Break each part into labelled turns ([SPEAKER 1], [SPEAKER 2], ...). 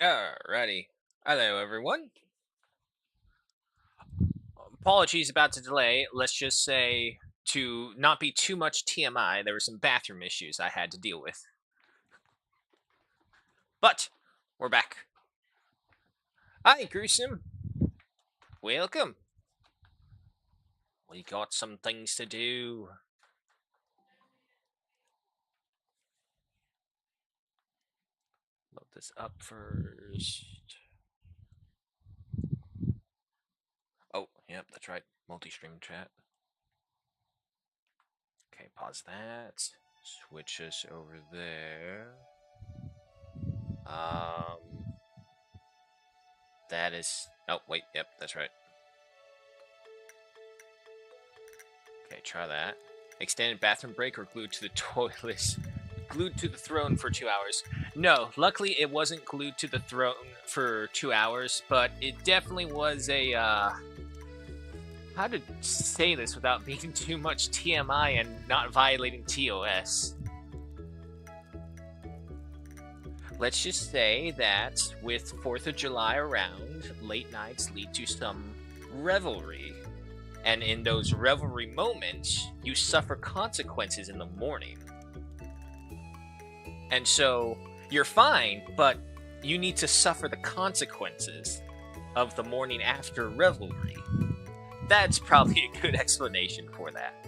[SPEAKER 1] Alrighty. Hello, everyone. Apologies about the delay. Let's just say, to not be too much TMI, there were some bathroom issues I had to deal with. But, we're back. Hi, Gruesome. Welcome. We got some things to do. Load this up first. Oh, yep, that's right. Multi-stream chat. Okay, pause that. Switch us over there. Um, that is. Oh, wait, yep, that's right. Okay, try that. Extended bathroom break or glued to the toilet? Glued to the throne for 2 hours. No, luckily it wasn't glued to the throne for 2 hours, but it definitely was a, how to say this without being too much TMI and not violating TOS? Let's just say that with 4th of July around, late nights lead to some revelry. And in those revelry moments, you suffer consequences in the morning. And so you're fine, but you need to suffer the consequences of the morning after revelry. That's probably a good explanation for that.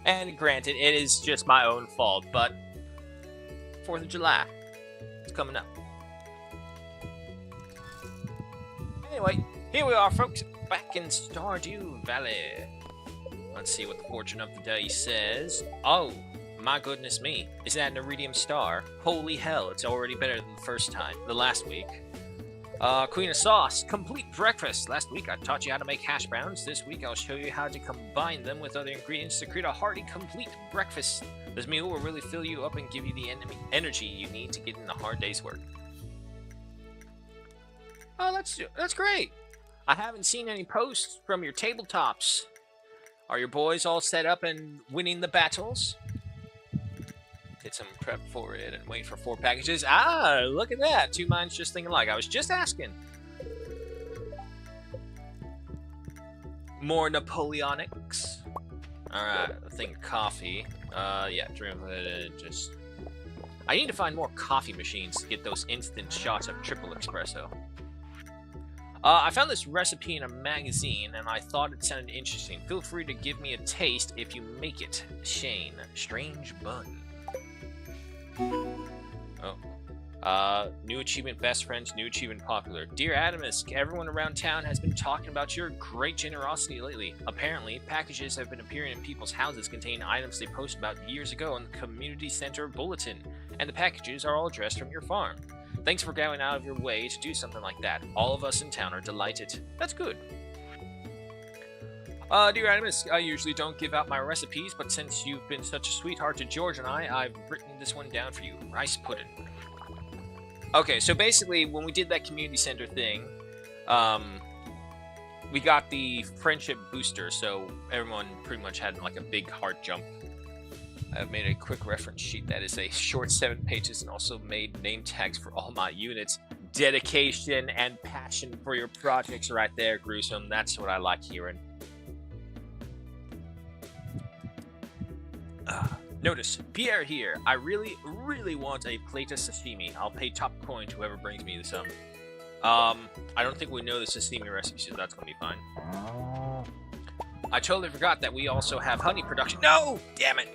[SPEAKER 1] And granted, it is just my own fault, but 4th of July, it's coming up. Anyway, here we are, folks, back in Stardew Valley. Let's see what the fortune of the day says. Oh, my goodness me. Is that an iridium star? Holy hell, it's already better than the last week. Queen of Sauce, complete breakfast. Last week I taught you how to make hash browns. This week I'll show you how to combine them with other ingredients to create a hearty, complete breakfast. This meal will really fill you up and give you the energy you need to get in a hard day's work. Oh, that's great. I haven't seen any posts from your tabletops. Are your boys all set up and winning the battles? Get some prep for it and wait for 4 packages. Ah, look at that. 2 minds just thinking alike. I was just asking. More Napoleonics. Alright, I think coffee. Yeah, drink it. Just. I need to find more coffee machines to get those instant shots of triple espresso. I found this recipe in a magazine, and I thought it sounded interesting. Feel free to give me a taste if you make it. Shane, strange bun. Oh. New achievement, best friends, new achievement, popular. Dear Adamus, everyone around town has been talking about your great generosity lately. Apparently, packages have been appearing in people's houses containing items they posted about years ago in the community center bulletin, and the packages are all addressed from your farm. Thanks for going out of your way to do something like that. All of us in town are delighted. That's good. Dear Animus, I usually don't give out my recipes, but since you've been such a sweetheart to George and I've written this one down for you. Rice pudding. Okay, so basically, when we did that community center thing, we got the friendship booster, so everyone pretty much had like a big heart jump. I've made a quick reference sheet that is a short 7 pages and also made name tags for all my units. Dedication and passion for your projects right there, Gruesome. That's what I like hearing. Notice, Pierre here. I really, really want a plate of sashimi. I'll pay top coin to whoever brings me some. I don't think we know the sashimi recipe, so that's gonna be fine. I totally forgot that we also have honey production. No! Damn it!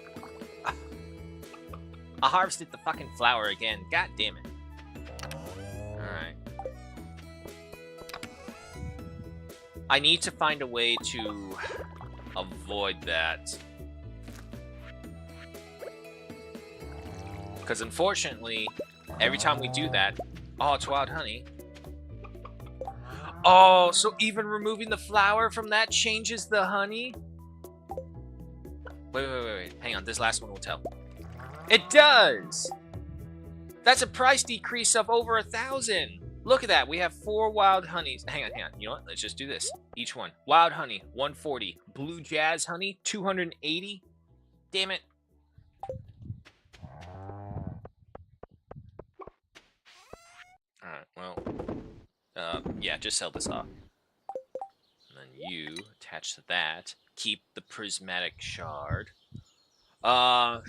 [SPEAKER 1] I harvested the fucking flower again. God damn it. Alright. I need to find a way to avoid that. Because unfortunately, every time we do that... Oh, it's wild honey. Oh, so even removing the flower from that changes the honey? Wait. Hang on, this last one will tell. It does! That's a price decrease of over 1,000! Look at that, we have 4 wild honeys. Hang on. You know what? Let's just do this. Each one. Wild honey, 140. Blue jazz honey, 280. Damn it. Alright, well, yeah, just sell this off. And then you attach to that. Keep the prismatic shard. I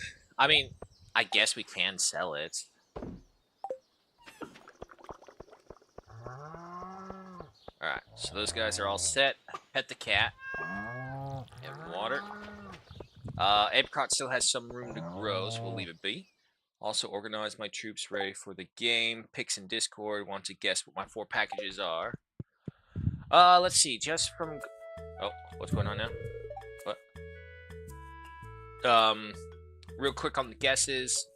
[SPEAKER 1] mean, I guess we can sell it. Alright, so those guys are all set. Pet the cat. Give him water. Apricot still has some room to grow, so we'll leave it be. Also organize my troops ready for the game. Pix and Discord want to guess what my 4 packages are. Let's see, just from... Oh, what's going on now? What? Real quick on the guesses.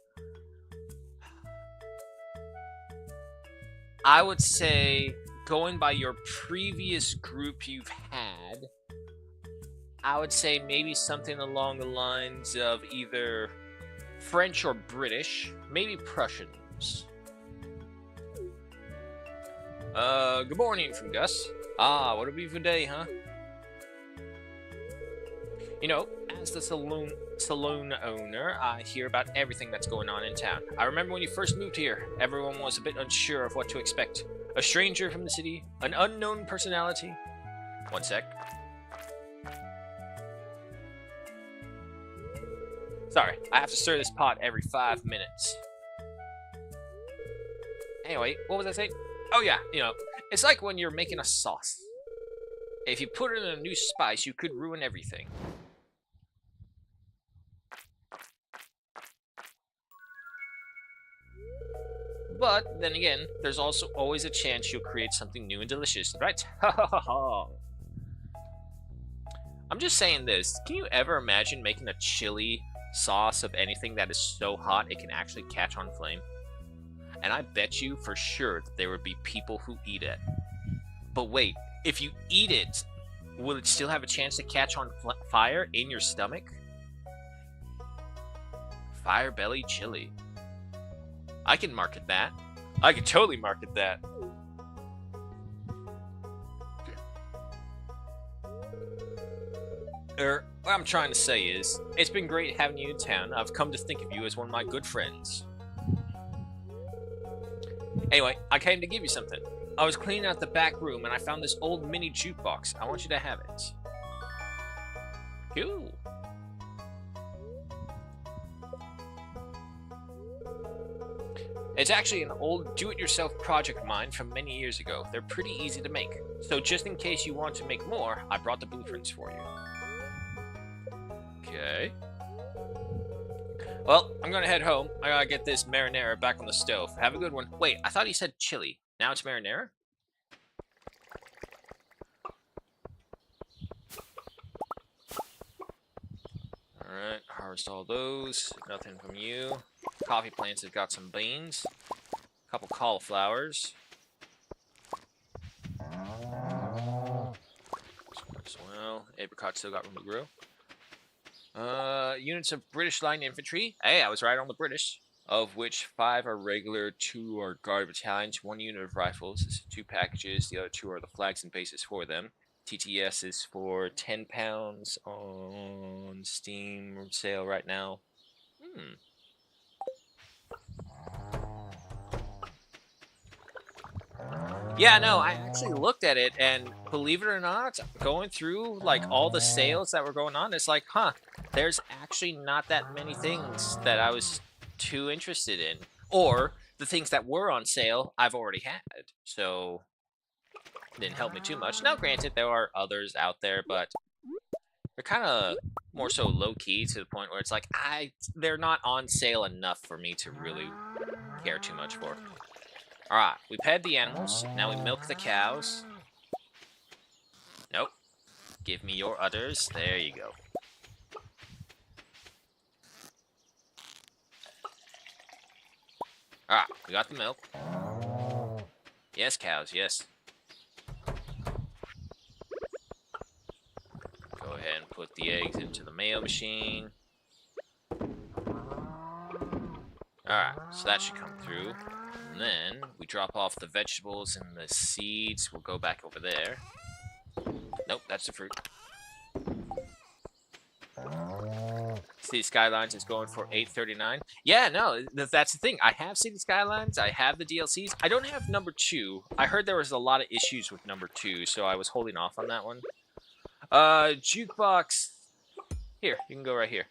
[SPEAKER 1] I would say, going by your previous group you've had, I would say maybe something along the lines of either French or British, maybe Prussians. Good morning from Gus. Ah, what a beautiful day, huh? You know, as the saloon owner, I hear about everything that's going on in town. I remember when you first moved here, everyone was a bit unsure of what to expect. A stranger from the city, an unknown personality. One sec. Sorry, I have to stir this pot every 5 minutes. Anyway, what was I saying? Oh yeah, you know, it's like when you're making a sauce. If you put it in a new spice, you could ruin everything. But, then again, there's also always a chance you'll create something new and delicious, right? Ha ha ha ha. I'm just saying this. Can you ever imagine making a chili sauce of anything that is so hot it can actually catch on flame? And I bet you for sure that there would be people who eat it. But wait, if you eat it, will it still have a chance to catch on fire in your stomach? Fire belly chili. I can market that. I can totally market that. What I'm trying to say is, it's been great having you in town. I've come to think of you as one of my good friends. Anyway, I came to give you something. I was cleaning out the back room and I found this old mini jukebox. I want you to have it. Cool. It's actually an old do-it-yourself project of mine from many years ago. They're pretty easy to make. So just in case you want to make more, I brought the blueprints for you. Okay. Well, I'm gonna head home. I gotta get this marinara back on the stove. Have a good one. Wait, I thought he said chili. Now it's marinara? Alright, harvest all those. Nothing from you. Coffee plants have got some beans. A couple cauliflowers. As well. Apricot still got room to grow. Units of British Line Infantry. Hey, I was right on the British. Of which 5 are regular, 2 are guard battalions, 1 unit of rifles. This is 2 packages. The other 2 are the flags and bases for them. TTS is for £10 on Steam sale right now. Yeah, no, I actually looked at it, and believe it or not, going through, like, all the sales that were going on, it's like, huh, there's actually not that many things that I was too interested in. Or, the things that were on sale, I've already had. So, it didn't help me too much. Now, granted, there are others out there, but they're kind of more so low-key to the point where it's like, they're not on sale enough for me to really care too much for. Alright, we paired the animals. Now we milk the cows. Nope. Give me your udders. There you go. Alright, we got the milk. Yes, cows, yes. Go ahead and put the eggs into the Mayo machine. Alright, so that should come through. And then we drop off the vegetables and the seeds. We'll go back over there. Nope, that's the fruit. City Skylines is going for $8.39. Yeah, no, that's the thing. I have City Skylines. I have the DLCs. I don't have number 2. I heard there was a lot of issues with number 2, so I was holding off on that one. Jukebox. Here, you can go right here.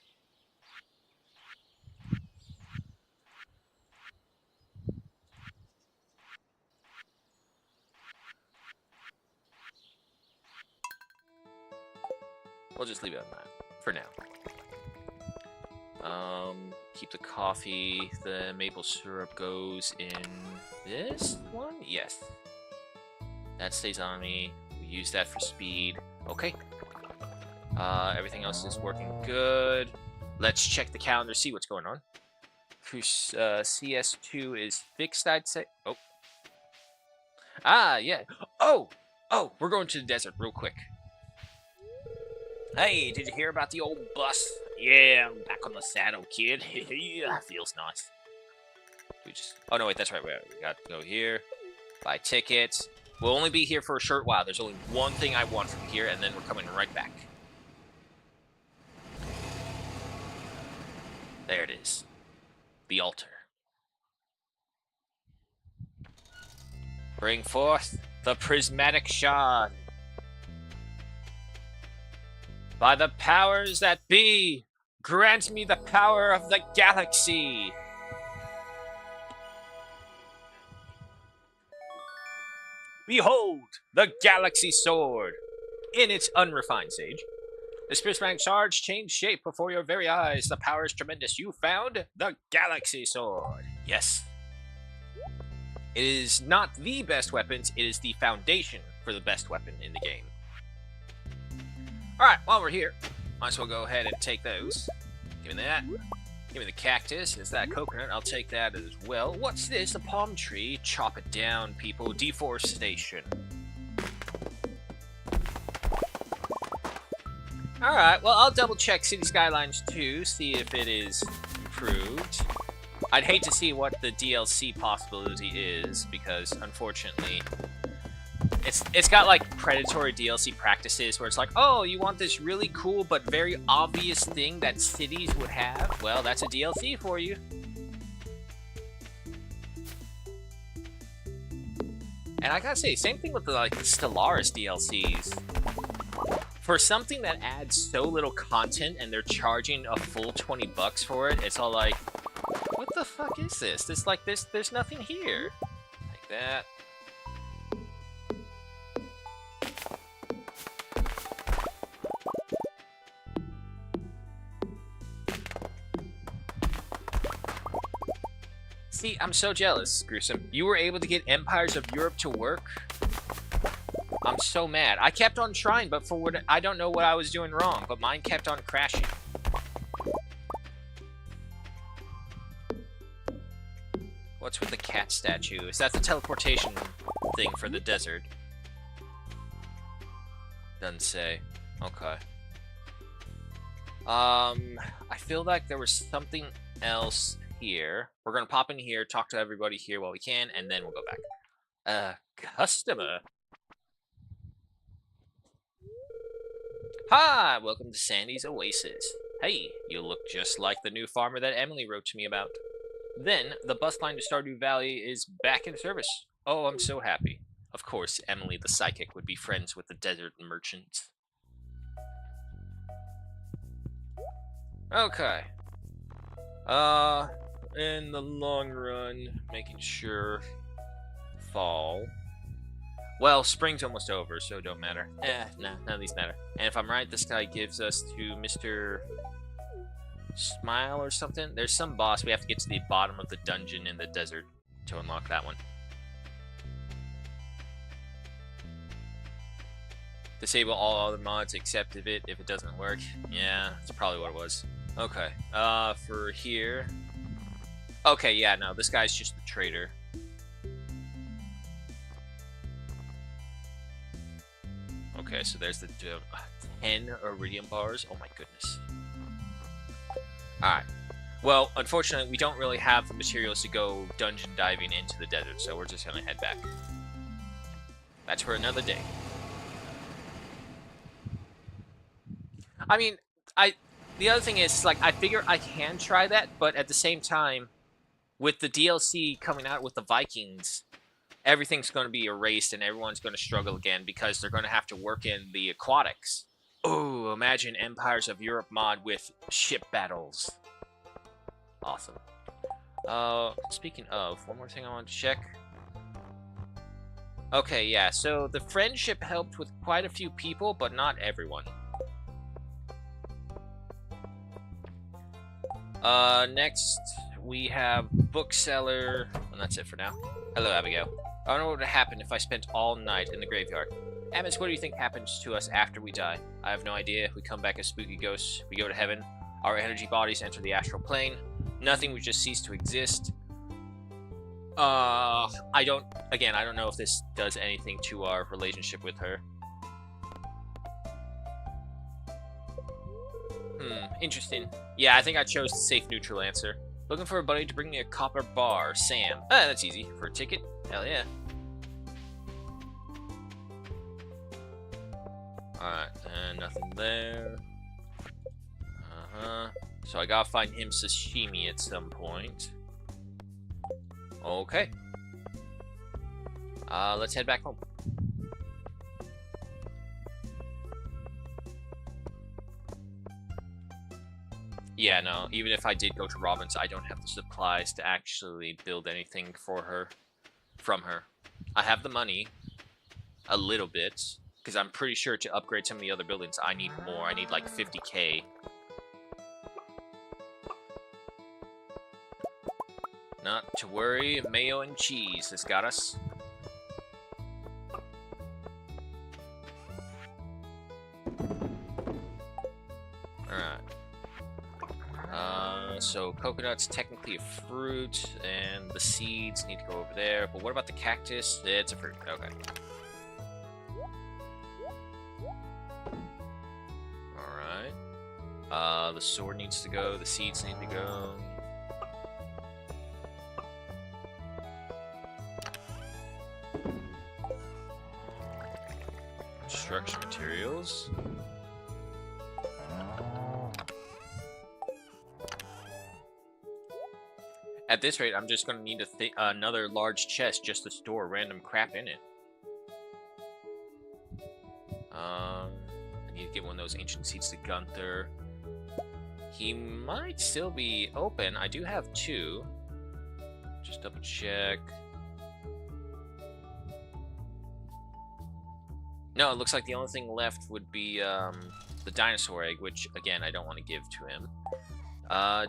[SPEAKER 1] We'll just leave it on that for now. Keep the coffee. The maple syrup goes in this one? Yes. That stays on me. We use that for speed. Okay. Everything else is working good. Let's check the calendar, see what's going on. CS2 is fixed, I'd say. Oh. Ah, yeah. Oh! Oh, we're going to the desert real quick. Hey, did you hear about the old bus? Yeah, I'm back on the saddle, kid. Yeah, feels nice. We just... Oh, no, wait, that's right. We got to go here. Buy tickets. We'll only be here for a short while. There's only one thing I want from here, and then we're coming right back. There it is. The altar. Bring forth the prismatic shard. By the powers that be, grant me the power of the galaxy. Behold, the galaxy sword. In its unrefined stage. This prismatic shard changed shape before your very eyes. The power is tremendous. You found the galaxy sword. Yes. It is not the best weapons. It is the foundation for the best weapon in the game. Alright, while we're here, might as well go ahead and take those. Give me that. Give me the cactus. Is that coconut? I'll take that as well. What's this? A palm tree? Chop it down, people. Deforestation. Alright, well, I'll double check City Skylines 2, see if it is improved. I'd hate to see what the DLC possibility is, because, unfortunately, it's got, like, predatory DLC practices where it's like, oh, you want this really cool but very obvious thing that cities would have? Well, that's a DLC for you. And I gotta say, same thing with the, like, the Stellaris DLCs. For something that adds so little content and they're charging a full $20 for it, it's all like, what the fuck is this? There's nothing here. Like that. See, I'm so jealous, Gruesome. You were able to get Empires of Europe to work? I'm so mad. I kept on trying, but for what I don't know what I was doing wrong, but mine kept on crashing. What's with the cat statue? Is that the teleportation thing for the desert? Doesn't say. Okay. I feel like there was something else here. We're gonna pop in here, talk to everybody here while we can, and then we'll go back. Customer. Hi, welcome to Sandy's Oasis. Hey, you look just like the new farmer that Emily wrote to me about. Then, the bus line to Stardew Valley is back in service. Oh, I'm so happy. Of course, Emily the psychic would be friends with the desert merchant. Okay. In the long run, making sure fall. Well, spring's almost over, so it don't matter. Nah, none of these matter. And if I'm right, this guy gives us to Mr. Smile or something. There's some boss. We have to get to the bottom of the dungeon in the desert to unlock that one. Disable all other mods except if it doesn't work. Yeah, that's probably what it was. Okay, for here. Okay, yeah, no, this guy's just the trader. Okay, so there's the 10 iridium bars. Oh my goodness. Alright. Well, unfortunately, we don't really have the materials to go dungeon diving into the desert, so we're just gonna head back. That's for another day. I mean, The other thing is, like, I figure I can try that, but at the same time, with the DLC coming out with the Vikings, everything's going to be erased and everyone's going to struggle again because they're going to have to work in the aquatics. Oh, imagine Empires of Europe mod with ship battles. Awesome. Speaking of, one more thing I want to check. Okay, yeah, so the friendship helped with quite a few people, but not everyone. Next, we have bookseller, and that's it for now. Hello, Abigail. I don't know what would happen if I spent all night in the graveyard. Amos, what do you think happens to us after we die? I have no idea. We come back as spooky ghosts. We go to heaven. Our energy bodies enter the astral plane. Nothing would just cease to exist. I don't know if this does anything to our relationship with her. Interesting. Yeah, I think I chose the safe neutral answer. Looking for a buddy to bring me a copper bar. Sam. Ah, that's easy. For a ticket? Hell yeah. Alright, and nothing there. So I gotta find him sashimi at some point. Okay. Let's head back home. Yeah, no, even if I did go to Robin's, I don't have the supplies to actually build anything for her, from her. I have the money, a little bit, because I'm pretty sure to upgrade some of the other buildings, I need more. I need like 50k. Not to worry, mayo and cheese has got us. Alright. So coconut's technically a fruit, and the seeds need to go over there. But what about the cactus? It's a fruit. Okay. Alright. The sword needs to go. The seeds need to go. Construction materials. At this rate, I'm just going to need another large chest just to store random crap in it. I need to get one of those ancient seeds to Gunther. He might still be open. I do have 2. Just double check. No, it looks like the only thing left would be the dinosaur egg, which, again, I don't want to give to him.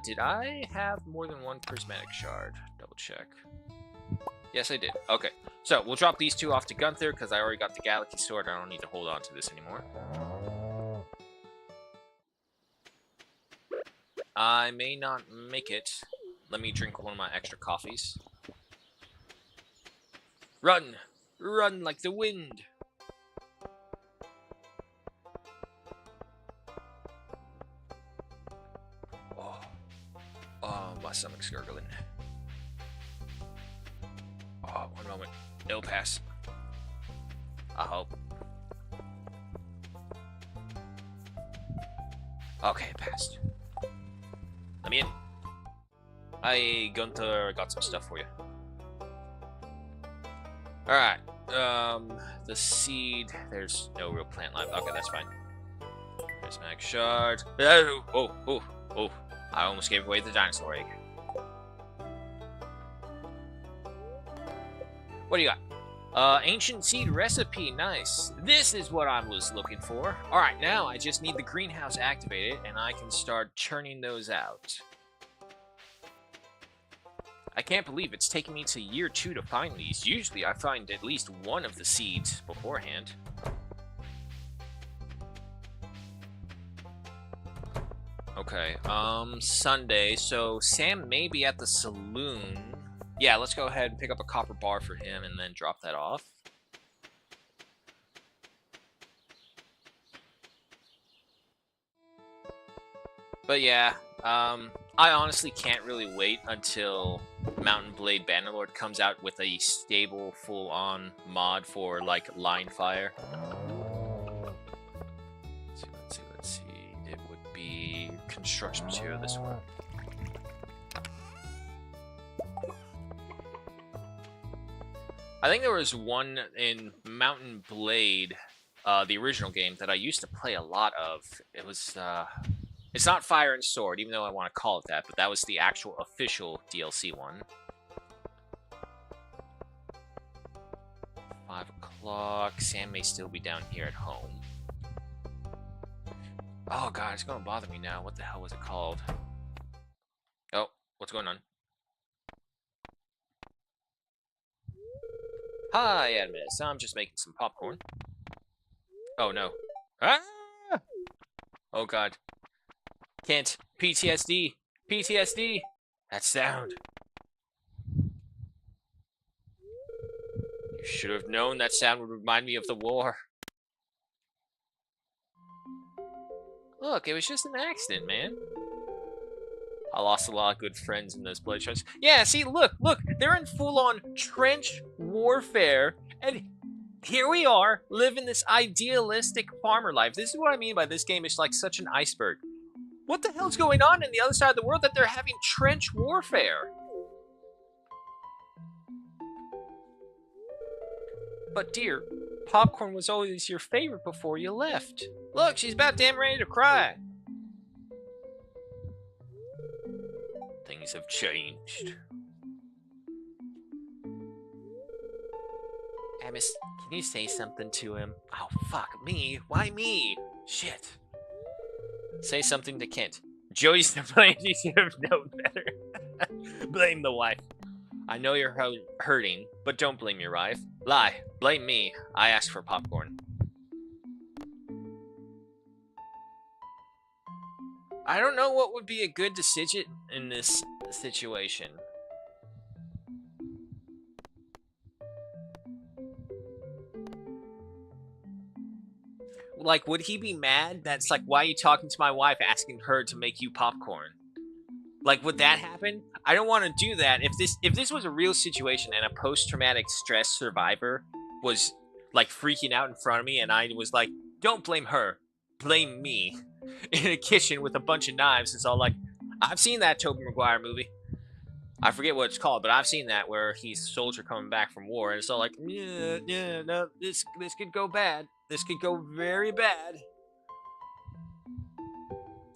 [SPEAKER 1] Did I have more than one prismatic shard? Double check. Yes, I did. Okay, so we'll drop these 2 off to Gunther, because I already got the Galaxy Sword. I don't need to hold on to this anymore. I may not make it. Let me drink one of my extra coffees. Run! Run like the wind! Oh, my stomach's gurgling. Oh, one moment. It'll pass. I hope. Okay, it passed. Let me in. Hi, Gunther. Got some stuff for you. Alright. The seed. There's no real plant life. Okay, that's fine. Prismatic shard. Oh. I almost gave away the dinosaur egg. What do you got? Ancient seed recipe. Nice. This is what I was looking for. Alright, now I just need the greenhouse activated, and I can start churning those out. I can't believe it's taken me to year 2 to find these. Usually I find at least one of the seeds beforehand. Okay, Sunday, so Sam may be at the saloon. Yeah, let's go ahead and pick up a copper bar for him and then drop that off. But yeah, I honestly can't really wait until Mountain Blade Bannerlord comes out with a stable, full-on mod for, like, line fire. Let's see. It would be construction material this one. I think there was one in Mountain Blade, the original game, that I used to play a lot of. It was, it's not Fire and Sword, even though I want to call it that, but that was the actual official DLC one. 5 o'clock. Sam may still be down here at home. Oh god, it's gonna bother me now. What the hell was it called? Oh, what's going on? Hi, Adminis. I'm just making some popcorn. Oh no. Ah! Oh god. Can't. PTSD. PTSD. That sound. You should have known that sound would remind me of the war. Look, it was just an accident, man. I lost a lot of good friends in those blood shots. Yeah, see, look, they're in full-on trench warfare, and here we are, living this idealistic farmer life. This is what I mean by this game is like such an iceberg. What the hell's going on the other side of the world that they're having trench warfare? But dear, popcorn was always your favorite before you left. Look, she's about damn ready to cry. Things have changed. Amos, can you say something to him? Oh, fuck, me? Why me? Shit. Say something to Kent. Joey's to blame, you should have known better. Blame the wife. I know you're hurting, but don't blame your wife. Lie. Blame me. I asked for popcorn. I don't know what would be a good decision in this situation. Like, would he be mad? That's like, why are you talking to my wife asking her to make you popcorn? Like, would that happen? I don't want to do that. If this was a real situation and a post-traumatic stress survivor was, like, freaking out in front of me and I was like, don't blame her, blame me. In a kitchen with a bunch of knives, it's all like, I've seen that Tobey Maguire movie. I forget what it's called, but I've seen that where he's a soldier coming back from war, and it's all like, yeah, no, this could go bad. This could go very bad.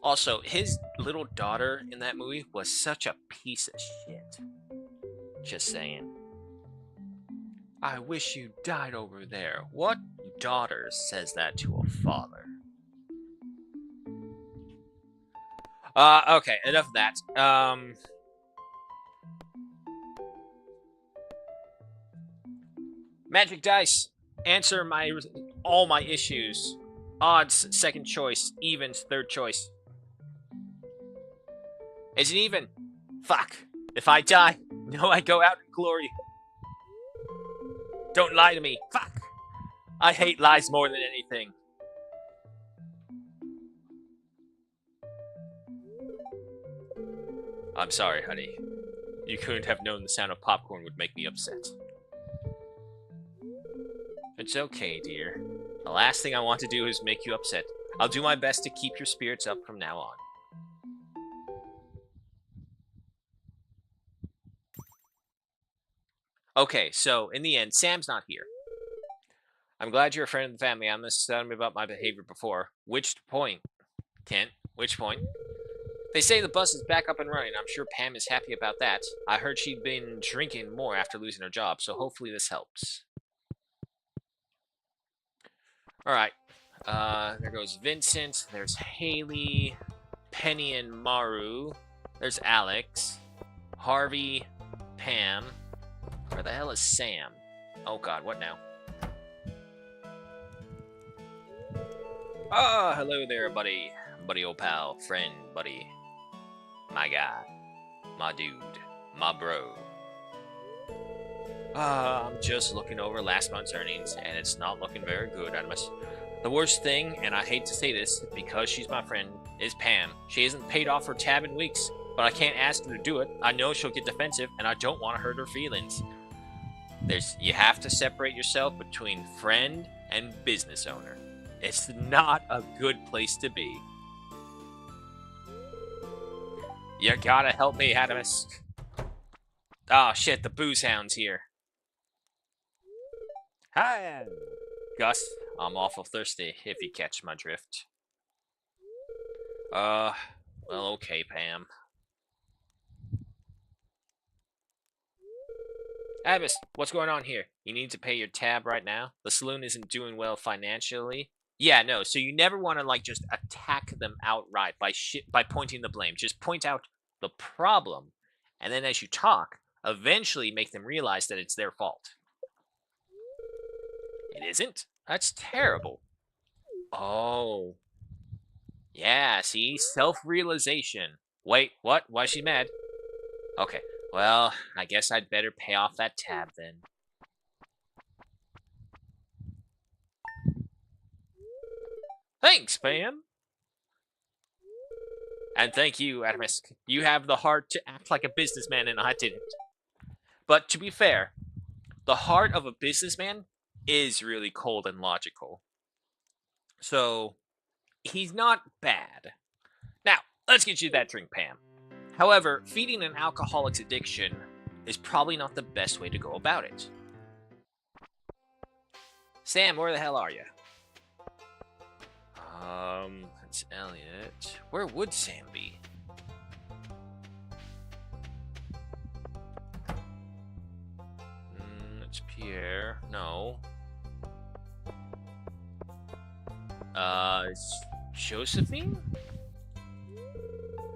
[SPEAKER 1] Also, his little daughter in that movie was such a piece of shit. Just saying. I wish you died over there. What daughter says that to a father? Okay, enough of that. Magic dice. Answer all my issues. Odds, second choice. Evens, third choice. Is it even? Fuck. If I die, no, I go out in glory. Don't lie to me. Fuck. I hate lies more than anything. I'm sorry, honey. You couldn't have known the sound of popcorn would make me upset. It's okay, dear. The last thing I want to do is make you upset. I'll do my best to keep your spirits up from now on. Okay, so in the end, Sam's not here. I'm glad you're a friend of the family. I must tell me about my behavior before. Which point? Kent, which point? They say the bus is back up and running. I'm sure Pam is happy about that. I heard she'd been drinking more after losing her job, so hopefully this helps. Alright. There goes Vincent. There's Haley, Penny and Maru. There's Alex, Harvey, Pam. Where the hell is Sam? Oh god, what now? Ah, hello there, buddy. Buddy old pal, friend, buddy. My guy. My dude. My bro. I'm just looking over last month's earnings, and it's not looking very good, Adams. The worst thing, and I hate to say this, because she's my friend, is Pam. She hasn't paid off her tab in weeks, but I can't ask her to do it. I know she'll get defensive, and I don't want to hurt her feelings. You have to separate yourself between friend and business owner. It's not a good place to be. You gotta help me, Adamus. Oh shit, the booze hound's here. Hi, Gus. I'm awful thirsty, if you catch my drift. Well, okay, Pam. Adamus, what's going on here? You need to pay your tab right now? The saloon isn't doing well financially. Yeah, no, so you never want to, like, just attack them outright by pointing the blame. Just point out the problem, and then as you talk, eventually make them realize that it's their fault. It isn't? That's terrible. Oh. Yeah, see? Self-realization. Wait, what? Why is she mad? Okay, well, I guess I'd better pay off that tab then. Thanks, Pam. And thank you, Adamus. You have the heart to act like a businessman, and I didn't. But to be fair, the heart of a businessman is really cold and logical. So, he's not bad. Now, let's get you that drink, Pam. However, feeding an alcoholic's addiction is probably not the best way to go about it. Sam, where the hell are you? It's Elliot. Where would Sam be? It's Pierre. No. It's Josephine?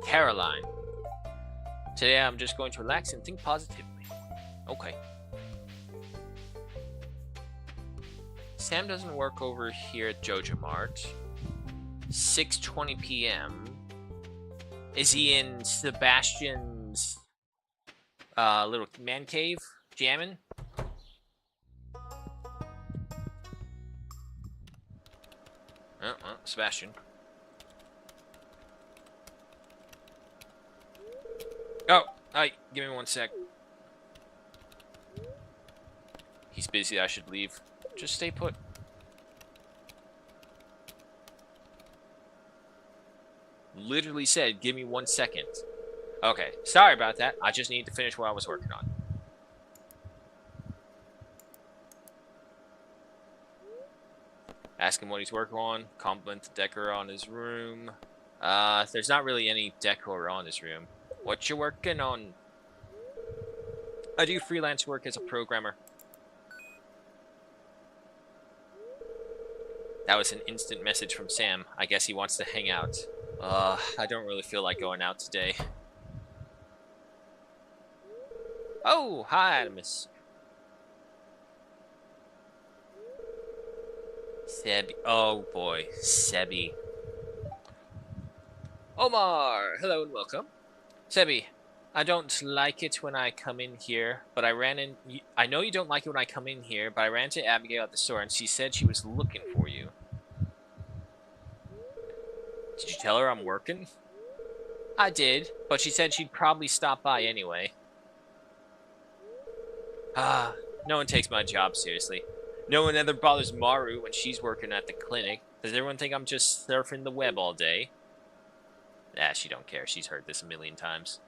[SPEAKER 1] Caroline. Today I'm just going to relax and think positively. Okay. Sam doesn't work over here at Jojo Mart. 6:20 p.m. Is he in Sebastian's little man cave jamming? Oh, well, Sebastian. Oh, hi, give me 1 sec. He's busy, I should leave. Just stay put. Literally said, give me 1 second. Okay, sorry about that. I just need to finish what I was working on. Ask him what he's working on. Compliment the decor on his room. There's not really any decor on his room. What you working on? I do freelance work as a programmer. That was an instant message from Sam. I guess he wants to hang out. I don't really feel like going out today. Oh, hi, Adamus. Sebi. Oh boy, Sebi. Omar, hello and welcome. Sebi, I don't like it when I come in here, but I know you don't like it when I come in here, but I ran to Abigail at the store and she said she was looking for you. Did you tell her I'm working? I did, but she said she'd probably stop by anyway. No one takes my job seriously. No one ever bothers Maru when she's working at the clinic. Does everyone think I'm just surfing the web all day? Nah, she don't care. She's heard this a million times.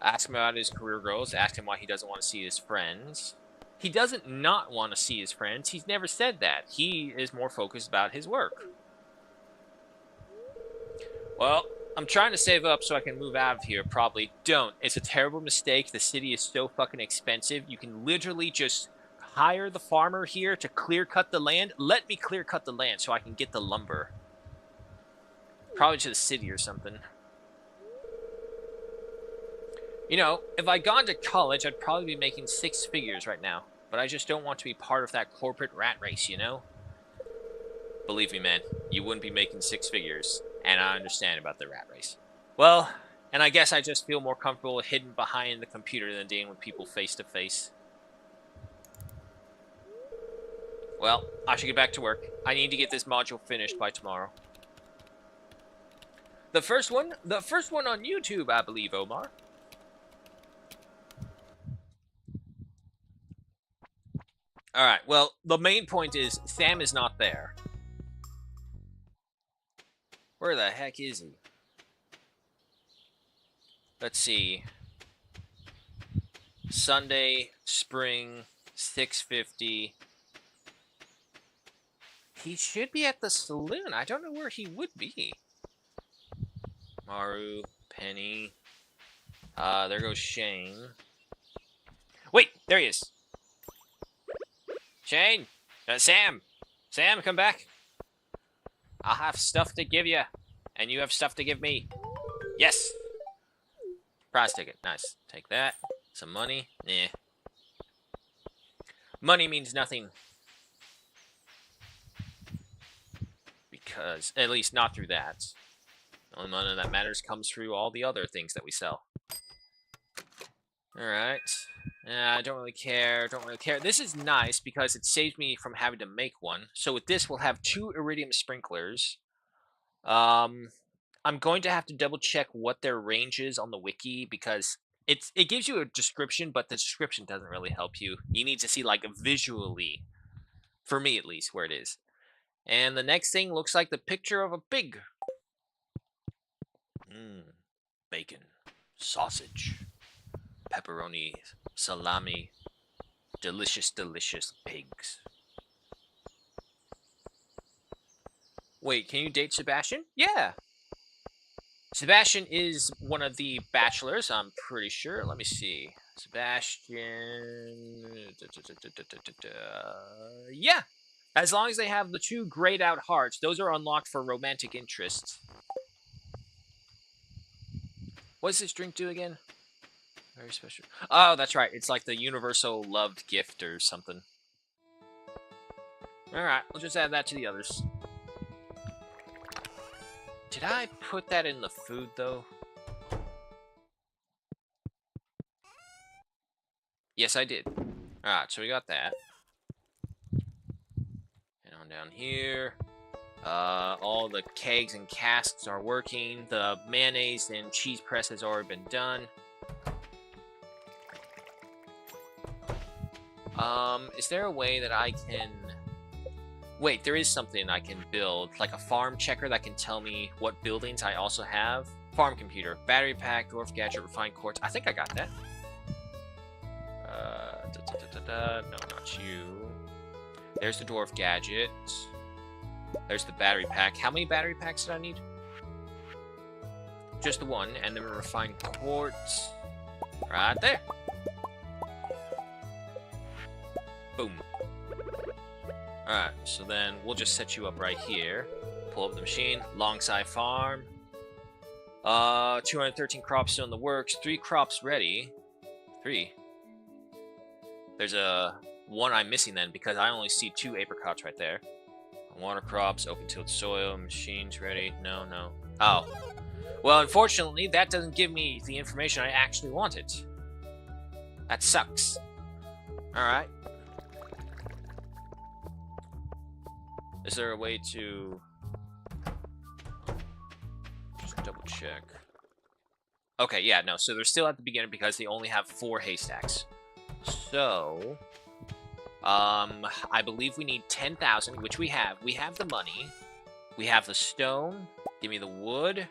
[SPEAKER 1] Ask him about his career goals. Ask him why he doesn't want to see his friends. He doesn't not want to see his friends. He's never said that. He is more focused about his work. Well, I'm trying to save up so I can move out of here. Probably don't. It's a terrible mistake. The city is so fucking expensive. You can literally just hire the farmer here to clear cut the land. Let me clear cut the land so I can get the lumber. Probably to the city or something. You know, if I'd gone to college, I'd probably be making 6 figures right now. But I just don't want to be part of that corporate rat race, you know? Believe me, man, you wouldn't be making 6 figures. And I understand about the rat race. Well, and I guess I just feel more comfortable hidden behind the computer than dealing with people face to face. Well, I should get back to work. I need to get this module finished by tomorrow. The first one on YouTube, I believe, Omar. Alright, well, the main point is Sam is not there. Where the heck is he? Let's see. Sunday, spring, 6:50. He should be at the saloon. I don't know where he would be. Maru, Penny. There goes Shane. Wait, there he is. Shane! Sam! Sam, come back. I'll have stuff to give you. And you have stuff to give me. Yes! Prize ticket. Nice. Take that. Some money. Nah. Money means nothing. Because, at least not through that. The only money that matters comes through all the other things that we sell. Alright. I don't really care. Don't really care. This is nice because it saves me from having to make one. So with this, we'll have 2 iridium sprinklers. I'm going to have to double check what their range is on the wiki because it gives you a description, but the description doesn't really help you. You need to see like visually, for me at least, where it is. And the next thing looks like the picture of a pig. Bacon, sausage, pepperoni, salami, delicious, delicious pigs. Wait, can you date Sebastian? Yeah. Sebastian is one of the bachelors, I'm pretty sure. Let me see. Sebastian... Yeah. As long as they have the 2 grayed out hearts, those are unlocked for romantic interests. What does this drink do again? Very special. Oh, that's right. It's like the universal loved gift or something. Alright, we'll just add that to the others. Did I put that in the food, though? Yes, I did. Alright, so we got that. And on down here. All the kegs and casks are working. The mayonnaise and cheese press has already been done. Is there a way that I can... Wait, there is something I can build, like a farm checker that can tell me what buildings I also have. Farm computer, battery pack, dwarf gadget, refined quartz. I think I got that. No, not you. There's the dwarf gadget. There's the battery pack. How many battery packs did I need? Just the one, and then refined quartz. Right there. Boom. Alright, so then we'll just set you up right here. Pull up the machine. Longside farm. 213 crops still in the works. 3 crops ready. 3. There's a one I'm missing then because I only see 2 apricots right there. Water crops, open tilled soil, machines ready. No, no. Oh. Well, unfortunately, that doesn't give me the information I actually wanted. That sucks. Alright. Is there a way to... just double check. Okay, yeah, no. So they're still at the beginning because they only have 4 haystacks. So... I believe we need 10,000, which we have. We have the money. We have the stone. Give me the wood.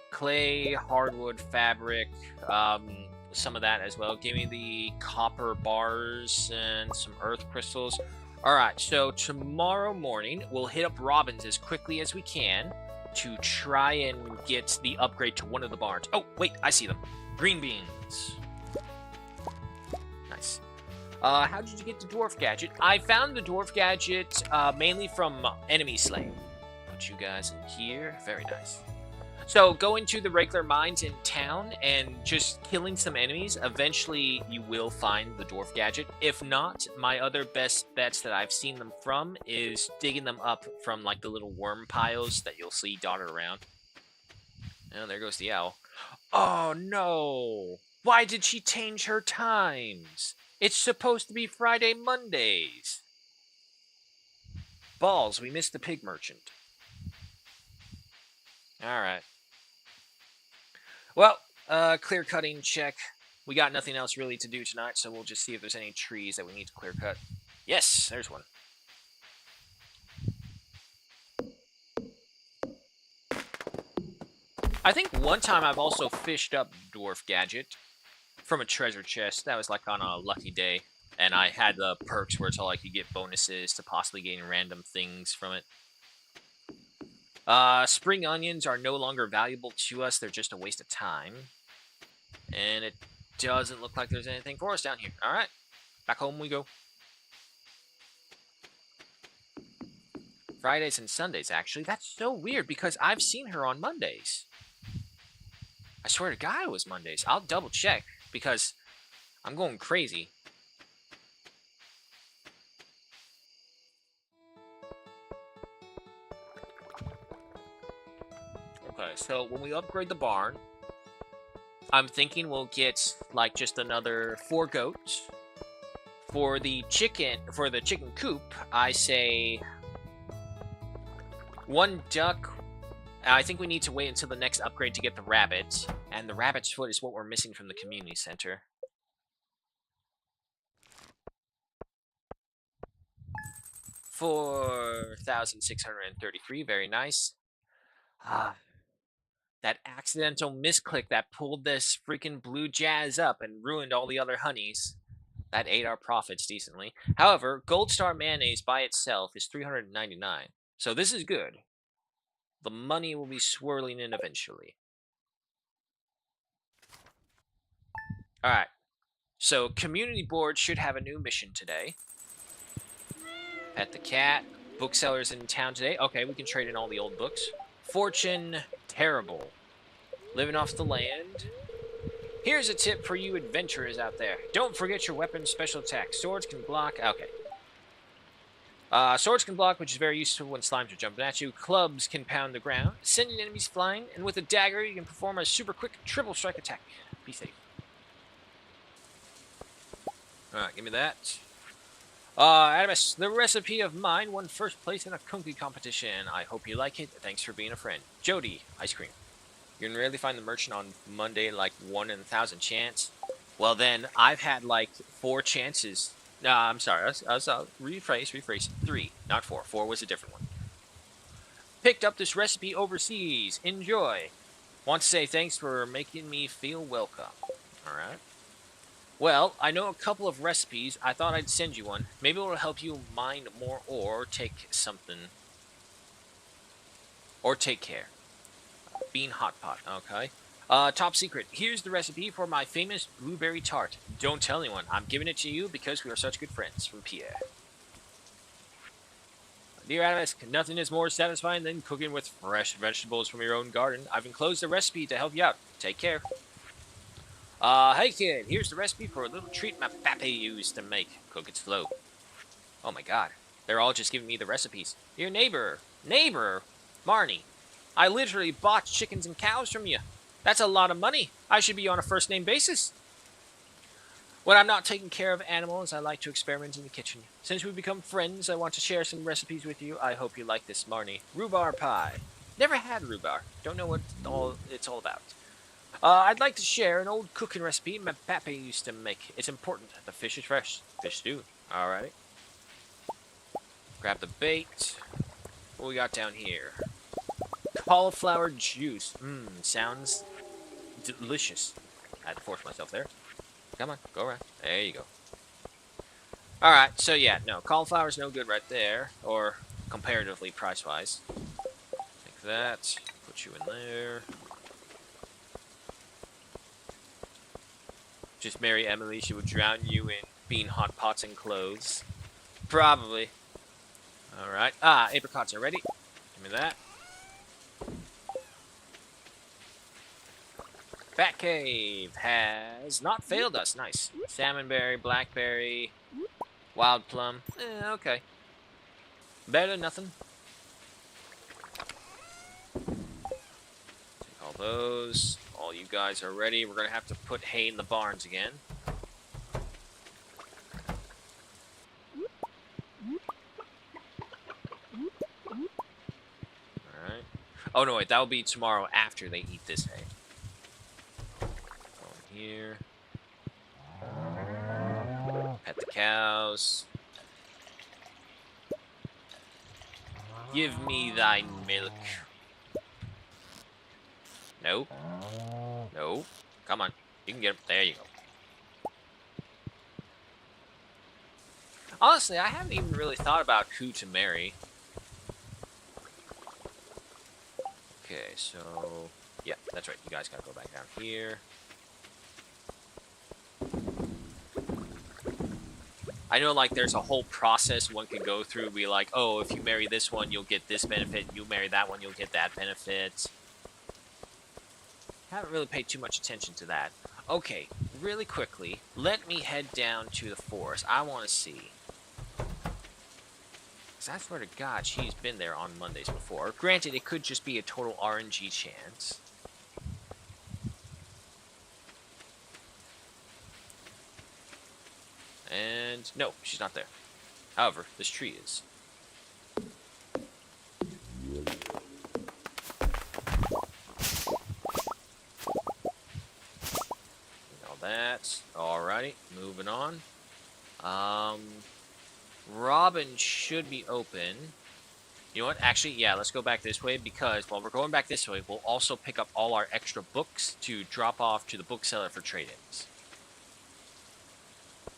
[SPEAKER 1] Clay, hardwood, fabric, some of that as well. Give me the copper bars and some earth crystals. Alright, so tomorrow morning, we'll hit up Robin's as quickly as we can to try and get the upgrade to one of the barns. Oh, wait, I see them. Green beans. Nice. How did you get the dwarf gadget? I found the dwarf gadget mainly from enemy slaying. Put you guys in here. Very nice. So go into the regular mines in town and just killing some enemies. Eventually, you will find the dwarf gadget. If not, my other best bets that I've seen them from is digging them up from like the little worm piles that you'll see dotted around. Oh, there goes the owl. Oh no! Why did she change her times? It's supposed to be Friday Mondays. Balls, we missed the pig merchant. Alright. Well, clear cutting check. We got nothing else really to do tonight, so we'll just see if there's any trees that we need to clear cut. Yes, there's one. I think one time I've also fished up Dwarf Gadget from a treasure chest. That was like on a lucky day. And I had the perks where it's all like you get bonuses to possibly getting random things from it. Spring onions are no longer valuable to us. They're just a waste of time. And it doesn't look like there's anything for us down here. All right, back home we go. Fridays and Sundays, actually. That's so weird because I've seen her on Mondays. I swear to God it was Mondays. I'll double check because I'm going crazy. Okay, so when we upgrade the barn, I'm thinking we'll get like just another 4 goats. For the chicken coop, I say 1 duck. I think we need to wait until the next upgrade to get the rabbit, and the rabbit's foot is what we're missing from the community center. $4,633, very nice. That accidental misclick that pulled this freaking blue jazz up and ruined all the other honeys. That ate our profits decently. However, Gold Star mayonnaise by itself is $399, so this is good. The money will be swirling in eventually. Alright, so community board should have a new mission today. Pet the cat. Booksellers in town today. Okay, we can trade in all the old books. Fortune terrible. Living off the land. Here's a tip for you adventurers out there. Don't forget your weapons special attack. Swords can block. Okay. Swords can block, which is very useful when slimes are jumping at you. Clubs can pound the ground, sending enemies flying. And with a dagger, you can perform a super quick triple strike attack. Be safe. Alright, give me that. Adamus, the recipe of mine won first place in a cookie competition. I hope you like it. Thanks for being a friend. Jody, ice cream. You can rarely find the merchant on Monday, like 1 in 1,000 chance. Well, then, I've had like 4 chances. No, I'm sorry. I was rephrase. 3, not 4. 4 was a different one. Picked up this recipe overseas. Enjoy. Want to say thanks for making me feel welcome. Alright. Well, I know a couple of recipes. I thought I'd send you one. Maybe it'll help you mine more ore or take something. Or take care. Bean hot pot, okay. Top secret. Here's the recipe for my famous blueberry tart. Don't tell anyone. I'm giving it to you because we are such good friends. From Pierre. Dear Adamus, nothing is more satisfying than cooking with fresh vegetables from your own garden. I've enclosed a recipe to help you out. Take care. Hey kid, here's the recipe for a little treat my pappy used to make. Cook it slow. Oh my god. They're all just giving me the recipes. Your neighbor, Marnie. I literally bought chickens and cows from you. That's a lot of money. I should be on a first name basis. When I'm not taking care of animals, I like to experiment in the kitchen. Since we've become friends, I want to share some recipes with you. I hope you like this, Marnie. Rhubarb pie. Never had rhubarb. Don't know what it's all about. I'd like to share an old cooking recipe my pappy used to make. It's important. The fish is fresh. Fish stew. Alright. Grab the bait. What we got down here? Cauliflower juice. Sounds delicious. I had to force myself there. Come on, go around. There you go. Alright, so yeah, no, cauliflower's no good right there. Or comparatively price-wise. Take that. Put you in there. Just marry Emily, she would drown you in bean hot pots and clothes. Probably. Alright. Apricots are ready. Give me that. Bat Cave has not failed us. Nice. Salmonberry, blackberry, wild plum. Okay. Better than nothing. Take all those. All you guys are ready. We're going to have to put hay in the barns again. Alright. Oh, no, wait. That will be tomorrow after they eat this hay. Here. Pet the cows. Give me thy milk. No. No. Come on. You can get him. There you go. Honestly, I haven't even really thought about who to marry. Okay, so... Yeah, that's right. You guys gotta go back down here. I know, like, there's a whole process one can go through. Be like, oh, if you marry this one, you'll get this benefit. You marry that one, you'll get that benefit. Haven't really paid too much attention to that. Okay, really quickly, let me head down to the forest. I want to see. Because I swear to God, she's been there on Mondays before. Granted, it could just be a total RNG chance. And no, she's not there. However, this tree is. All that. Alrighty, moving on. Robin should be open. You know what? Actually, yeah, let's go back this way because while we're going back this way, we'll also pick up all our extra books to drop off to the bookseller for trade-ins.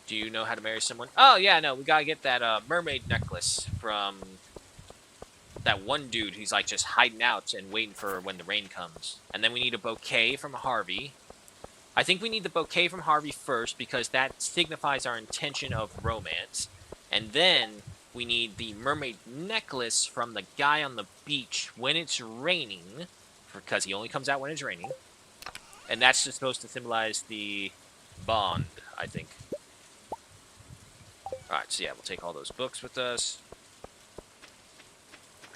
[SPEAKER 1] Do you know how to marry someone? Oh, yeah, no, we gotta get that mermaid necklace from that one dude who's like just hiding out and waiting for when the rain comes. And then we need a bouquet from Harvey. I think we need the bouquet from Harvey first because that signifies our intention of romance. And then we need the mermaid necklace from the guy on the beach when it's raining, because he only comes out when it's raining. And that's just supposed to symbolize the bond, I think. Alright, so yeah, we'll take all those books with us.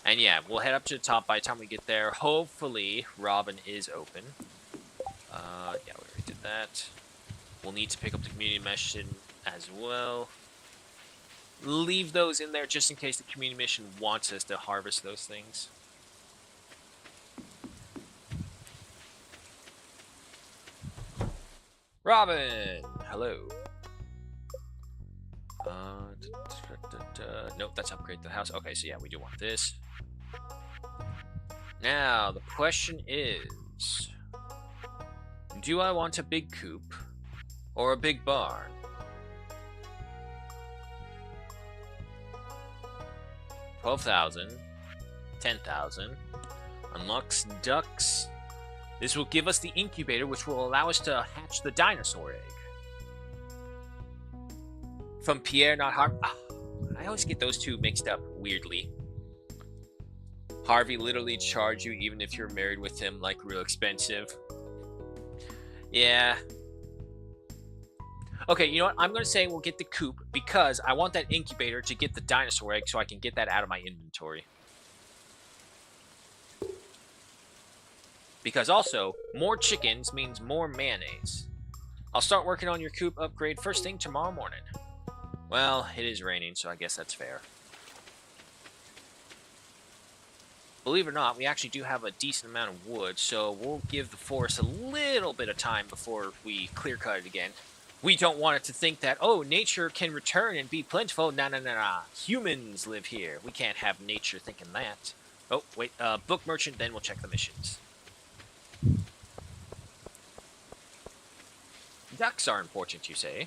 [SPEAKER 1] And yeah, we'll head up to the top by the time we get there. Hopefully, Robin is open. Yeah, we already did that. We'll need to pick up the community mission as well. Leave those in there just in case the community mission wants us to harvest those things. Robin! Hello. Nope, that's upgrade to the house. Okay, so yeah, we do want this. Now, the question is... do I want a big coop or a big barn? $12,000, $10,000, unlocks ducks. This will give us the incubator, which will allow us to hatch the dinosaur egg. From Pierre, not Harvey. Oh, I always get those two mixed up weirdly. Harvey literally charge you even if you're married with him, like real expensive. Yeah. Okay, you know what? I'm going to say we'll get the coop because I want that incubator to get the dinosaur egg so I can get that out of my inventory. Because also, more chickens means more mayonnaise. I'll start working on your coop upgrade first thing tomorrow morning. Well, it is raining, so I guess that's fair. Believe it or not, we actually do have a decent amount of wood, so we'll give the forest a little bit of time before we clear cut it again. We don't want it to think that, oh, nature can return and be plentiful. Nah. Humans live here. We can't have nature thinking that. Oh, wait, book merchant, then we'll check the missions. Ducks are important, you say?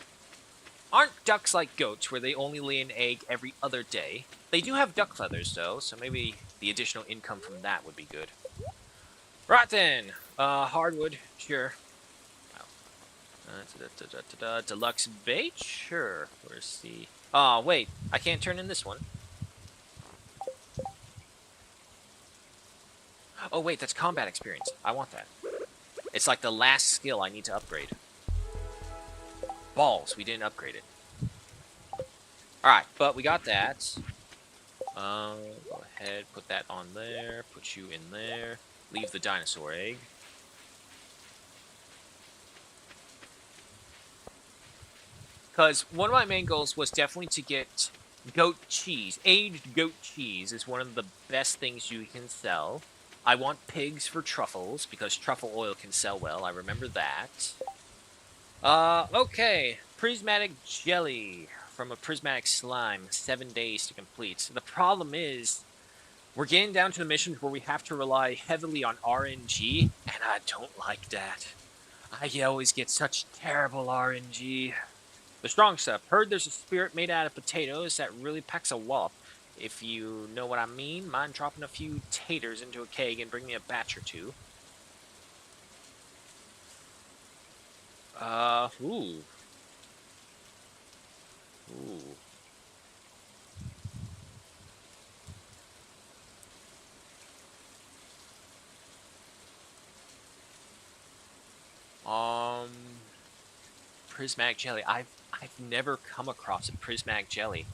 [SPEAKER 1] Aren't ducks like goats, where they only lay an egg every other day? They do have duck feathers, though, so maybe the additional income from that would be good. Right then, hardwood, sure. Deluxe bait? Sure. Where's the... oh, wait. I can't turn in this one. Oh, wait. That's combat experience. I want that. It's like the last skill I need to upgrade. Balls. We didn't upgrade it. Alright, but we got that. Go ahead. Put that on there. Put you in there. Leave the dinosaur egg. Because one of my main goals was definitely to get goat cheese. Aged goat cheese is one of the best things you can sell. I want pigs for truffles, because truffle oil can sell well. I remember that. Okay. Prismatic jelly from a prismatic slime. 7 days to complete. The problem is, we're getting down to the missions where we have to rely heavily on RNG, And I don't like that. I always get such terrible RNG. The strong stuff. Heard there's a spirit made out of potatoes that really packs a wallop. If you know what I mean, mind dropping a few taters into a keg and bring me a batch or two. Ooh. Ooh. Um, prismatic jelly. I've never come across a prismatic jelly.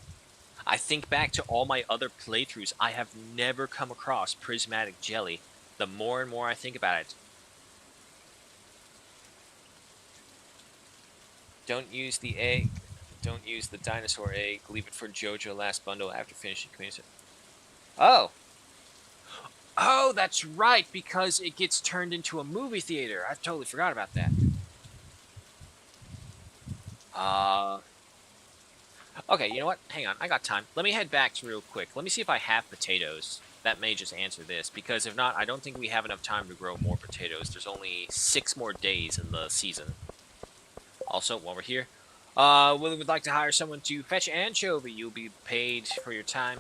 [SPEAKER 1] I think back to all my other playthroughs. I have never come across prismatic jelly. The more and more I think about it. Don't use the egg. Don't use the dinosaur egg. Leave it for JoJo last bundle after finishing community. Oh. Oh, that's right, because it gets turned into a movie theater. I totally forgot about that. Okay, you know what? Hang on, I got time. Let me head back to real quick. Let me see if I have potatoes. That may just answer this, because if not, I don't think we have enough time to grow more potatoes. There's only 6 more days in the season. Also, while we're here, we would like to hire someone to fetch anchovy. You'll be paid for your time.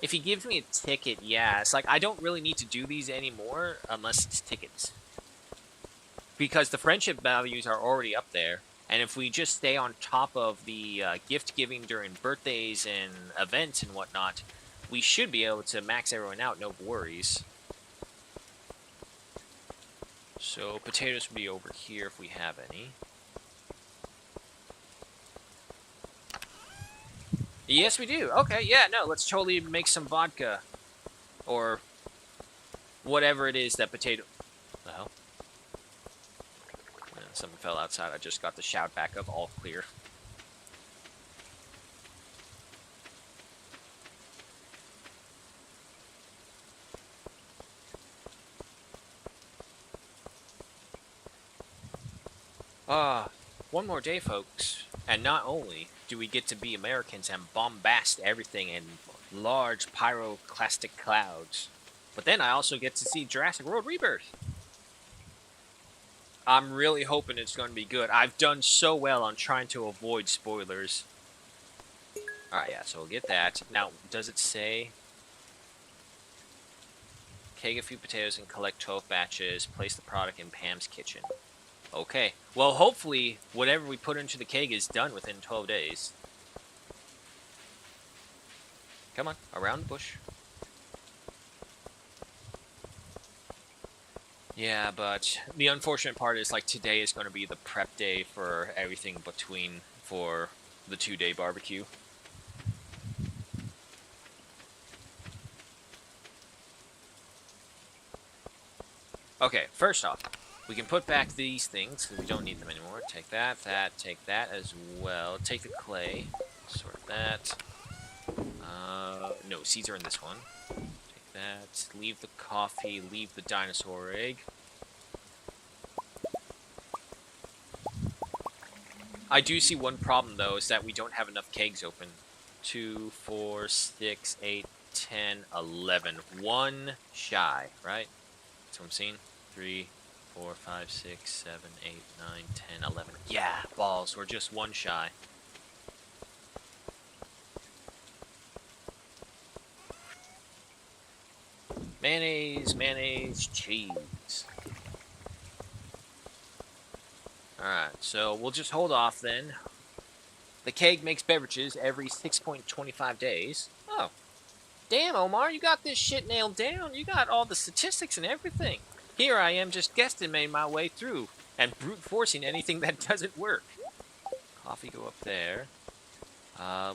[SPEAKER 1] If he gives me a ticket, yeah. It's like, I don't really need to do these anymore unless it's tickets. Because the friendship values are already up there. And if we just stay on top of the gift giving during birthdays and events and whatnot, we should be able to max everyone out, no worries. So potatoes would be over here if we have any. Yes, we do. Okay, yeah, no, let's totally make some vodka. Or whatever it is that potato... The hell? Something fell outside. I just got the shout back of all clear. One more day, folks. And not only do we get to be Americans and bombast everything in large pyroclastic clouds, but then I also get to see Jurassic World Rebirth. I'm really hoping it's going to be good. I've done so well on trying to avoid spoilers. Alright, yeah, so we'll get that. Now, does it say... Keg a few potatoes and collect 12 batches. Place the product in Pam's kitchen. Okay. Well, hopefully, whatever we put into the keg is done within 12 days. Come on, around the bush. Yeah, but the unfortunate part is, like, today is going to be the prep day for everything for the 2-day barbecue. Okay, first off, we can put back these things, because we don't need them anymore. Take that, take that as well. Take the clay, sort that. No, seeds are in this one. Take that, leave the coffee, leave the dinosaur egg. I do see one problem, though, is that we don't have enough kegs open. 2, 4, 6, 8, 10, 11. 1 shy, right? That's what I'm seeing. 3, 4, 5, 6, 7, 8, 9, 10, 11. Yeah, balls. We're just 1 shy. Mayonnaise, cheese. Alright, so we'll just hold off then. The keg makes beverages every 6.25 days. Oh. Damn, Omar, you got this shit nailed down. You got all the statistics and everything. Here I am just guesstimating my way through and brute forcing anything that doesn't work. Coffee go up there.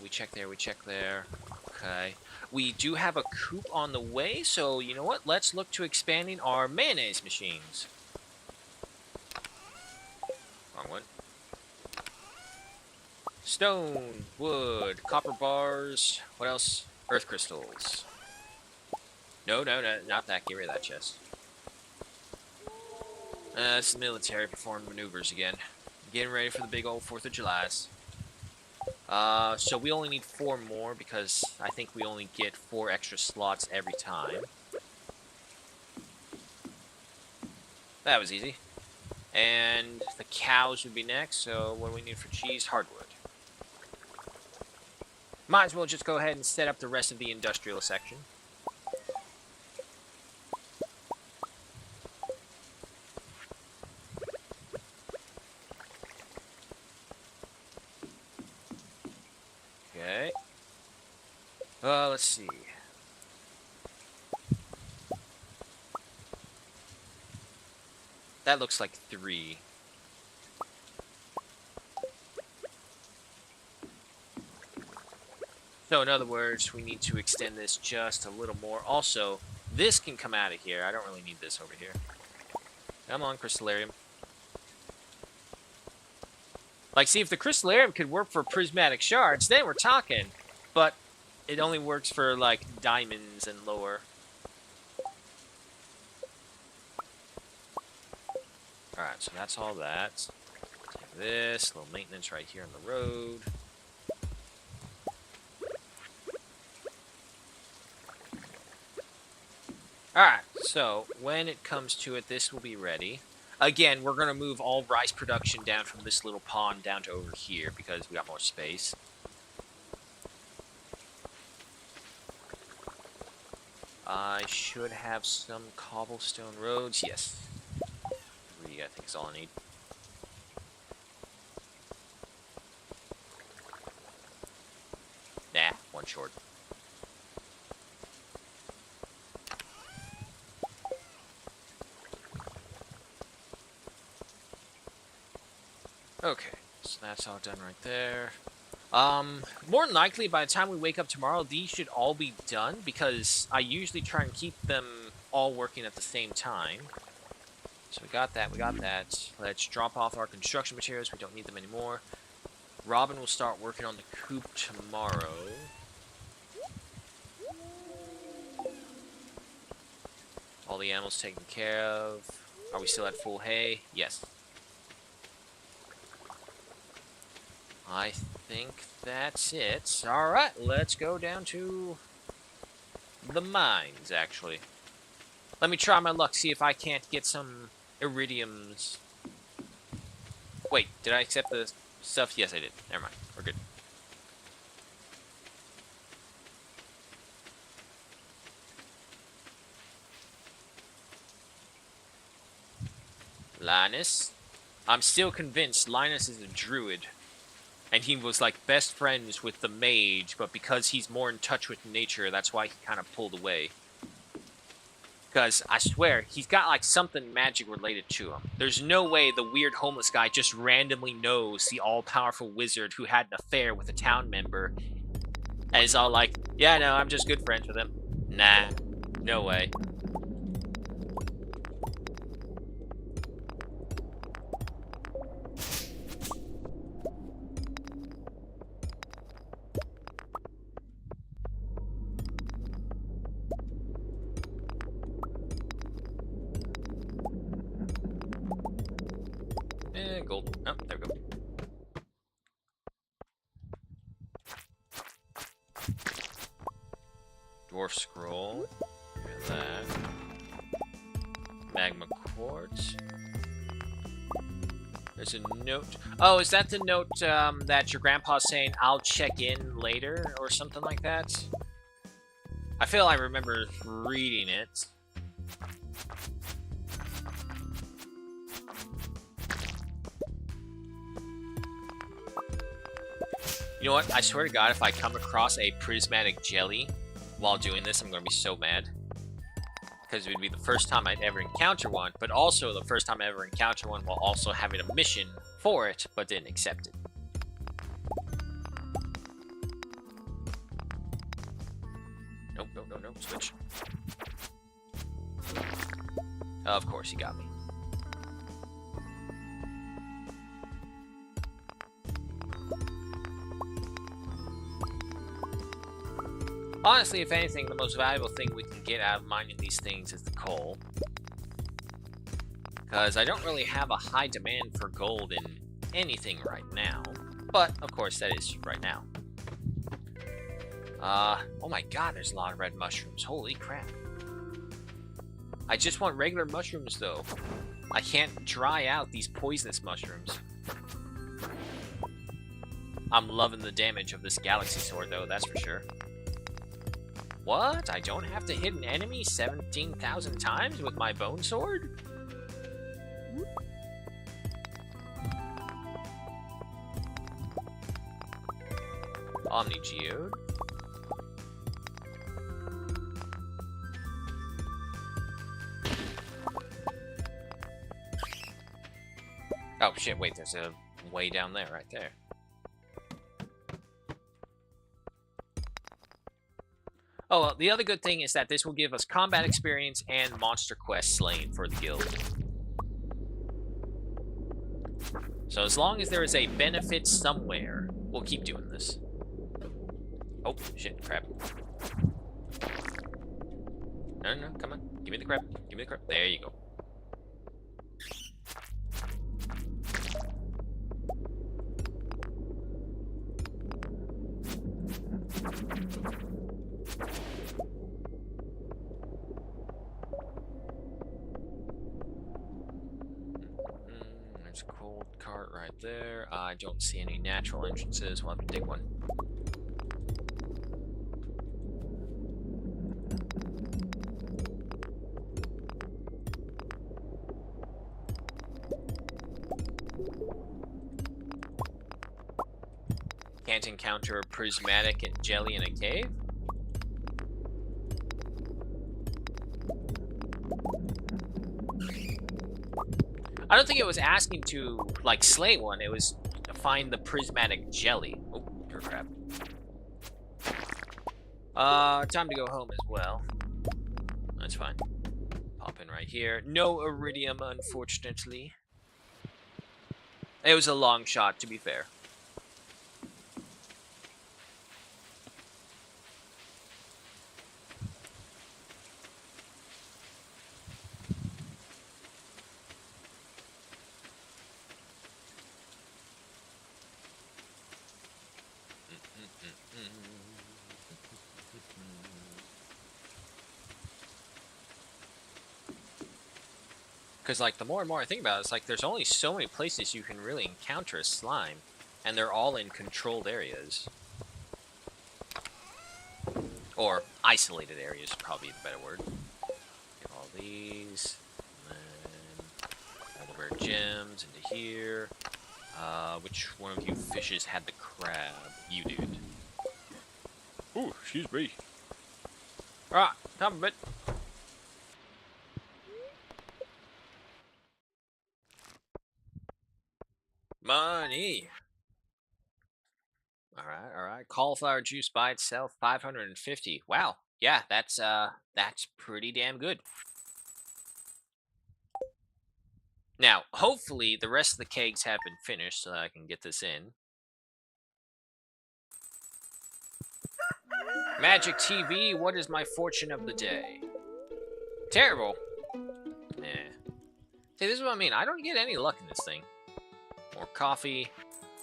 [SPEAKER 1] We check there. Okay. We do have a coop on the way, so you know what? Let's look to expanding our mayonnaise machines. Wrong one. Stone, wood, copper bars. What else? Earth crystals. No, not that. Get rid of that chest. It's the military performing maneuvers again. Getting ready for the big old 4th of July's. So we only need 4 more because I think we only get 4 extra slots every time. That was easy. And the cows would be next, so what do we need for cheese? Hardwood. Might as well just go ahead and set up the rest of the industrial section. Okay. Let's see. That looks like 3. So in other words, we need to extend this just a little more. Also, this can come out of here. I don't really need this over here. Come on, crystallarium. Like, see, if the crystallarium could work for prismatic shards, then we're talking. But it only works for, like, diamonds and lower. Alright, so that's all that. Take this, little maintenance right here on the road. Alright, so when it comes to it, this will be ready. Again, we're going to move all rice production down from this little pond down to over here because we got more space. I should have some cobblestone roads. Yes. 3, I think, is all I need. Nah, 1 short. Okay, so that's all done right there. More than likely, by the time we wake up tomorrow, these should all be done, because I usually try and keep them all working at the same time. So we got that, we got that. Let's drop off our construction materials, we don't need them anymore. Robin will start working on the coop tomorrow. All the animals taken care of. Are we still at full hay? Yes. I think that's it. Alright, let's go down to the mines, actually. Let me try my luck, see if I can't get some iridiums. Wait, did I accept the stuff? Yes, I did. Never mind. We're good. Linus? I'm still convinced Linus is a druid. And he was, like, best friends with the mage, but because he's more in touch with nature, that's why he kind of pulled away. Because, I swear, he's got, like, something magic related to him. There's no way the weird homeless guy just randomly knows the all-powerful wizard who had an affair with a town member. And is all like, yeah, no, I'm just good friends with him. Nah, no way. Gold. Oh, there we go. Dwarf scroll. Here's that. Magma quartz. There's a note. Oh, is that the note that your grandpa's saying, I'll check in later, or something like that? I feel I remember reading it. You know what? I swear to God, if I come across a prismatic jelly while doing this, I'm going to be so mad. Because it would be the first time I'd ever encounter one, but also the first time I ever encounter one while also having a mission for it, but didn't accept it. Nope, nope, nope, nope. Switch. Of course, he got me. Honestly, if anything, the most valuable thing we can get out of mining these things is the coal. Because I don't really have a high demand for gold in anything right now. But, of course, that is right now. Oh my god, there's a lot of red mushrooms. Holy crap. I just want regular mushrooms, though. I can't dry out these poisonous mushrooms. I'm loving the damage of this galaxy sword, though, that's for sure. What? I don't have to hit an enemy 17,000 times with my bone sword? Omni Geode. Oh shit, wait, there's a way down there, right there. Oh, well, the other good thing is that this will give us combat experience and monster quest slaying for the guild. So as long as there is a benefit somewhere, we'll keep doing this. Oh, shit, crap. No, no, no, come on. Give me the crap. Give me the crap. There you go. There's a cold cart right there. I don't see any natural entrances. We'll have to dig one. Can't encounter a prismatic and jelly in a cave? I don't think it was asking to, like, slay one. It was to find the prismatic jelly. Oh, crap. Time to go home as well. That's fine. Pop in right here. No iridium, unfortunately. It was a long shot, to be fair. Because, like, the more and more I think about it, it's like there's only so many places you can really encounter a slime. And they're all in controlled areas. Or isolated areas is probably the better word. Get all these. And then all the rare gems into here. Which one of you fishes had the crab? You dude. Ooh, excuse me. Alright, come a bit. Money. Alright, alright. Cauliflower juice by itself, 550. Wow. Yeah, that's pretty damn good. Now, hopefully the rest of the kegs have been finished so that I can get this in. Magic TV, what is my fortune of the day? Terrible. Nah. See, this is what I mean. I don't get any luck in this thing. More coffee.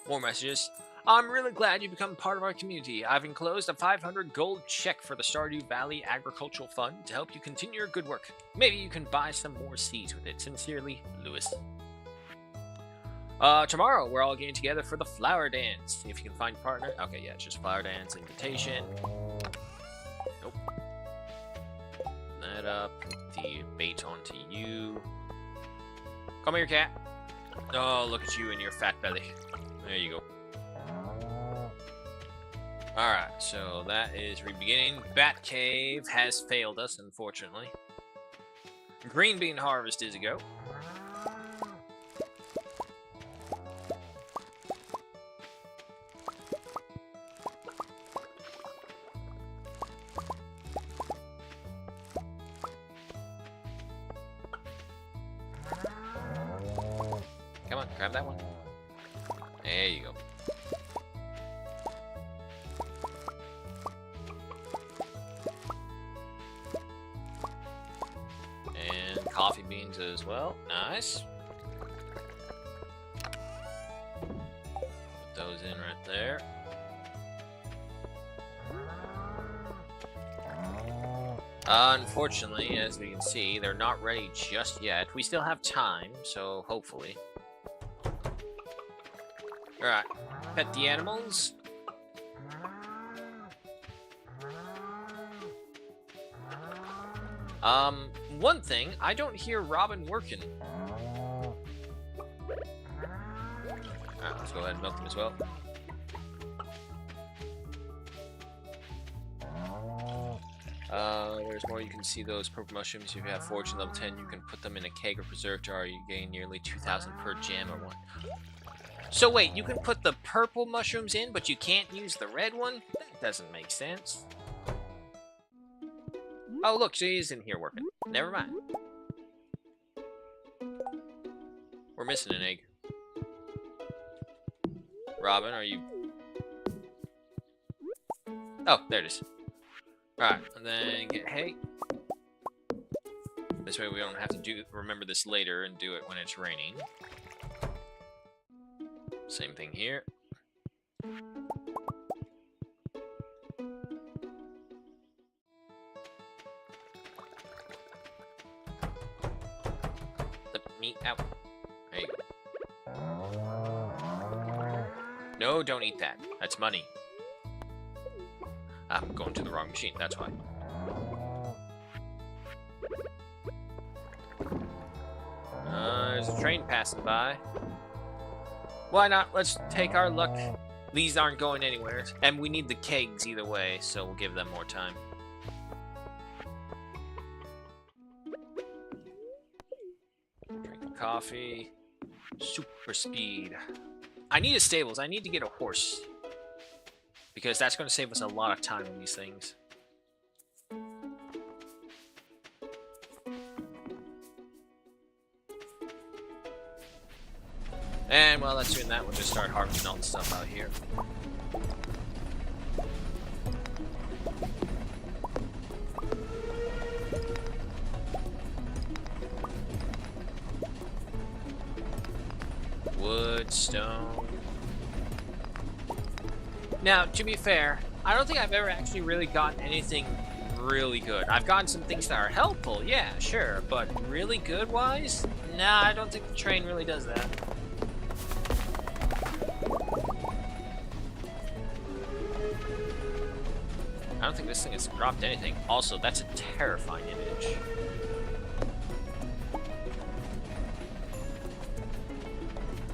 [SPEAKER 1] More messages. I'm really glad you become part of our community. I've enclosed a 500 gold check for the Stardew Valley Agricultural Fund to help you continue your good work. Maybe you can buy some more seeds with it. Sincerely, Lewis. Tomorrow, we're all getting together for the flower dance. See if you can find a partner. Okay, yeah, it's just flower dance invitation. Nope. That up. Put the bait onto you. Come here, cat. Oh, look at you and your fat belly. There you go. Alright, so that is re-beginning. Bat Cave has failed us, unfortunately. Green bean harvest is a go. Come on, grab that one. There you go. And coffee beans as well. Nice. Put those in right there. Unfortunately, as we can see, they're not ready just yet. We still have time, so hopefully. Alright, pet the animals. One thing, I don't hear Robin working. Alright, let's go ahead and milk them as well. There's more. You can see those purple mushrooms. If you have fortune level 10, you can put them in a keg or preserve jar. You gain nearly 2,000 per gem or one. So wait, you can put the purple mushrooms in, but you can't use the red one? That doesn't make sense. Oh, look, she is in here working. Never mind. We're missing an egg. Robin, are you... Oh, there it is. Alright, and then get hay. This way we don't have to remember this later and do it when it's raining. Same thing here. Let me out. There you go. No, don't eat that. That's money. I'm going to the wrong machine, that's why. There's a train passing by. Why not? Let's take our luck. These aren't going anywhere. And we need the kegs either way, so we'll give them more time. Drink coffee. Super speed. I need a stables. I need to get a horse. Because that's going to save us a lot of time on these things. And while that's doing that, we'll just start harvesting all the stuff out here. Wood, stone. Now, to be fair, I don't think I've ever actually really gotten anything really good. I've gotten some things that are helpful, yeah, sure, but really good-wise? Nah, I don't think the train really does that. I don't think this thing has dropped anything. Also, that's a terrifying image.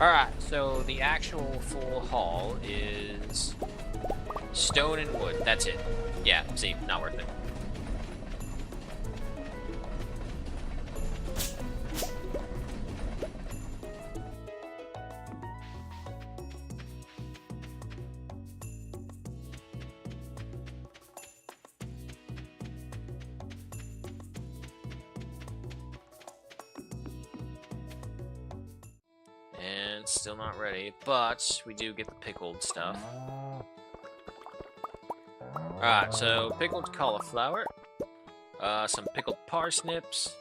[SPEAKER 1] Alright, so the actual full haul is stone and wood. That's it. Yeah, see, not worth it. Still not ready, but we do get the pickled stuff. Alright, so pickled cauliflower, some pickled parsnips.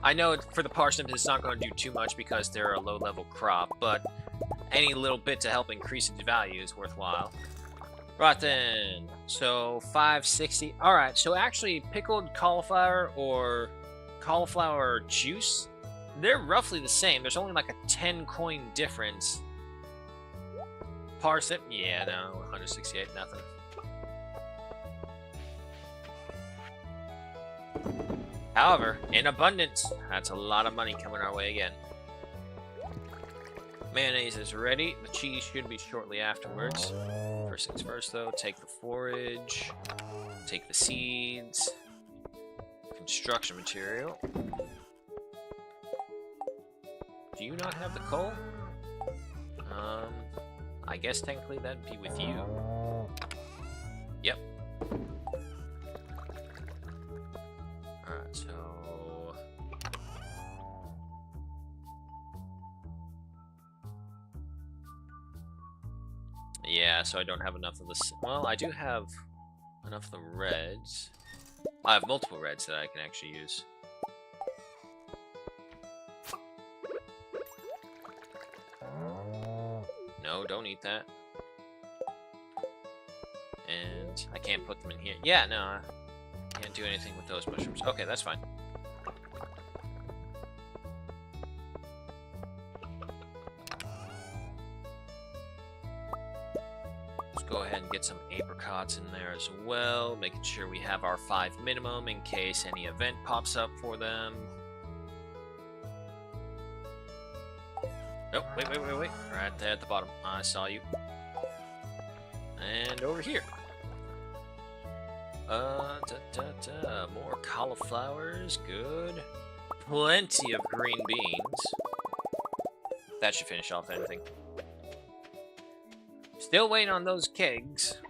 [SPEAKER 1] I know for the parsnips it's not going to do too much because they're a low-level crop, but any little bit to help increase its value is worthwhile. Right then, so 560. Alright, so actually pickled cauliflower or cauliflower juice, they're roughly the same. There's only like a 10 coin difference. Parsnip, yeah, no, 168, nothing. However, in abundance, that's a lot of money coming our way again. Mayonnaise is ready. The cheese should be shortly afterwards. First things first, though, take the forage, take the seeds, construction material. Do you not have the coal? I guess technically that'd be with you. Yep. Alright, so... Yeah, so I don't have enough of this. Well, I do have enough of the reds. I have multiple reds that I can actually use. No, don't eat that. And I can't put them in here. Yeah, no. Can't do anything with those mushrooms. Okay, that's fine. Let's go ahead and get some apricots in there as well, making sure we have our 5 minimum in case any event pops up for them. Oh, wait. Right there at the bottom. I saw you. And over here. More cauliflowers. Good. Plenty of green beans. That should finish off anything. Still waiting on those kegs.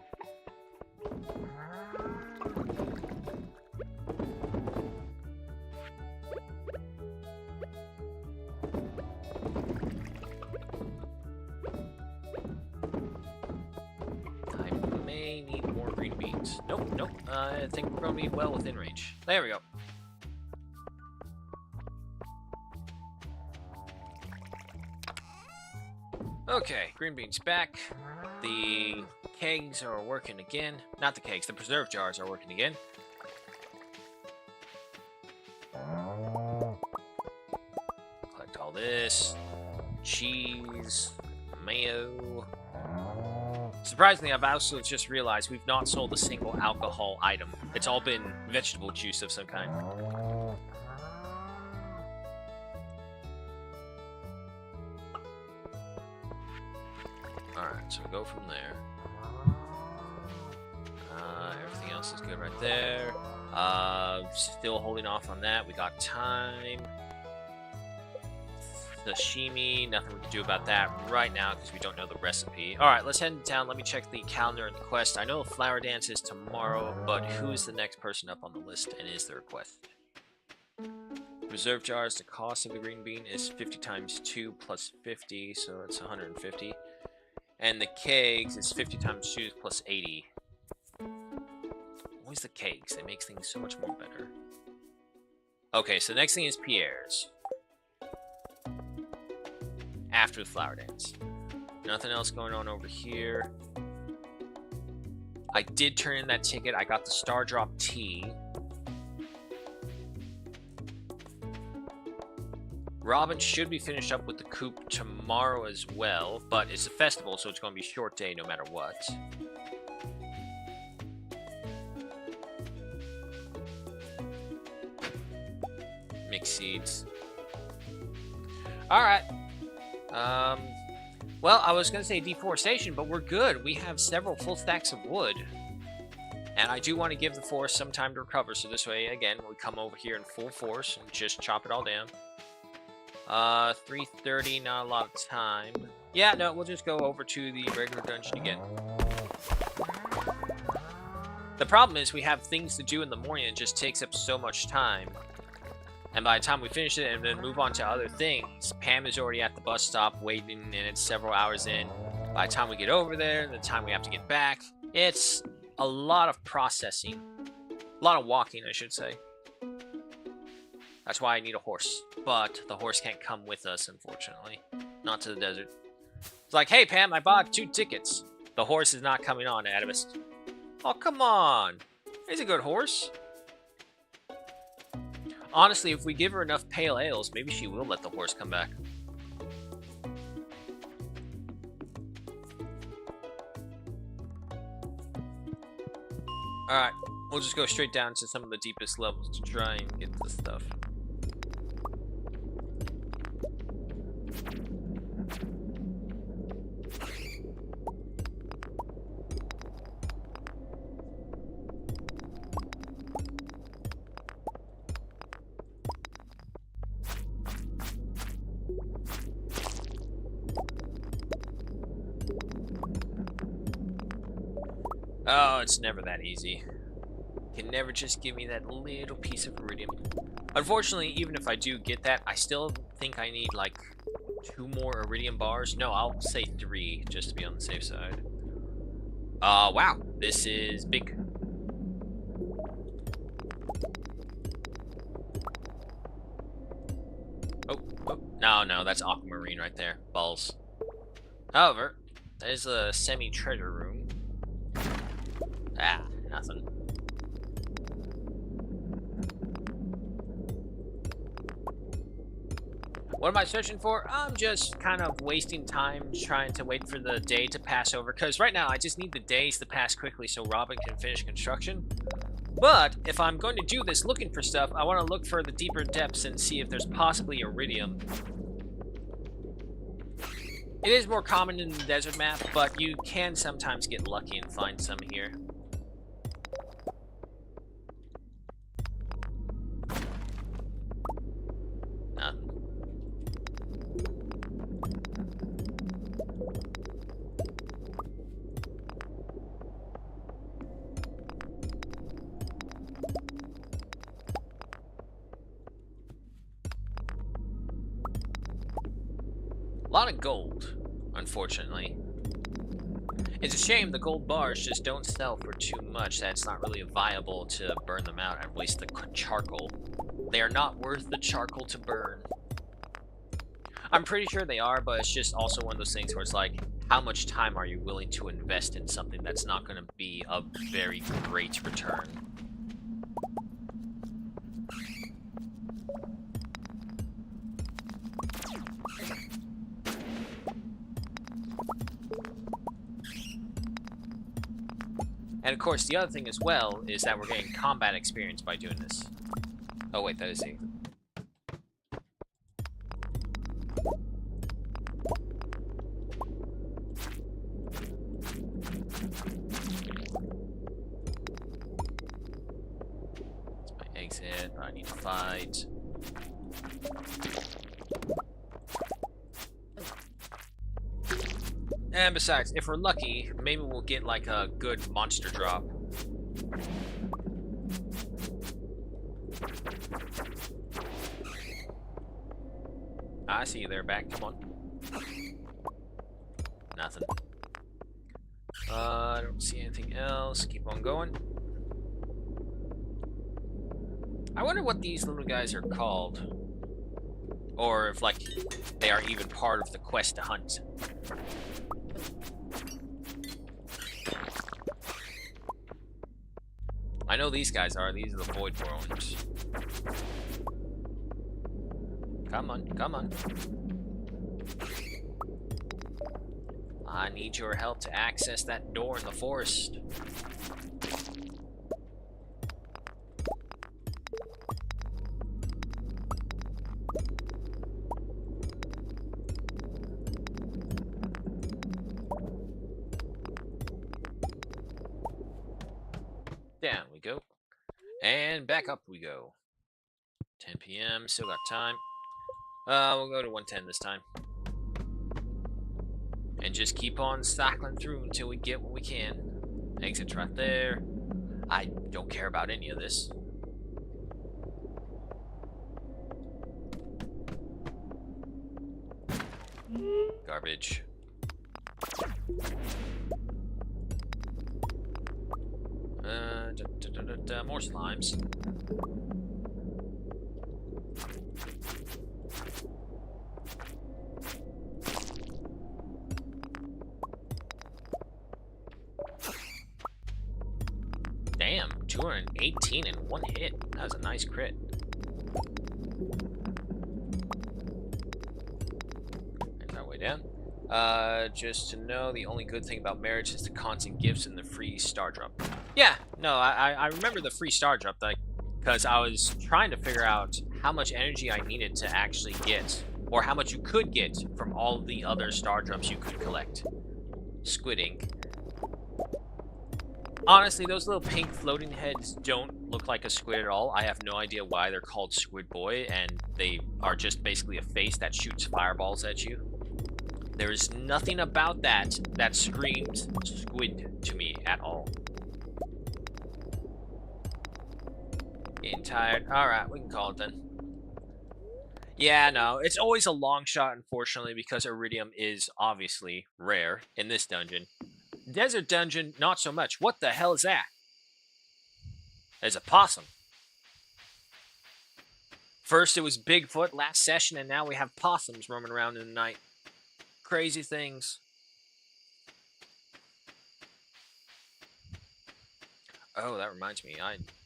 [SPEAKER 1] Nope. I think we're going to be well within range. There we go. Okay, green beans back. The kegs are working again. Not the kegs, the preserve jars are working again. Collect all this. Cheese. Mayo. Surprisingly, I've also just realized we've not sold a single alcohol item. It's all been vegetable juice of some kind. Alright, so we go from there. Everything else is good right there. Still holding off on that. We got time. Sashimi, nothing we can do about that right now because we don't know the recipe. Alright, let's head down. Let me check the calendar and the quest. I know the flower dance is tomorrow, but who is the next person up on the list, and is there a quest? Reserve jars, the cost of the green bean is 50 times 2 plus 50, so it's 150. And the kegs is 50 times 2 plus 80. Always the kegs, they make things so much more better. Okay, so the next thing is Pierre's. After the flower dance. Nothing else going on over here. I did turn in that ticket. I got the Star Drop tea. Robin should be finished up with the coop tomorrow as well, but it's a festival, so it's going to be a short day no matter what. Mix seeds. Alright. Well, I was going to say deforestation, but we're good. We have several full stacks of wood. And I do want to give the forest some time to recover, so this way, again, we come over here in full force and just chop it all down. 3:30, not a lot of time. Yeah, no, we'll just go over to the regular dungeon again. The problem is we have things to do in the morning, it just takes up so much time. And by the time we finish it and then move on to other things, Pam is already at the bus stop waiting, and it's several hours in. By the time we get over there, the time we have to get back, it's a lot of processing. A lot of walking, I should say. That's why I need a horse. But the horse can't come with us, unfortunately. Not to the desert. It's like, hey, Pam, I bought 2 tickets. The horse is not coming on, Adamus. Oh, come on. He's a good horse. Honestly, if we give her enough pale ales, maybe she will let the horse come back. Alright, we'll just go straight down to some of the deepest levels to try and get the stuff. Oh, it's never that easy. You can never just give me that little piece of iridium. Unfortunately, even if I do get that, I still think I need like 2 more iridium bars. No, I'll say 3 just to be on the safe side. Wow, this is big. Oh, no, that's aquamarine right there. Balls. However, there's a semi-treasure room. Ah, nothing. What am I searching for? I'm just kind of wasting time trying to wait for the day to pass over, because right now I just need the days to pass quickly so Robin can finish construction. But if I'm going to do this looking for stuff, I want to look for the deeper depths and see if there's possibly iridium. It is more common in the desert map, but you can sometimes get lucky and find some here. Nothing. A lot of gold, unfortunately. It's a shame the gold bars just don't sell for too much, that it's not really viable to burn them out and waste the charcoal. They are not worth the charcoal to burn. I'm pretty sure they are, but it's just also one of those things where it's like, how much time are you willing to invest in something that's not going to be a very great return? And of course, the other thing as well is that we're getting combat experience by doing this. Oh wait, that is it. That's my exit, I need to fight. And besides, if we're lucky, maybe we'll get like a good monster drop. I see you there, back. Come on. Nothing. I don't see anything else. Keep on going. I wonder what these little guys are called. Or if, like, they are even part of the quest to hunt. I know these guys are. These are the void worms. Come on, come on. I need your help to access that door in the forest. Down we go. And back up we go. 10 p.m. Still got time. We'll go to 110 this time. And just keep on cycling through until we get what we can. Exit's right there. I don't care about any of this. Garbage. More slimes. Damn, 218 in one hit. That was a nice crit. There's our way down. Just to know, the only good thing about marriage is the constant gifts and the free star drop. Yeah, no, I remember the free star drop, like, because I was trying to figure out how much energy I needed to actually get, or how much you could get from all the other star drops you could collect. Squid ink. Honestly, those little pink floating heads don't look like a squid at all. I have no idea why they're called Squid Boy, and they are just basically a face that shoots fireballs at you. There is nothing about that that screamed squid to me at all. Getting tired. Alright, we can call it then. Yeah, no, it's always a long shot, unfortunately, because iridium is obviously rare in this dungeon. Desert dungeon, not so much. What the hell is that? There's a possum. First it was Bigfoot last session, and now we have possums roaming around in the night. Crazy things. Oh, that reminds me.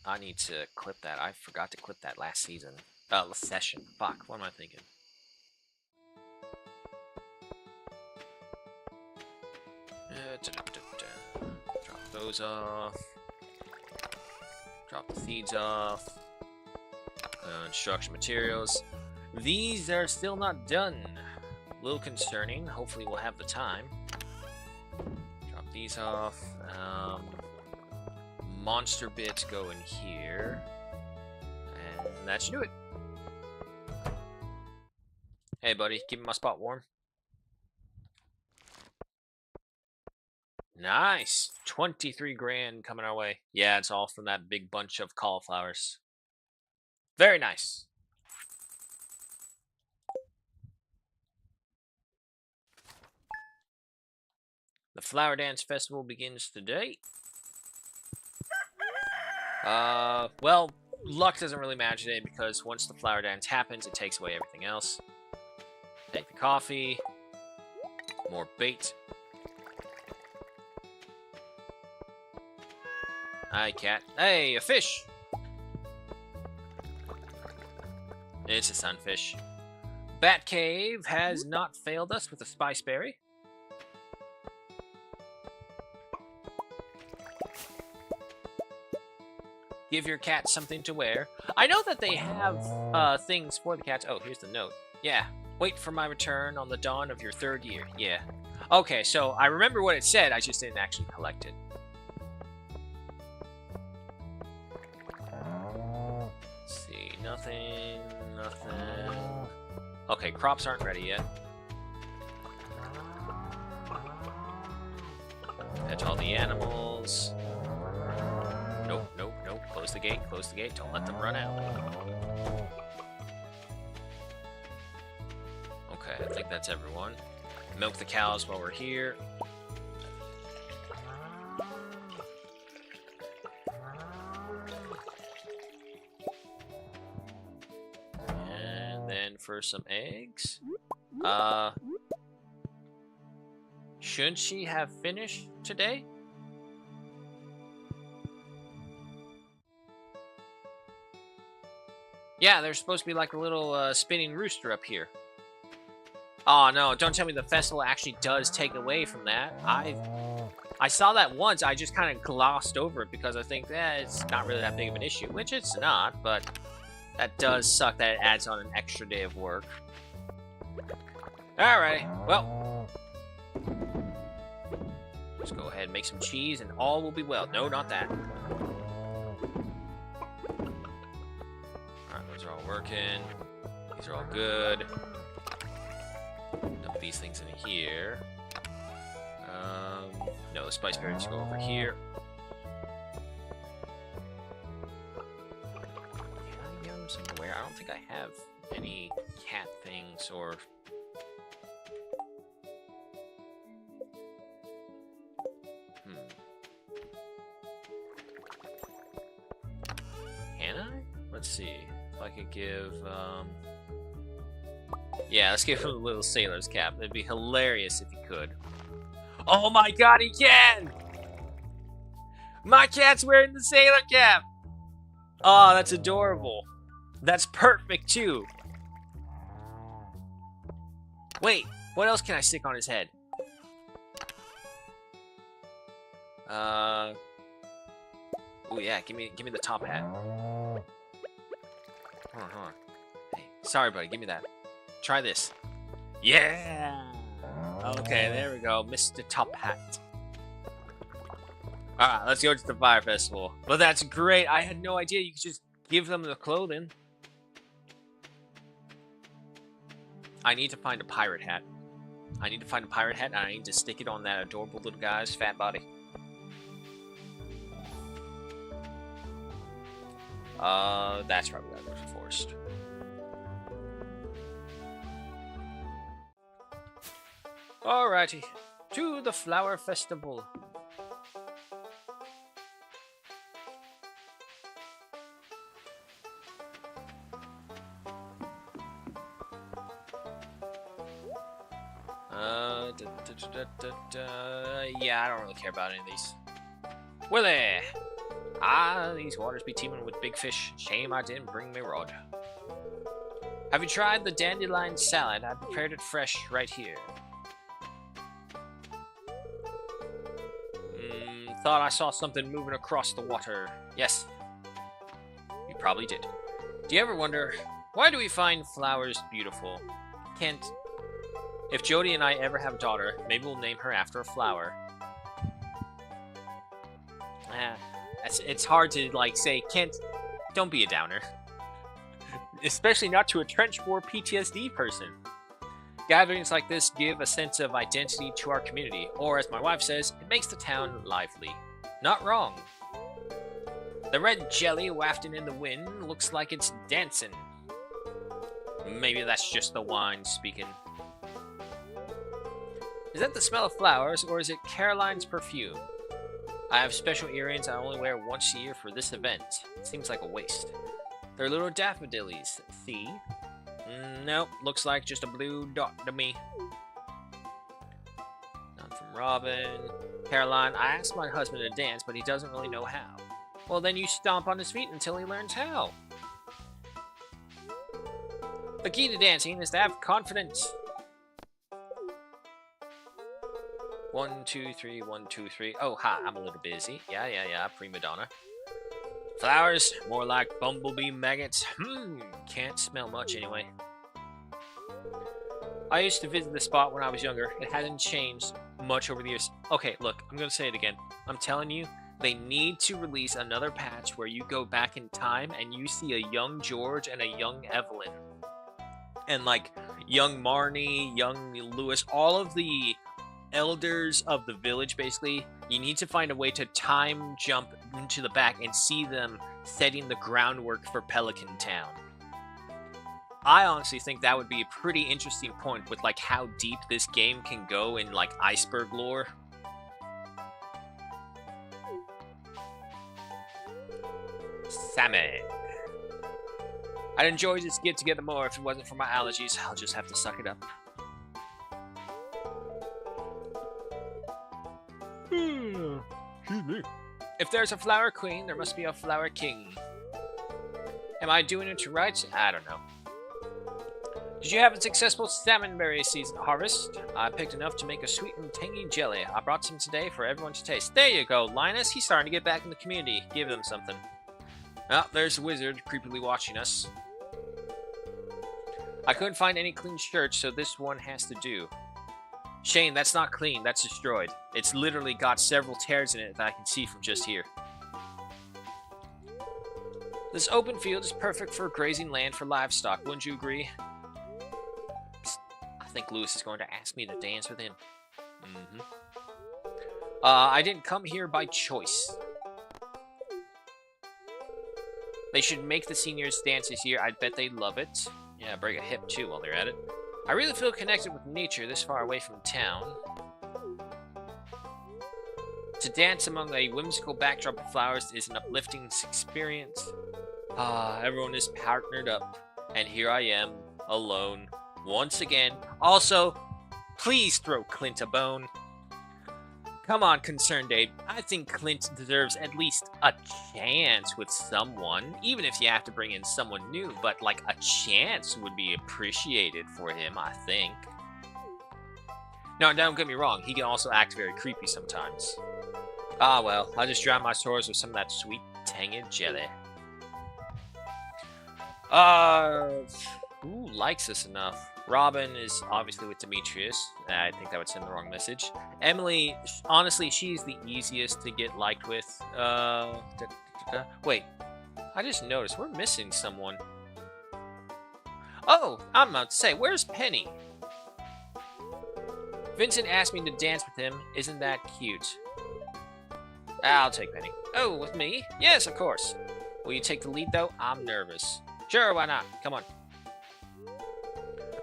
[SPEAKER 1] I need to clip that. I forgot to clip that last season. Last session. Fuck, what am I thinking? Drop those off. Drop the seeds off. Instruction materials. These are still not done. A little concerning. Hopefully we'll have the time. Drop these off. Monster bits go in here. And that should do it. Hey buddy, keeping my spot warm. Nice! 23 grand coming our way. Yeah, it's all from that big bunch of cauliflowers. Very nice. The Flower Dance Festival begins today. Well, luck doesn't really matter today because once the Flower Dance happens, it takes away everything else. Take the coffee. More bait. Hi, cat. Hey, a fish! It's a sunfish. Bat Cave has not failed us with a spice berry. Give your cat something to wear. I know that they have things for the cats. Oh, here's the note. Yeah. Wait for my return on the dawn of your 3rd year. Yeah. Okay, so I remember what it said. I just didn't actually collect it. Let's see. Nothing. Nothing. Okay, crops aren't ready yet. Catch all the animals. Nope, nope, nope. Close the gate, close the gate. Don't let them run out. Okay, I think that's everyone. Milk the cows while we're here. And then for some eggs. Shouldn't she have finished today? Yeah, there's supposed to be like a little spinning rooster up here. Oh no, don't tell me the festival actually does take away from that. I saw that once, I just kind of glossed over it because I think it's not really that big of an issue, which it's not, but that does suck that it adds on an extra day of work. Alrighty, well. Let's go ahead and make some cheese and all will be well. No, not that. Those are all working. These are all good. Dump these things in here. No, the spice berries go over here. Can I get them somewhere? I don't think I have any cat things or... Can I? Let's see. If I could give, yeah, let's give him a little sailor's cap. It'd be hilarious if he could. Oh my god, he can! My cat's wearing the sailor cap! Oh, that's adorable. That's perfect, too. Wait, what else can I stick on his head? Oh yeah, give me the top hat. Hold on. Hey, sorry, buddy. Give me that. Try this. Yeah. Okay, there we go. Mr. Top Hat. Alright, let's go to the fire festival. Well, that's great. I had no idea you could just give them the clothing. I need to find a pirate hat. I need to find a pirate hat, and I need to stick it on that adorable little guy's fat body. That's probably what I looked for first. Alrighty, to the flower festival. Yeah, I don't really care about any of these. Willie! Ah, these waters be teeming with big fish. Shame I didn't bring me rod. Have you tried the dandelion salad? I prepared it fresh right here. thought I saw something moving across the water. Yes, you probably did. Do you ever wonder, why do we find flowers beautiful? Kent, if Jody and I ever have a daughter, maybe we'll name her after a flower. It's hard to, like, say, Kent, don't be a downer. Especially not to a trench war PTSD person. Gatherings like this give a sense of identity to our community, or as my wife says, it makes the town lively. Not wrong. The red jelly wafting in the wind looks like it's dancing. Maybe that's just the wine speaking. Is that the smell of flowers, or is it Caroline's perfume? I have special earrings I only wear once a year for this event. Seems like a waste. They're little daffodillies. See? Nope, looks like just a blue dot to me. None from Robin. Caroline, I asked my husband to dance, but he doesn't really know how. Well, then you stomp on his feet until he learns how. The key to dancing is to have confidence. 1, 2, 3, 1, 2, 3. Oh, hi, I'm a little busy. Yeah, prima donna. Flowers, more like bumblebee maggots. Can't smell much anyway. I used to visit the spot when I was younger. It hasn't changed much over the years. Okay, look, I'm gonna say it again. I'm telling you, they need to release another patch where you go back in time and you see a young George and a young Evelyn. And like, young Marnie, young Lewis, all of the elders of the village, basically. You need to find a way to time jump into the back and see them setting the groundwork for Pelican Town. I honestly think that would be a pretty interesting point with like how deep this game can go in like iceberg lore. Salmon. I'd enjoy this get together more if it wasn't for my allergies. I'll just have to suck it up. Excuse me. If there's a flower queen, there must be a flower king. Am I doing it right? I don't know. Did you have a successful salmonberry season harvest? I picked enough to make a sweet and tangy jelly. I brought some today for everyone to taste. There you go, Linus. He's starting to get back in the community. Give them something. Oh, there's the wizard creepily watching us. I couldn't find any clean shirts, so this one has to do. Shane, that's not clean. That's destroyed. It's literally got several tears in it that I can see from just here. This open field is perfect for grazing land for livestock. Wouldn't you agree? I think Lewis is going to ask me to dance with him. I didn't come here by choice. They should make the seniors dance this year. I bet they'd love it. Yeah, break a hip too while they're at it. I really feel connected with nature this far away from town. To dance among a whimsical backdrop of flowers is an uplifting experience. Everyone is partnered up, and here I am, alone, once again. Also, please throw Clint a bone. Come on, Concerned Abe. I think Clint deserves at least a chance with someone, even if you have to bring in someone new, but like a chance would be appreciated for him, I think. No, don't get me wrong, he can also act very creepy sometimes. Ah well, I'll just drown my sores with some of that sweet, tangy jelly. Who likes us enough? Robin is obviously with Demetrius. I think that would send the wrong message. Emily, honestly, she's the easiest to get liked with. Wait, I just noticed we're missing someone. Oh, I'm about to say, where's Penny? Vincent asked me to dance with him. Isn't that cute? I'll take Penny. Oh, with me? Yes, of course. Will you take the lead, though? I'm nervous. Sure, why not? Come on.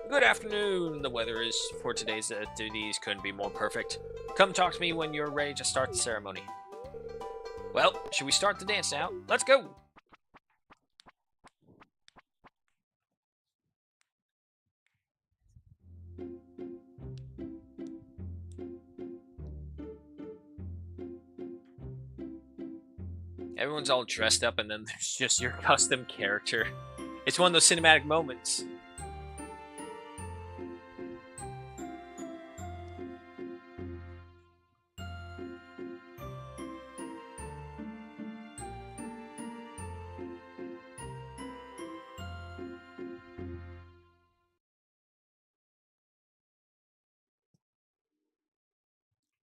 [SPEAKER 1] Good afternoon. The weather is for today's activities couldn't be more perfect. Come talk to me when you're ready to start the ceremony. Well, should we start the dance now? Let's go! Everyone's all dressed up and then there's just your custom character. It's one of those cinematic moments.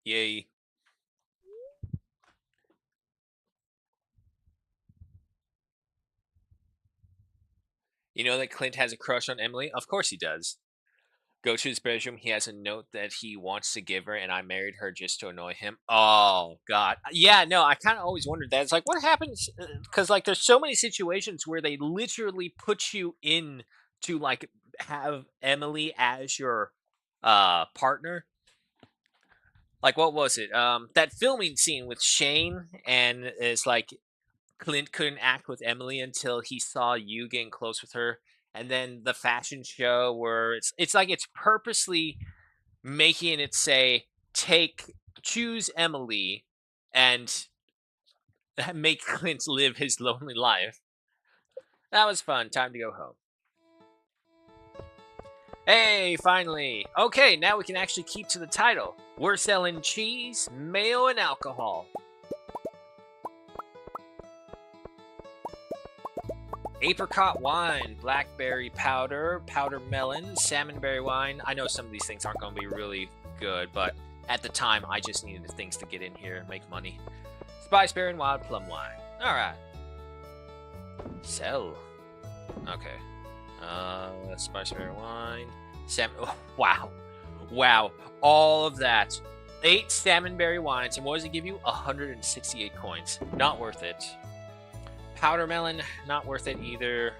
[SPEAKER 1] Yay. You know that Clint has a crush on Emily? Of course he does. Go to his bedroom. He has a note that he wants to give her, and I married her just to annoy him. Oh God, yeah. No, I kind of always wondered that. It's like, what happens? Because like, there's so many situations where they literally put you in to like have Emily as your partner. Like, what was it? That filming scene with Shane, and it's like Clint couldn't act with Emily until he saw you getting close with her, and then the fashion show where it's like it's purposely making it say take choose Emily and make Clint live his lonely life. That was fun. Time to go home. Hey, finally. Okay, now we can actually keep to the title. We're selling cheese, mayo, and alcohol. Apricot wine, blackberry powder, powder melon, salmonberry wine. I know some of these things aren't going to be really good, but at the time, I just needed things to get in here and make money. Spiceberry and wild plum wine. All right. Sell. Okay. Spiceberry wine. Oh, wow. Wow. All of that. 8 salmonberry wines, and what does it give you? 168 coins. Not worth it. Powder melon, not worth it either.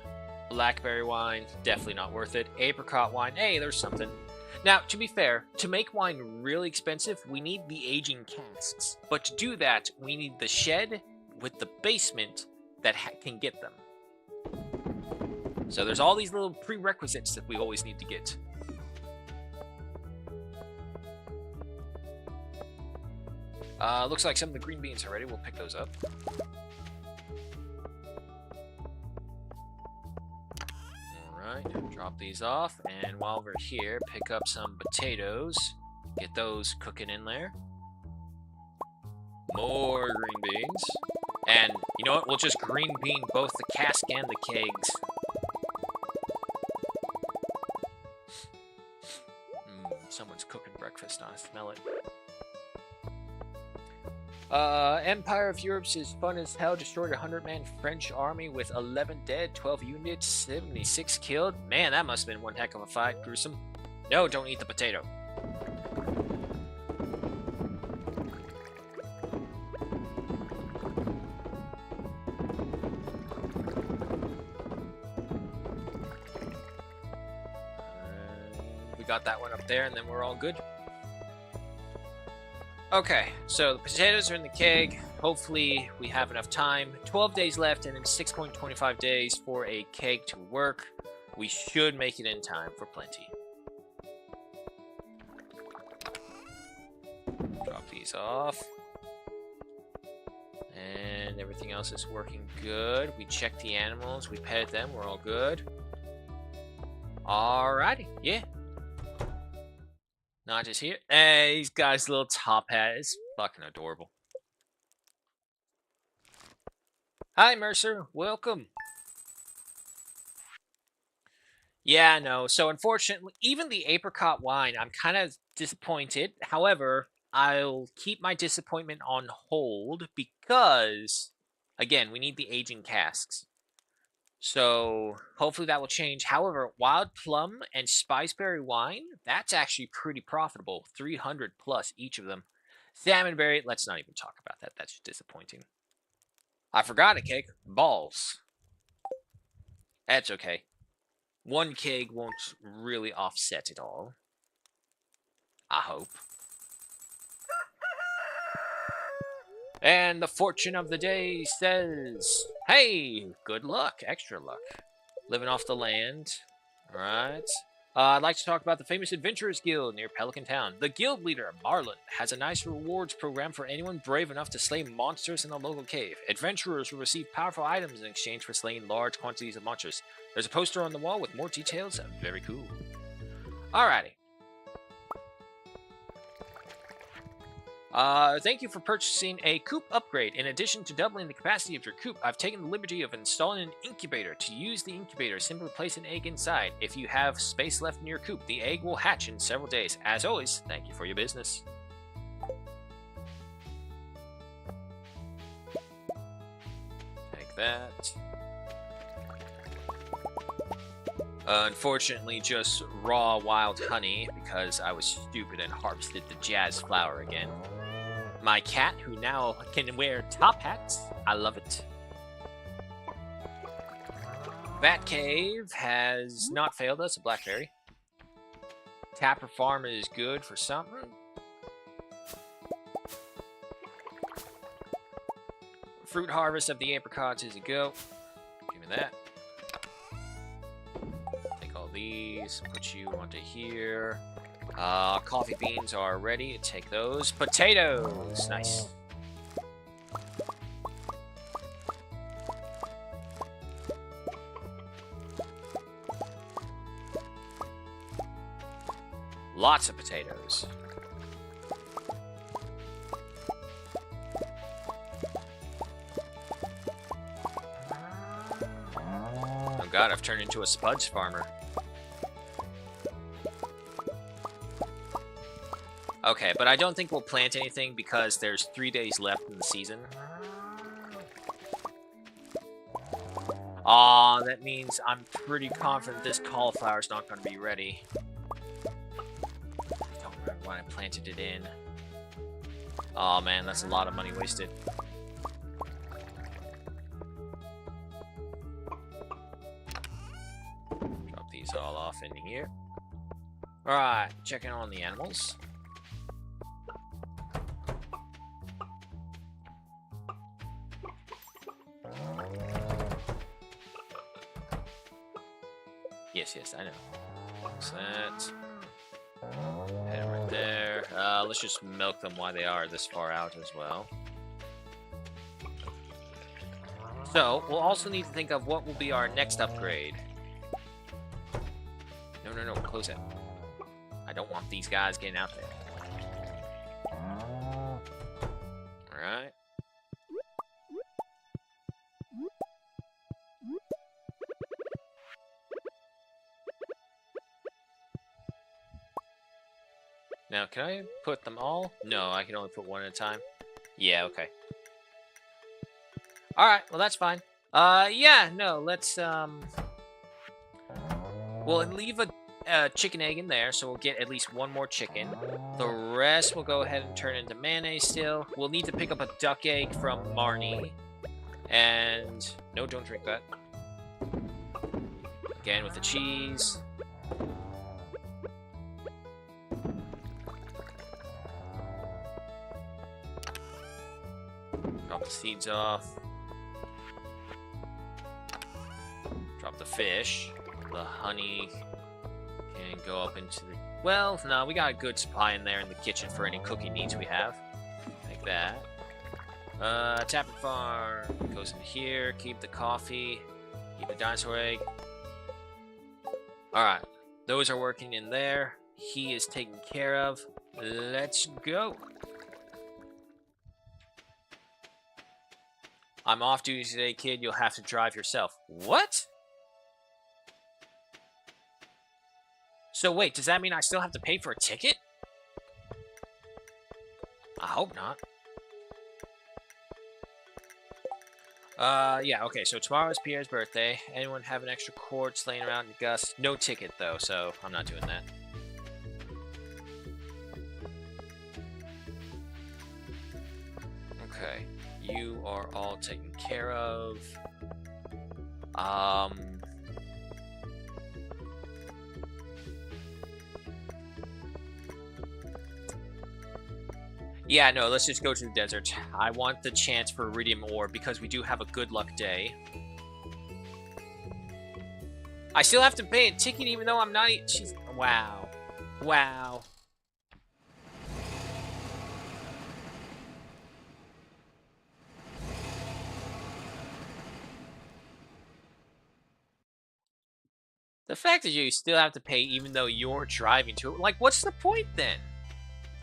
[SPEAKER 1] Blackberry wine, definitely not worth it. Apricot wine, hey, there's something. Now, to be fair, to make wine really expensive, we need the aging casks. But to do that, we need the shed with the basement that can get them. So there's all these little prerequisites that we always need to get. Looks like some of the green beans are ready. We'll pick those up. Alright, drop these off. And while we're here, pick up some potatoes. Get those cooking in there. More green beans. And you know what? We'll just green bean both the cask and the kegs. Someone's cooking breakfast. I smell it. Empire of Europe's is fun as hell. Destroyed a 100-man French army with 11 dead, 12 units, 76 killed. Man, that must have been one heck of a fight. Gruesome. No, don't eat the potato. We got that one up there, and then we're all good. Okay, so the potatoes are in the keg. Hopefully we have enough time. 12 days left and then 6.25 days for a keg to work. We should make it in time for plenty. Drop these off. And everything else is working good. We checked the animals. We petted them. We're all good. Alrighty, yeah. Not just here. Hey, he's got his little top hat. It's fucking adorable. Hi, Mercer. Welcome. Yeah, no. So, unfortunately, even the apricot wine, I'm kind of disappointed. However, I'll keep my disappointment on hold because, again, we need the aging casks. So hopefully that will change. However, wild plum and spiceberry wine, that's actually pretty profitable. 300 plus each of them. Salmonberry, let's not even talk about that. That's just disappointing. I forgot a cake. Balls. That's okay. One keg won't really offset it all. I hope. And the fortune of the day says, hey, good luck, extra luck. Living off the land. Alright. I'd like to talk about the famous Adventurers Guild near Pelican Town. The guild leader, Marlon, has a nice rewards program for anyone brave enough to slay monsters in the local cave. Adventurers will receive powerful items in exchange for slaying large quantities of monsters. There's a poster on the wall with more details. Very cool. Alrighty. Thank you for purchasing a coop upgrade. In addition to doubling the capacity of your coop, I've taken the liberty of installing an incubator. To use the incubator, simply place an egg inside. If you have space left in your coop, the egg will hatch in several days. As always, thank you for your business. like that. Unfortunately, just raw wild honey because I was stupid and harvested the jazz flower again. My cat, who now can wear top hats. I love it. Bat Cave has not failed us, a blackberry. Tapper Farm is good for something. Fruit harvest of the apricots is a go. Give me that. Take all these, put you onto here. Coffee beans are ready. Take those. Potatoes! Nice. Lots of potatoes. Oh god, I've turned into a spuds farmer. Okay, but I don't think we'll plant anything because there's 3 days left in the season. Aw, that means I'm pretty confident this cauliflower's not going to be ready. Don't remember when I planted it in. Aw, man, that's a lot of money wasted. Drop these all off in here. Alright, checking on the animals. Yes, I know. What's that? Head them right there. Let's just milk them while they are this far out as well. So, we'll also need to think of what will be our next upgrade. No, close it. I don't want these guys getting out there. Alright. Now, can I put them all? No, I can only put one at a time. Yeah, okay. Alright, well that's fine. Yeah, no, let's, we'll leave a chicken egg in there, so we'll get at least one more chicken. The rest we'll go ahead and turn into mayonnaise still. We'll need to pick up a duck egg from Marnie. And, no, don't drink that. Again with the cheese. Drop the seeds off. Drop the fish. The honey can go up into the... Well, no, we got a good supply in there in the kitchen for any cooking needs we have. Like that. Tapper Farm goes in here. Keep the coffee. Keep the dinosaur egg. Alright. Those are working in there. He is taken care of. Let's go. I'm off duty today, kid. You'll have to drive yourself. What? So wait, does that mean I still have to pay for a ticket? I hope not. Yeah, okay, so tomorrow's Pierre's birthday. Anyone have an extra quartz laying around in Gus? No ticket, though, so I'm not doing that. Okay. You are all taken care of. Yeah, no, let's just go to the desert. I want the chance for iridium ore because we do have a good luck day. I still have to pay a ticket even though I'm not... She's... Wow. Wow. The fact that you still have to pay even though you're driving to it, like, what's the point then?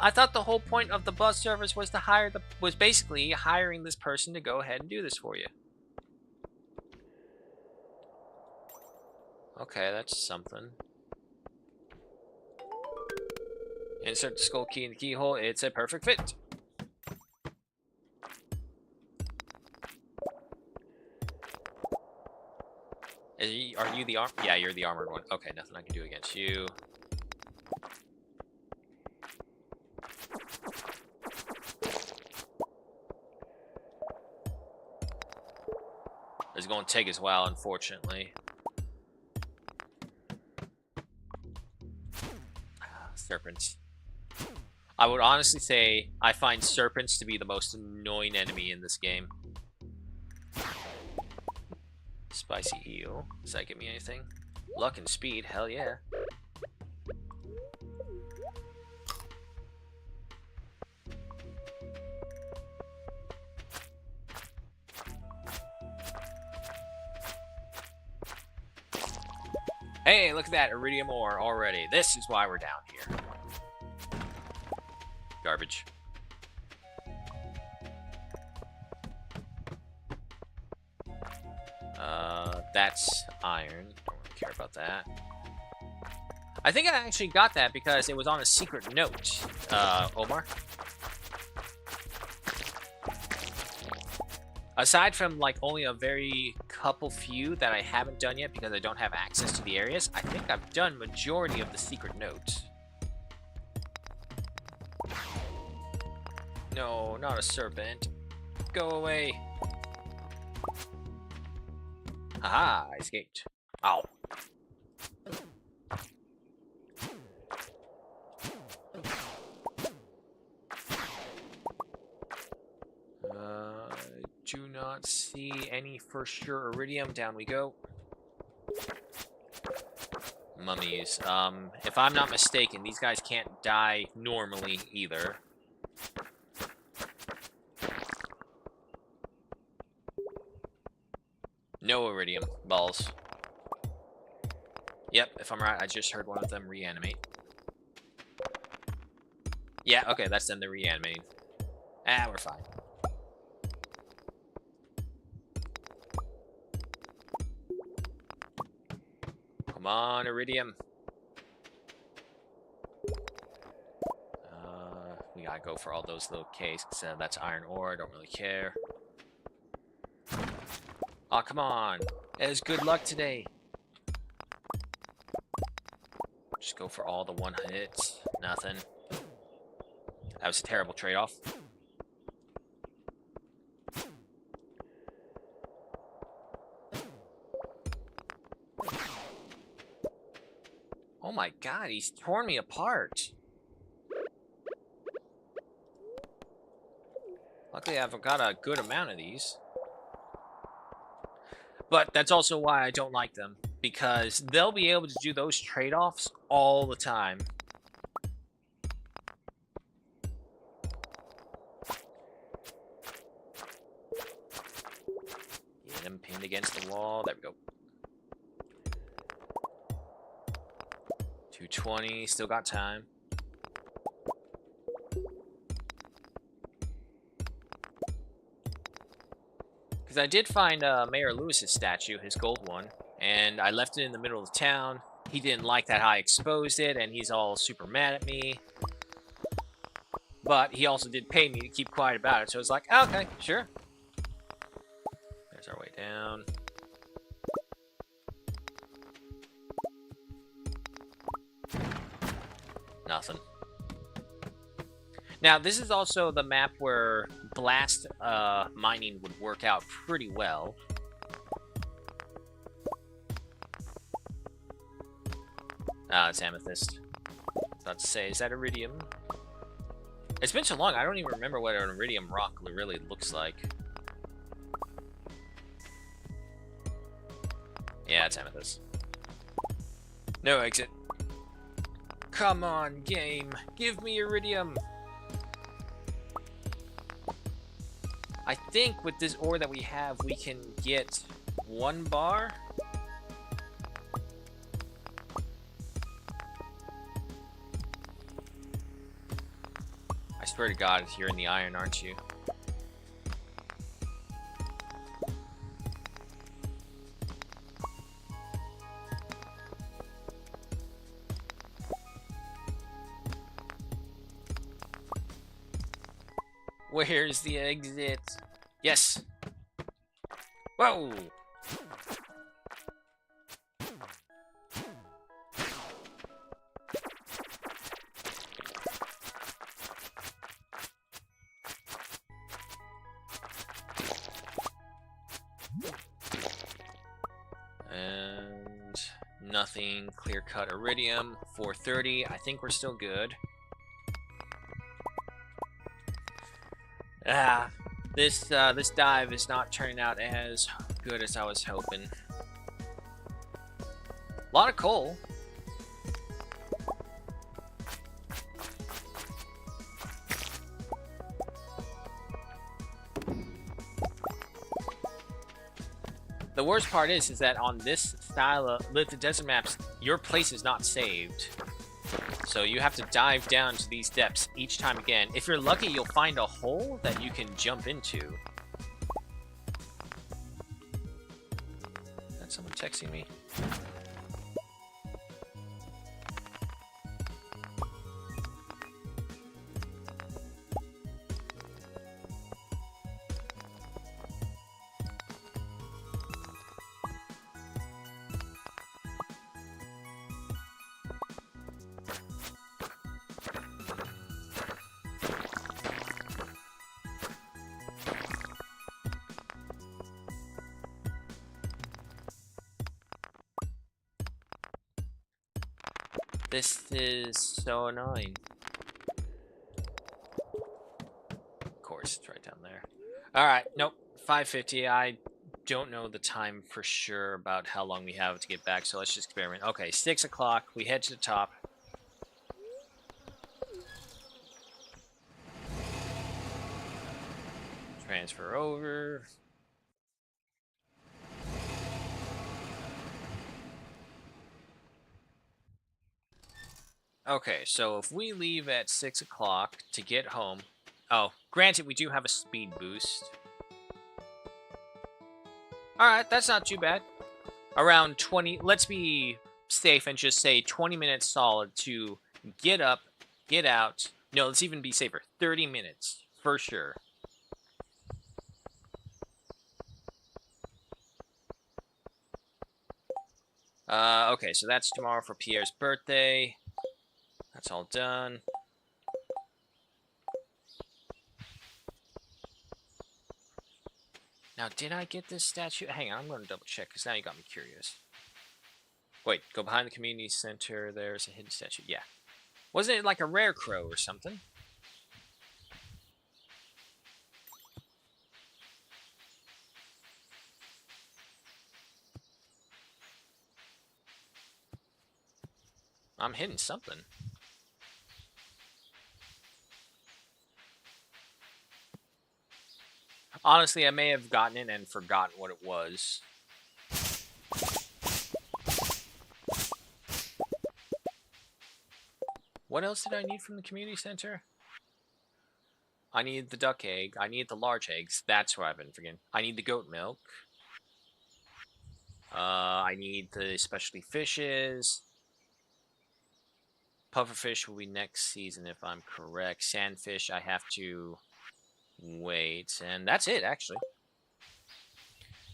[SPEAKER 1] I thought the whole point of the bus service was to hire was basically hiring this person to go ahead and do this for you. Okay, that's something. Insert the skull key in the keyhole. It's a perfect fit. Are you the arm? Yeah, you're the armored one. Okay, nothing I can do against you. It's going to take as well, unfortunately. Serpents. I would honestly say I find serpents to be the most annoying enemy in this game. Spicy heal. Does that give me anything? Luck and speed, hell yeah. Hey, look at that iridium ore already. This is why we're down here. Garbage. That's iron. Don't really care about that. I think I actually got that because it was on a secret note, Omar. Aside from, like, only a very couple few that I haven't done yet because I don't have access to the areas, I think I've done majority of the secret notes. No, not a serpent. Go away. Aha, I escaped. Ow. Do not see any for sure iridium. Down we go. Mummies. If I'm not mistaken, these guys can't die normally either. No iridium balls. Yep, if I'm right, I just heard one of them reanimate. Yeah, okay, that's them, they're reanimating. Ah, we're fine. Come on, iridium. We gotta go for all those little Ks, because that's iron ore, I don't really care. Oh, come on. It's good luck today. Just go for all the one hits. Nothing. That was a terrible trade-off. Oh my god, he's torn me apart. Luckily, I've got a good amount of these. But that's also why I don't like them. Because they'll be able to do those trade-offs all the time. Get him pinned against the wall. There we go. 220. Still got time. Because I did find Mayor Lewis's statue, his gold one, and I left it in the middle of town. He didn't like that I exposed it, and he's all super mad at me. But he also did pay me to keep quiet about it, so I was like, oh, okay, sure. There's our way down. Nothing. Now, this is also the map where blast mining would work out pretty well. Ah, it's amethyst. I was about to say, is that iridium? It's been so long, I don't even remember what an iridium rock really looks like. Yeah, it's amethyst. No exit. Come on, game. Give me iridium. I think with this ore that we have, we can get 1 bar. I swear to God, you're in the iron, aren't you? Where's the exit? Yes. Whoa! Nothing. Clear cut iridium. 430. I think we're still good. This dive is not turning out as good as I was hoping. A lot of coal. The worst part is that on this style of the desert maps, your place is not saved. So you have to dive down to these depths each time again. If you're lucky, you'll find a hole that you can jump into. Is that someone texting me? This is so annoying. Of course, it's right down there. Alright, nope. 5:50. I don't know the time for sure about how long we have to get back, so let's just experiment. Okay, 6 o'clock. We head to the top. Transfer over. Okay, so if we leave at 6 o'clock to get home... Oh, granted, we do have a speed boost. Alright, that's not too bad. Around 20... Let's be safe and just say 20 minutes solid to get up, get out. No, let's even be safer. 30 minutes, for sure. Okay, so that's tomorrow for Pierre's birthday. That's all done. Now, did I get this statue? Hang on, I'm going to double check, because now you got me curious. Wait, go behind the community center. There's a hidden statue. Yeah. Wasn't it like a rare crow or something? I'm hitting something. Honestly, I may have gotten it and forgotten what it was. What else did I need from the community center? I need the duck egg. I need the large eggs. That's what I've been forgetting. I need the goat milk. I need the specialty fishes. Pufferfish will be next season if I'm correct. Sandfish, I have to wait. And that's it, actually.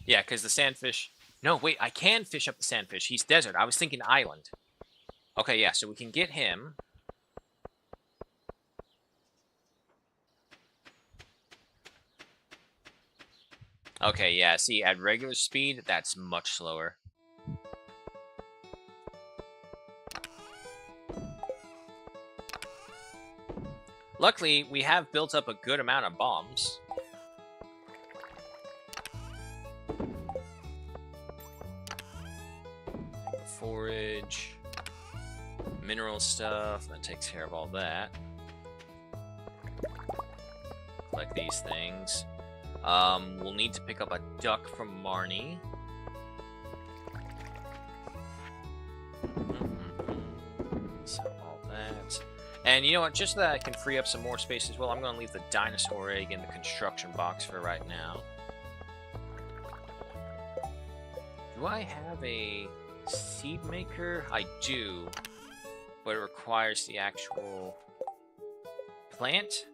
[SPEAKER 1] Yeah, because the sandfish... No, wait, I can fish up the sandfish. He's desert. I was thinking island. Okay, yeah, so we can get him. Okay, yeah, see, at regular speed, that's much slower. Luckily, we have built up a good amount of bombs. Forage. Mineral stuff. That takes care of all that. Collect these things. We'll need to pick up a duck from Marnie. So all that. And you know what, just so that I can free up some more space as well, I'm going to leave the dinosaur egg in the construction box for right now. Do I have a seed maker? I do, but it requires the actual plant.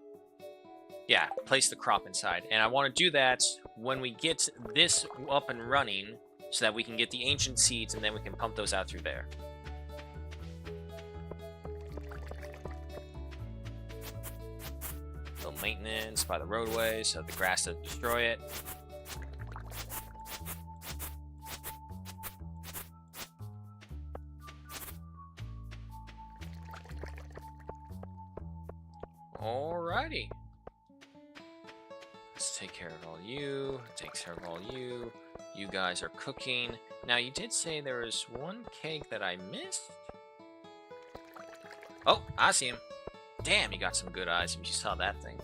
[SPEAKER 1] Yeah, place the crop inside. And I want to do that when we get this up and running so that we can get the ancient seeds and then we can pump those out through there. Little maintenance by the roadway so the grass doesn't destroy it. Alrighty. Let's take care of all you. Take care of all you. You guys are cooking. Now, you did say there was one cake that I missed. Oh, I see him. Damn, he got some good eyes if you saw that thing.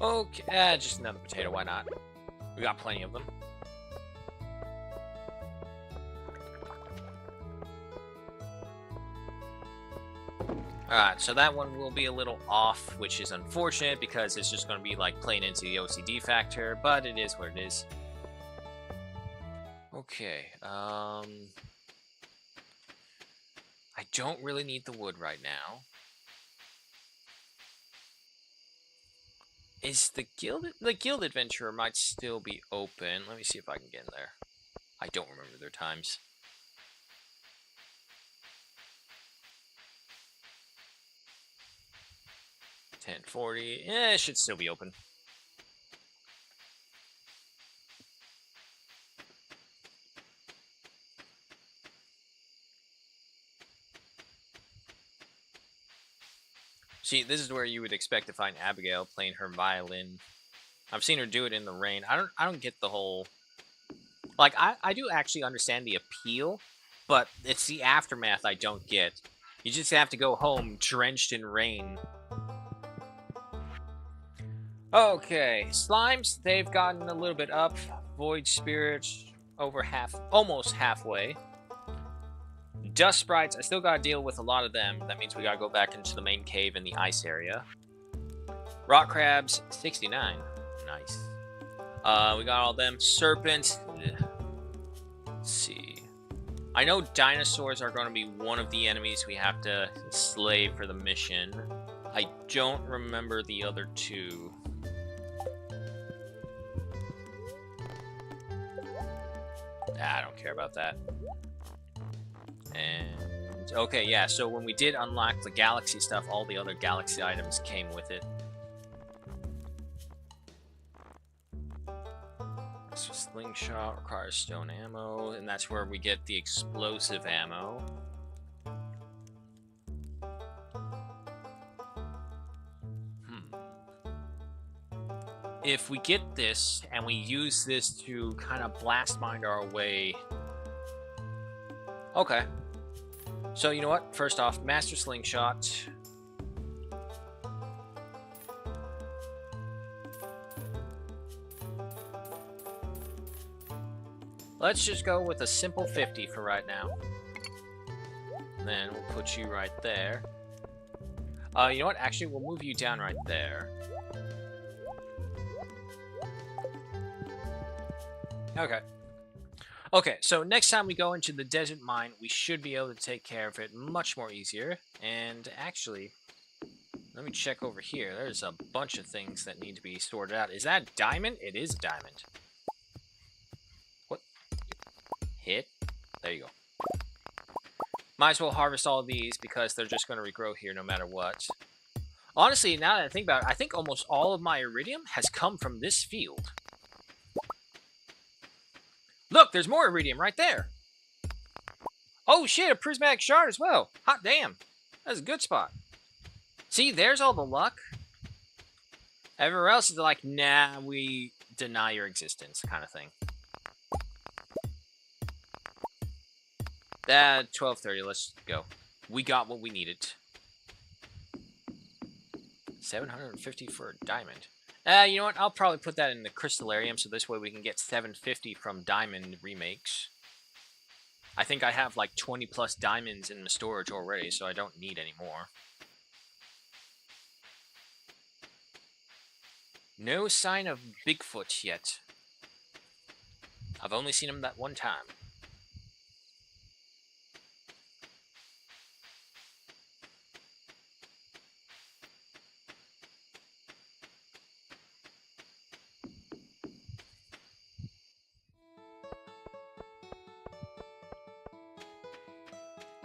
[SPEAKER 1] Okay, just another potato, why not? We got plenty of them. Alright, so that one will be a little off, which is unfortunate because it's just going to be like playing into the OCD factor, but it is what it is. Okay, I don't really need the wood right now. Is the guild adventurer might still be open. Let me see if I can get in there. I don't remember their times. $10.40. It should still be open. See, this is where you would expect to find Abigail playing her violin. I've seen her do it in the rain. I don't get the whole... Like, I do actually understand the appeal, but it's the aftermath I don't get. You just have to go home drenched in rain. Okay, slimes, they've gotten a little bit up. Void spirits, almost halfway. Dust sprites, I still gotta deal with a lot of them. That means we gotta go back into the main cave in the ice area. Rock crabs, 69. Nice. We got all them. Serpents. Let's see. I know dinosaurs are going to be one of the enemies we have to slay for the mission. I don't remember the other two. I don't care about that. And okay, yeah, so when we did unlock the galaxy stuff, all the other galaxy items came with it. So slingshot requires stone ammo, and that's where we get the explosive ammo. If we get this, and we use this to kind of blast mind our way... Okay. So, you know what? First off, Master Slingshot. Let's just go with a simple 50 for right now. And then we'll put you right there. You know what? Actually, we'll move you down right there. Okay. Okay, so next time we go into the desert mine, we should be able to take care of it much more easier. And actually, let me check over here. There's a bunch of things that need to be sorted out. Is that diamond? It is diamond. What? Hit? There you go. Might as well harvest all of these because they're just going to regrow here no matter what. Honestly, now that I think about it, I think almost all of my iridium has come from this field. Look, there's more iridium right there. Oh shit, a prismatic shard as well. Hot damn. That's a good spot. See, there's all the luck. Everywhere else is like, nah, we deny your existence kind of thing. 12:30, let's go. We got what we needed. 750 for a diamond. You know what? I'll probably put that in the crystallarium, so this way we can get 750 from diamond remakes. I think I have like 20 plus diamonds in the storage already, so I don't need any more. No sign of Bigfoot yet. I've only seen him that one time.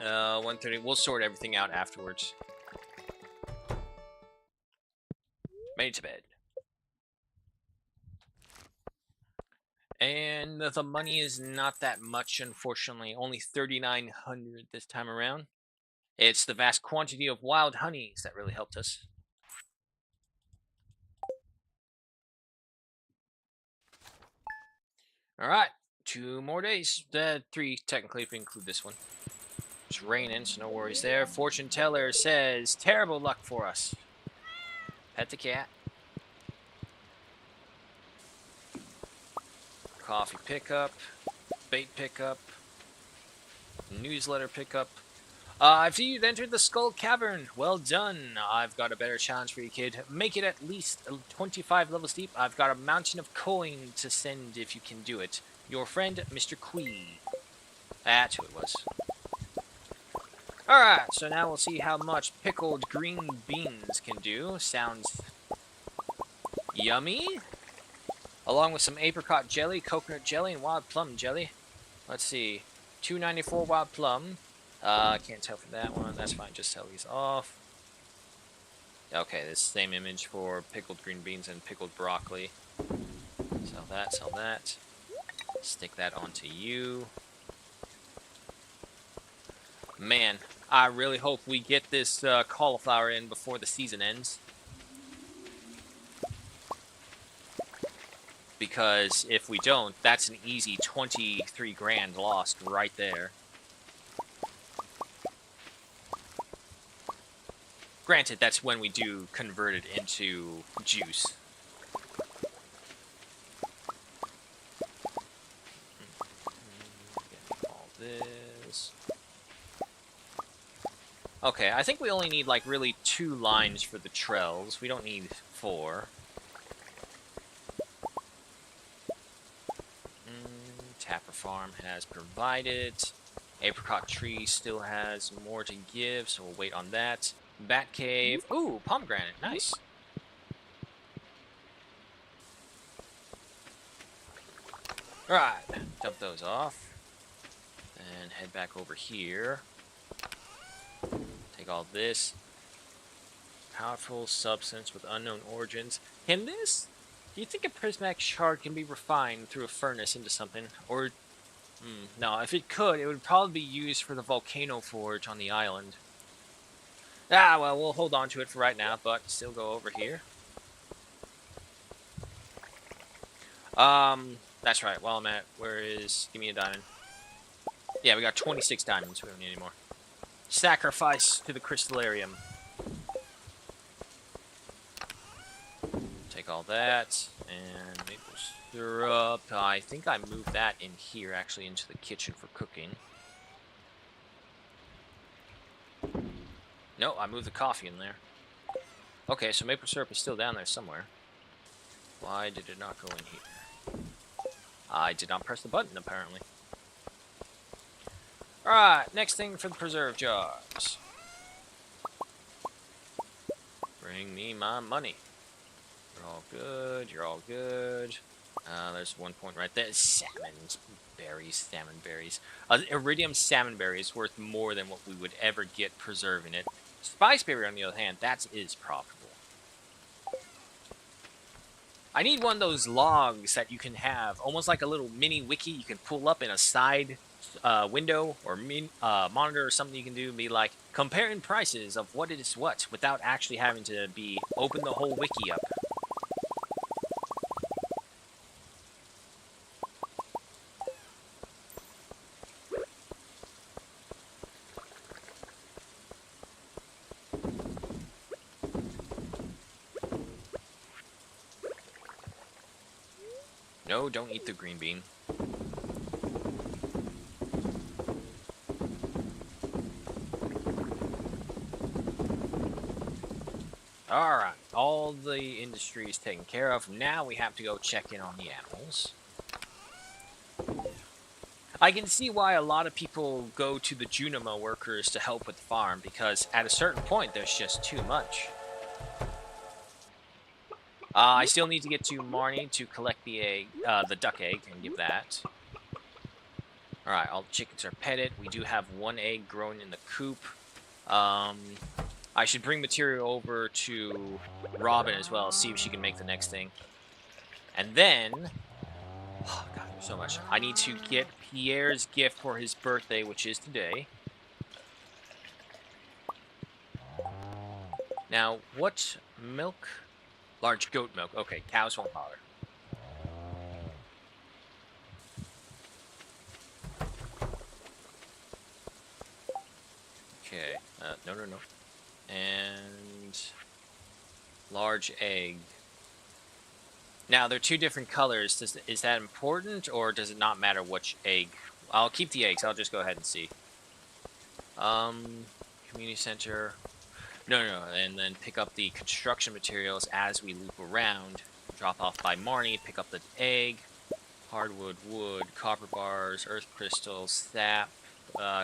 [SPEAKER 1] Uh, 1:30. We'll sort everything out afterwards. Made to bed. And the money is not that much, unfortunately. Only 3,900 this time around. It's the vast quantity of wild honeys that really helped us. Alright, 2 more days. 3 technically if we include this one. It's raining, so no worries there. Fortune teller says, terrible luck for us. Pet the cat. Coffee pickup. Bait pickup. Newsletter pickup. I've entered the Skull Cavern. Well done. I've got a better challenge for you, kid. Make it at least 25 levels deep. I've got a mountain of coin to send if you can do it. Your friend, Mr. Quee. That's who it was. Alright, so now we'll see how much pickled green beans can do. Sounds yummy. Along with some apricot jelly, coconut jelly, and wild plum jelly. Let's see. 294 wild plum. Can't tell from that one. That's fine. Just sell these off. Okay, this same image for pickled green beans and pickled broccoli. Sell that, sell that. Stick that onto you. Man, I really hope we get this cauliflower in before the season ends. Because if we don't, that's an easy 23 grand lost right there. Granted, that's when we do convert it into juice. All this. Okay, I think we only need like really 2 lines for the trails. We don't need 4. Tapper Farm has provided. Apricot Tree still has more to give, so we'll wait on that. Bat Cave. Ooh, pomegranate. Nice. Alright, dump those off. And head back over here. Take all this. Powerful substance with unknown origins. Can this... Do you think a prismatic shard can be refined through a furnace into something? Or... no, if it could, it would probably be used for the volcano forge on the island. Ah, well, we'll hold on to it for right now, but still go over here. That's right, while I'm at, give me a diamond. Yeah, we got 26 diamonds, we don't need any more. Sacrifice to the crystallarium. Take all that, and maple syrup. I think I moved that in here, actually, into the kitchen for cooking. No, I moved the coffee in there. Okay, so maple syrup is still down there somewhere. Why did it not go in here? I did not press the button, apparently. Alright, next thing for the preserve jars. Bring me my money. You're all good, you're all good. There's 1 point right there. Salmon berries. Iridium salmon berry is worth more than what we would ever get preserving it. Spiceberry, on the other hand, that is profitable. I need one of those logs that you can have, almost like a little mini wiki you can pull up in a side window or monitor or something you can do. Be like, comparing prices of what is what, without actually having to open the whole wiki up. No, don't eat the green bean. Alright, all the industry is taken care of. Now we have to go check in on the animals. I can see why a lot of people go to the Junimo workers to help with the farm, because at a certain point there's just too much. I still need to get to Marnie to collect the egg, the duck egg, and give that. Alright, all the chickens are petted. We do have 1 egg growing in the coop. I should bring material over to Robin as well, see if she can make the next thing. And then... Oh, God. so much. I need to get Pierre's gift for his birthday, which is today. Now, what milk? Large goat milk. Okay, cows won't bother. Okay, no. And large egg. Now, they're two different colors. Is that important, or does it not matter which egg? I'll keep the eggs. I'll just go ahead and see. Community center. No. And then pick up the construction materials as we loop around. Drop off by Marnie. Pick up the egg. Hardwood, wood, copper bars, earth crystals, sap,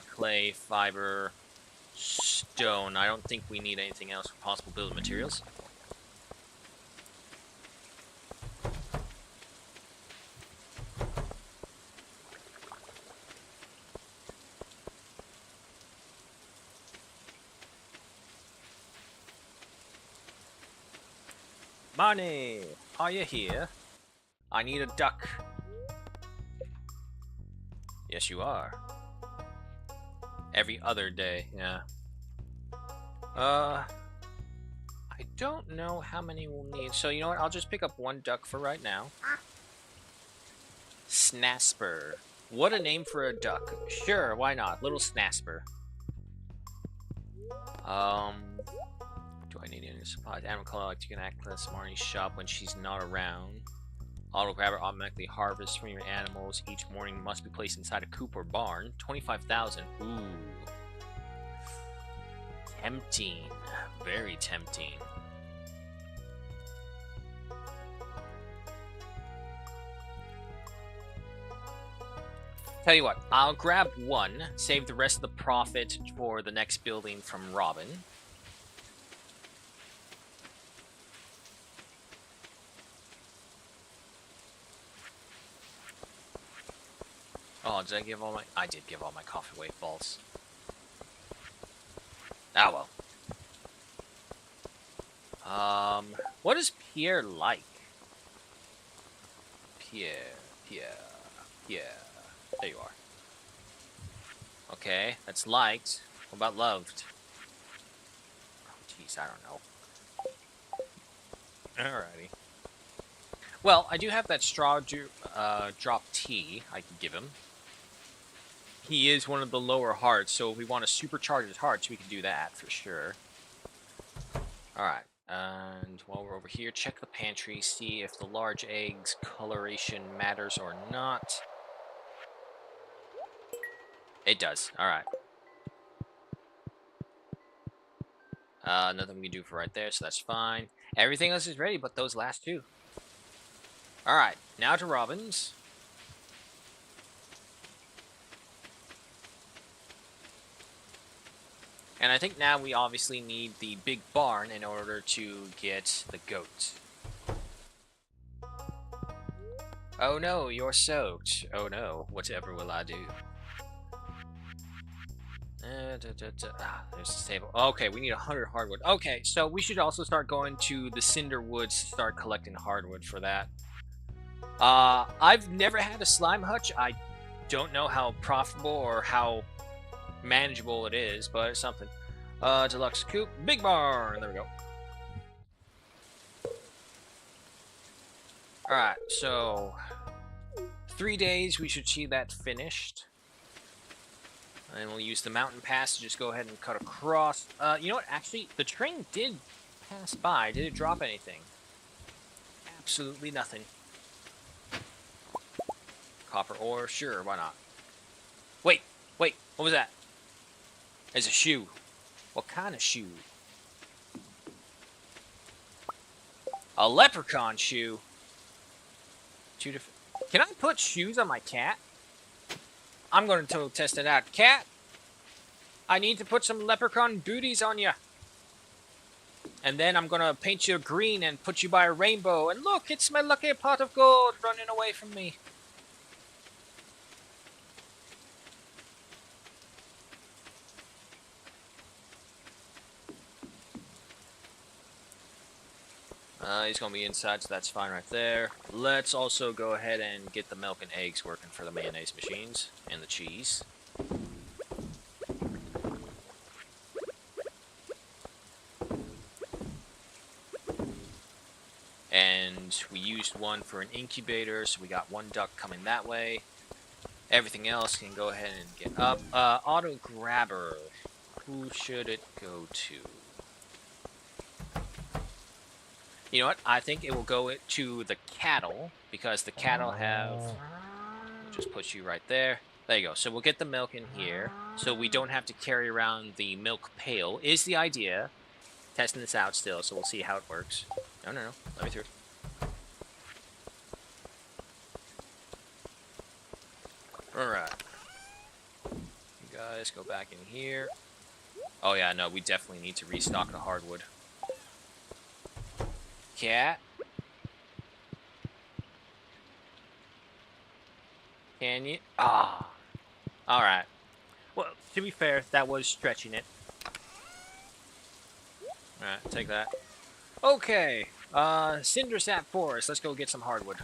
[SPEAKER 1] clay, fiber, stone. I don't think we need anything else for possible building materials. Marnie, are you here? I need a duck. Yes, you are. Every other day, yeah. I don't know how many we'll need. So, you know what? I'll just pick up one duck for right now. Snasper. What a name for a duck. Sure, why not? Little Snasper. Do I need any supplies? Animal color, like you can access Marnie's shop when she's not around. Auto grabber automatically harvests from your animals. Each morning must be placed inside a coop or barn. 25,000. Ooh. Tempting. Very tempting. Tell you what, I'll grab one, save the rest of the profit for the next building from Robin. Oh, did I give all my... I did give all my coffee away, false. Ah, well. What is Pierre like? Pierre. There you are. Okay, that's liked. What about loved? Oh, jeez, I don't know. Alrighty. Well, I do have that straw drop tea I can give him. He is one of the lower hearts, so if we want to supercharge his hearts, we can do that for sure. Alright, and while we're over here, check the pantry, see if the large eggs coloration matters or not. It does, alright. Nothing we can do for right there, so that's fine. Everything else is ready, but those last two. Alright, now to Robin's. And I think now we obviously need the big barn in order to get the goat. Oh no, you're soaked. Oh no, whatever will I do? There's the table. Okay, we need 100 hardwood. Okay, so we should also start going to the cinder woods to start collecting hardwood for that. I've never had a slime hutch. I don't know how profitable or how manageable it is, but it's something. Deluxe coop, big barn. There we go. Alright, so 3 days we should see that finished. And we'll use the mountain pass to just go ahead and cut across. You know what? Actually, the train did pass by. Did it drop anything? Absolutely nothing. Copper ore? Sure, why not? Wait, what was that? There's a shoe. What kind of shoe? A leprechaun shoe? Two different... Can I put shoes on my cat? I'm going to test it out. Cat, I need to put some leprechaun booties on you. And then I'm going to paint you green and put you by a rainbow. And look, it's my lucky pot of gold running away from me. He's gonna be inside, so that's fine right there. Let's also go ahead and get the milk and eggs working for the mayonnaise machines and the cheese. And we used one for an incubator, so we got one duck coming that way. Everything else can go ahead and get up. Auto grabber. Who should it go to? You know what? I think it will go to the cattle, because the cattle have... We'll just put you right there. There you go. So we'll get the milk in here, so we don't have to carry around the milk pail, is the idea. Testing this out still, so we'll see how it works. No. Let me through. Alright. You guys go back in here. Oh yeah, no, we definitely need to restock the hardwood. Cat? Can you? Ah. Oh. Alright. Well, to be fair, that was stretching it. Alright, take that. Okay. Cindersap Forest. Let's go get some hardwood.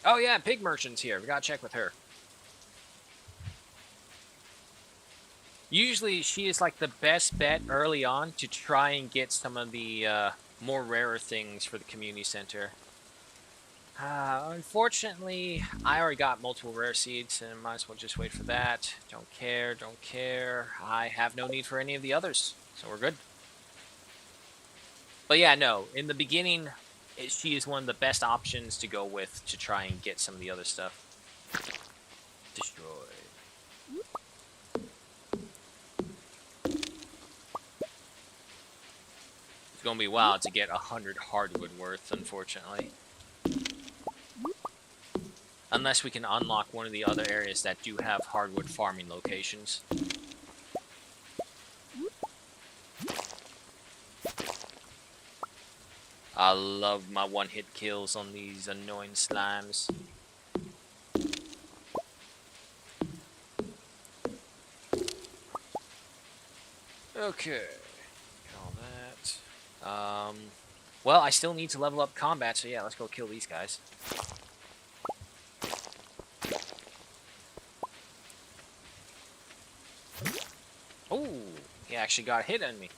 [SPEAKER 1] Oh yeah, Pig Merchant's here. We gotta check with her. Usually she is like the best bet early on to try and get some of the more rarer things for the community center. Unfortunately, I already got multiple rare seeds and might as well just wait for that. Don't care. I have no need for any of the others, so we're good. But yeah, no, in the beginning, she is one of the best options to go with to try and get some of the other stuff. Destroy. It's gonna be wild to get 100 hardwood worth, unfortunately. Unless we can unlock one of the other areas that do have hardwood farming locations. I love my one-hit kills on these annoying slimes. Okay. Got all that. Well, I still need to level up combat, so yeah, let's go kill these guys. Oh, he actually got a hit on me.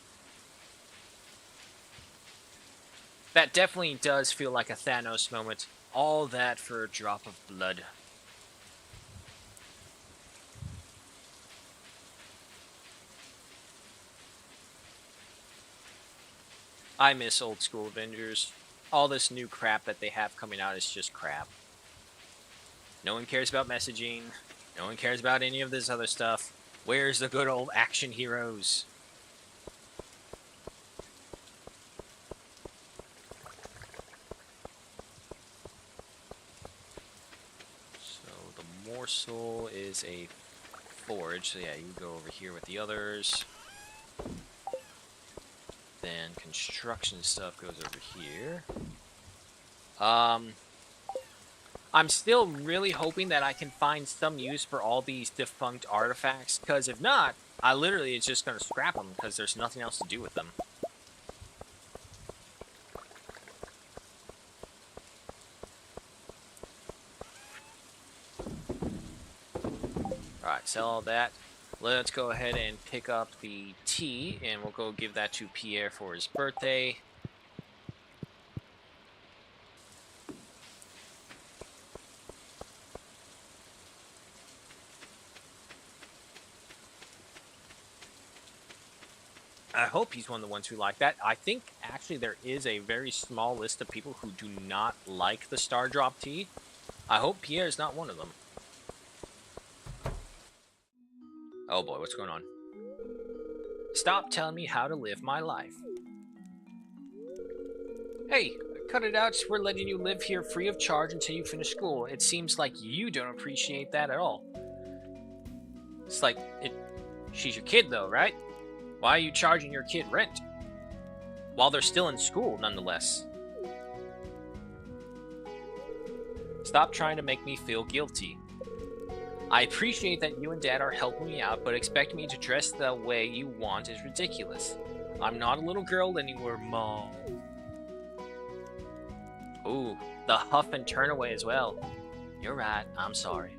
[SPEAKER 1] That definitely does feel like a Thanos moment. All that for a drop of blood. I miss old school Avengers. All this new crap that they have coming out is just crap. No one cares about messaging. No one cares about any of this other stuff. Where's the good old action heroes? So the morsel is a forge. So yeah, you go over here with the others. Then construction stuff goes over here. I'm still really hoping that I can find some use for all these defunct artifacts, because if not, I literally is just going to scrap them, because there's nothing else to do with them. Alright, sell all that. Let's go ahead and pick up the tea, and we'll go give that to Pierre for his birthday. I hope he's one of the ones who like that. I think, actually, there is a very small list of people who do not like the Star Drop tea. I hope Pierre is not one of them. Oh boy, what's going on? Stop telling me how to live my life. Hey, cut it out. We're letting you live here free of charge until you finish school. It seems like you don't appreciate that at all. It's like, she's your kid though, right? Why are you charging your kid rent? While they're still in school, nonetheless. Stop trying to make me feel guilty. I appreciate that you and Dad are helping me out, but expecting me to dress the way you want is ridiculous. I'm not a little girl anymore, Mom. Ooh, the huff and turn away as well. You're right, I'm sorry.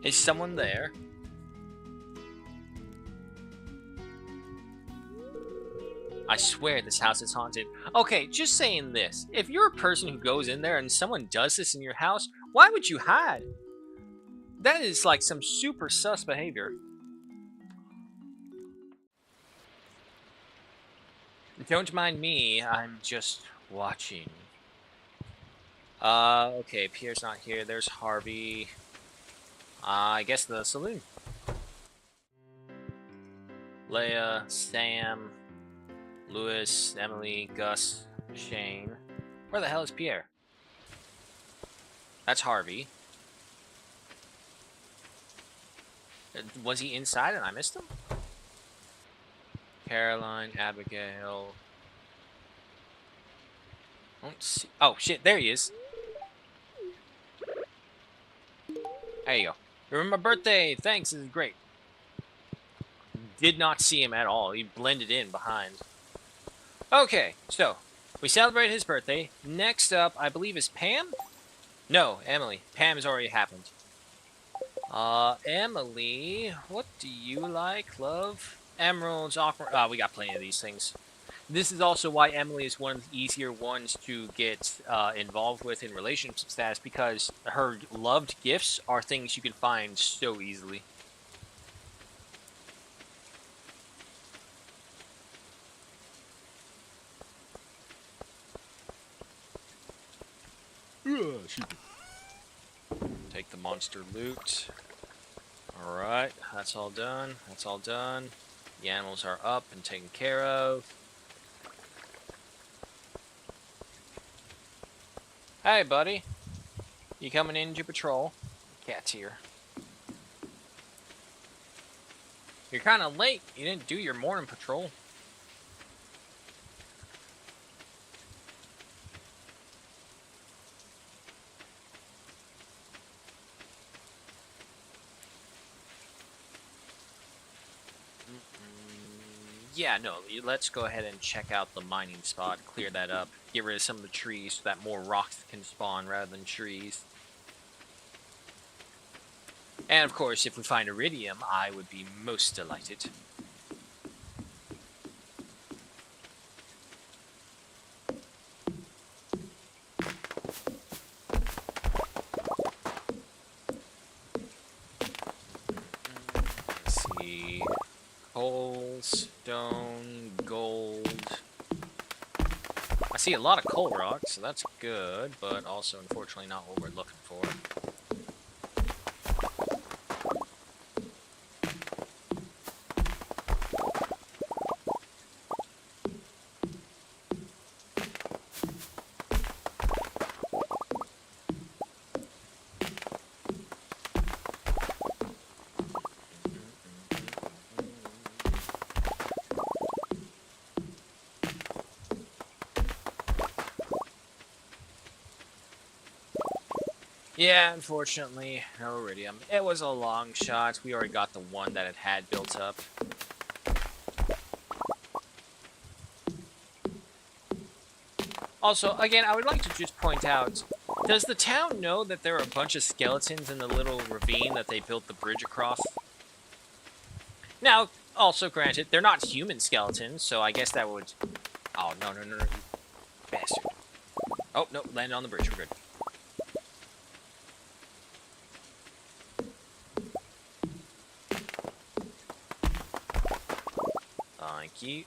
[SPEAKER 1] Is someone there? I swear this house is haunted. Okay, just saying this. If you're a person who goes in there and someone does this in your house, why would you hide? That is like some super sus behavior. Don't mind me, I'm just watching. Okay, Pierre's not here. There's Harvey. I guess the saloon. Leia, Sam, Louis, Emily, Gus, Shane. Where the hell is Pierre? That's Harvey. Was he inside and I missed him? Caroline, Abigail. Don't see. Oh shit, there he is. There you go. Remember my birthday. Thanks, this is great. Did not see him at all. He blended in behind. Okay, so we celebrate his birthday. Next up, I believe, is Pam? No, Emily. Pam has already happened. Emily, what do you like, love? Emeralds, awkward. We got plenty of these things. This is also why Emily is one of the easier ones to get involved with in relationship status, because her loved gifts are things you can find so easily. Take the monster loot. Alright, that's all done. That's all done. The animals are up and taken care of. Hey, buddy. You coming in to patrol? Cat's here. You're kind of late. You didn't do your morning patrol. Yeah, no, let's go ahead and check out the mining spot, clear that up, get rid of some of the trees so that more rocks can spawn rather than trees. And of course, if we find iridium, I would be most delighted. Let's see. Coal, stone, gold. I see a lot of coal rocks, so that's good, but also unfortunately not what we're looking for. Yeah, unfortunately, no iridium. It was a long shot. We already got the one that it had built up. Also, again, I would like to just point out, does the town know that there are a bunch of skeletons in the little ravine that they built the bridge across? Now, also granted, they're not human skeletons, so I guess that would... Oh, no, no, no, no. Bastard. Oh, no, landed on the bridge. We're good. Thank you.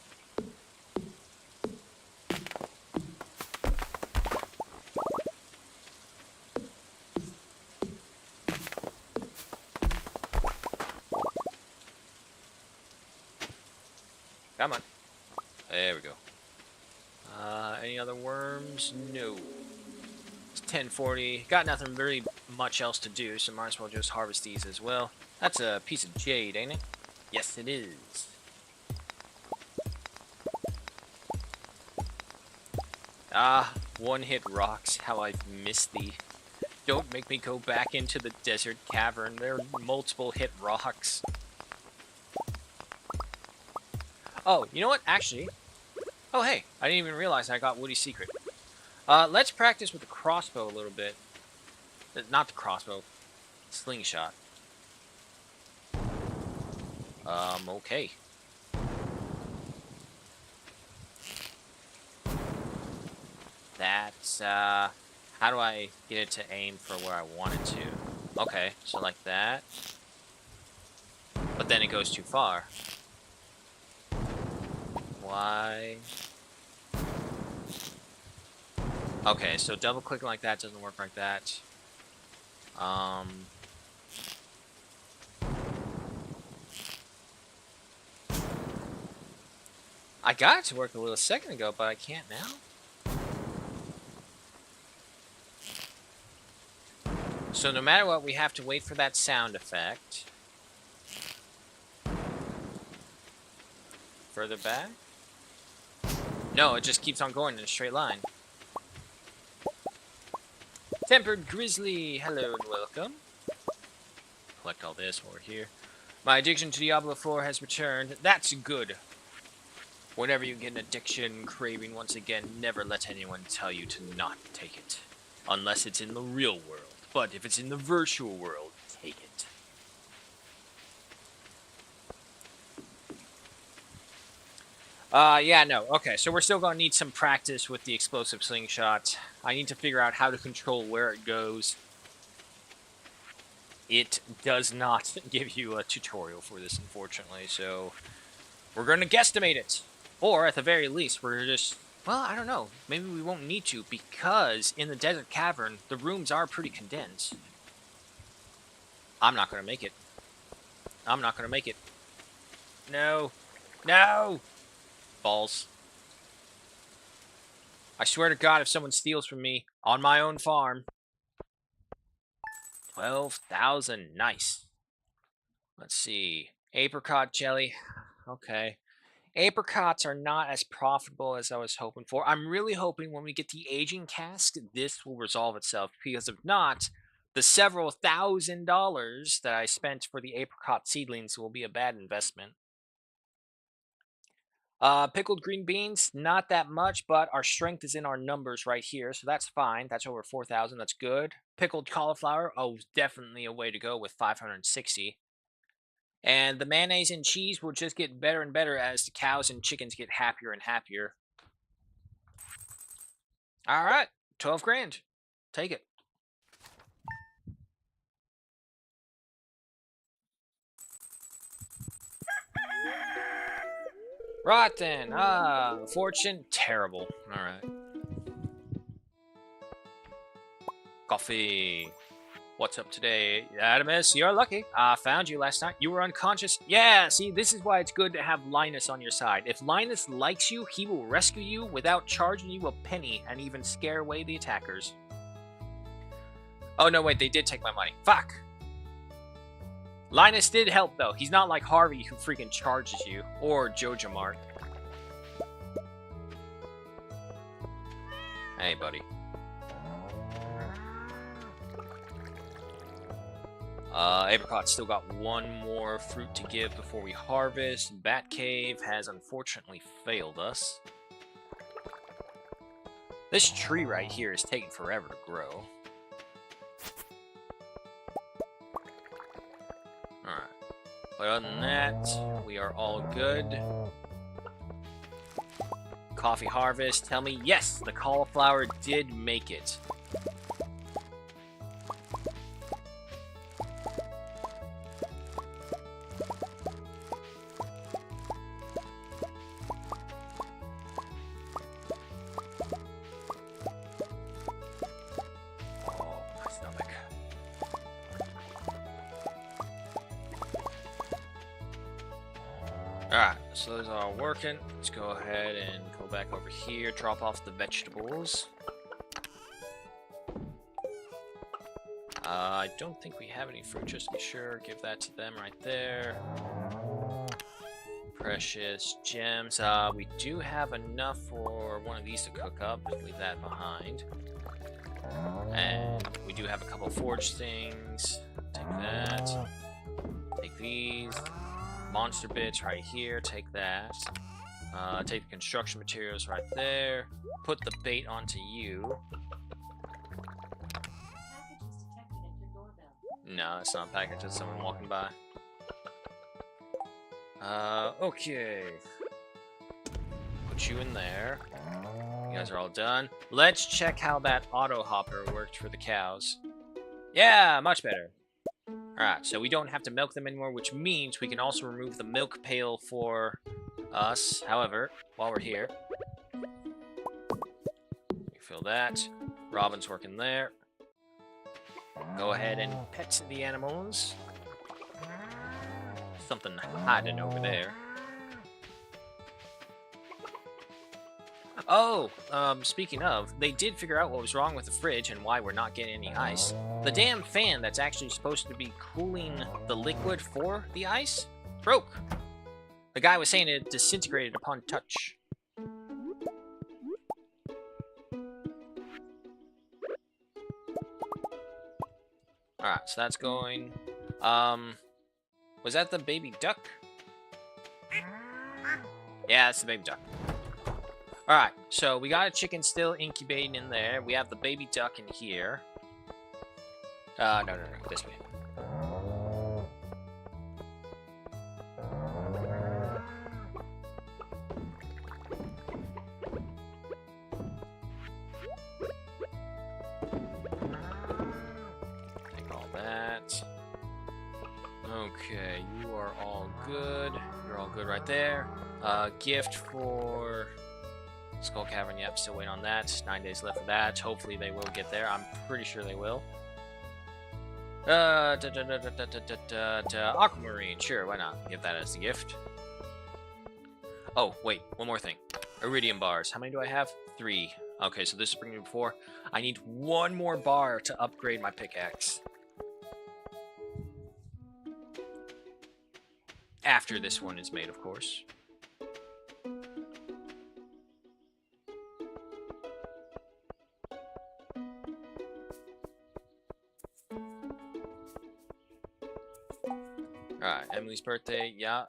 [SPEAKER 1] Come on. There we go. Any other worms? No. It's 10:40. Got nothing very much else to do, so might as well just harvest these as well. That's a piece of jade, ain't it? Yes, it is. One-hit rocks, how I've missed thee. Don't make me go back into the desert cavern. There are multiple hit rocks. Oh, you know what? Actually... Oh, hey. I didn't even realize I got Woody's secret. Let's practice with the crossbow a little bit. Not the crossbow. Slingshot. Okay. That's, how do I get it to aim for where I want it to? Okay, so like that. But then it goes too far. Why? Okay, so double clicking like that doesn't work like that. I got it to work a little second ago, but I can't now. So no matter what, we have to wait for that sound effect. Further back? No, it just keeps on going in a straight line. Tempered Grizzly, hello and welcome. Collect all this while we're here. My addiction to Diablo 4 has returned. That's good. Whenever you get an addiction craving once again, never let anyone tell you to not take it. Unless it's in the real world. But if it's in the virtual world, take it. Yeah, no. Okay, so we're still going to need some practice with the explosive slingshot. I need to figure out how to control where it goes. It does not give you a tutorial for this, unfortunately, so we're going to guesstimate it. Or, at the very least, we're just... Well, I don't know. Maybe we won't need to, because in the desert cavern, the rooms are pretty condensed. I'm not going to make it. I'm not going to make it. No. No! Balls. I swear to God, if someone steals from me on my own farm. 12,000. Nice. Let's see. Apricot jelly. Okay. Apricots are not as profitable as I was hoping for. I'm really hoping when we get the aging cask, this will resolve itself. Because if not, the several $1,000s that I spent for the apricot seedlings will be a bad investment. Pickled green beans, not that much, but our strength is in our numbers right here, so that's fine. That's over 4,000, that's good. Pickled cauliflower, oh, definitely a way to go with 560. And the mayonnaise and cheese will just get better and better as the cows and chickens get happier and happier. All right, 12 grand. Take it. Right then. Fortune, terrible. All right. Coffee. What's up today? Adamus, you're lucky. I found you last night. You were unconscious. Yeah, see, this is why it's good to have Linus on your side. If Linus likes you, he will rescue you without charging you a penny and even scare away the attackers. Oh, no, wait, they did take my money. Fuck. Linus did help, though. He's not like Harvey, who freaking charges you. Or Jojo Mart. Hey, buddy. Apricot's still got one more fruit to give before we harvest. Bat Cave has unfortunately failed us. This tree right here is taking forever to grow. Alright. But other than that, we are all good. Coffee harvest. Tell me, yes, the cauliflower did make it. Alright, so those are all working. Let's go ahead and go back over here, drop off the vegetables. I don't think we have any fruit, just to be sure. Give that to them right there. Precious gems. We do have enough for one of these to cook up. Leave that behind. And we do have a couple forged things. Take that. Take these. Monster bits right here. Take that. Take the construction materials right there. Put the bait onto you. No, it's not a package. It's someone walking by. Okay. Put you in there. You guys are all done. Let's check how that auto hopper worked for the cows. Yeah, much better. Alright, so we don't have to milk them anymore, which means we can also remove the milk pail for us. However, while we're here, refill that. Robin's working there. Go ahead and pet the animals. Something hiding over there. Oh, speaking of, they did figure out what was wrong with the fridge and why we're not getting any ice. The damn fan that's actually supposed to be cooling the liquid for the ice broke. The guy was saying it disintegrated upon touch. Alright, so that's going. Was that the baby duck? Yeah, that's the baby duck. Alright, so we got a chicken still incubating in there. We have the baby duck in here. No, this way. Take all that. Okay, you are all good. You're all good right there. Gift for Skull Cavern, yep, still waiting on that. 9 days left for that. Hopefully they will get there. I'm pretty sure they will. Aquamarine, sure, why not? Give that as a gift. Oh, wait, one more thing. Iridium bars. How many do I have? 3. Okay, so this is bringing me 4. I need 1 more bar to upgrade my pickaxe. After this one is made, of course. Alright, Emily's birthday, yeah,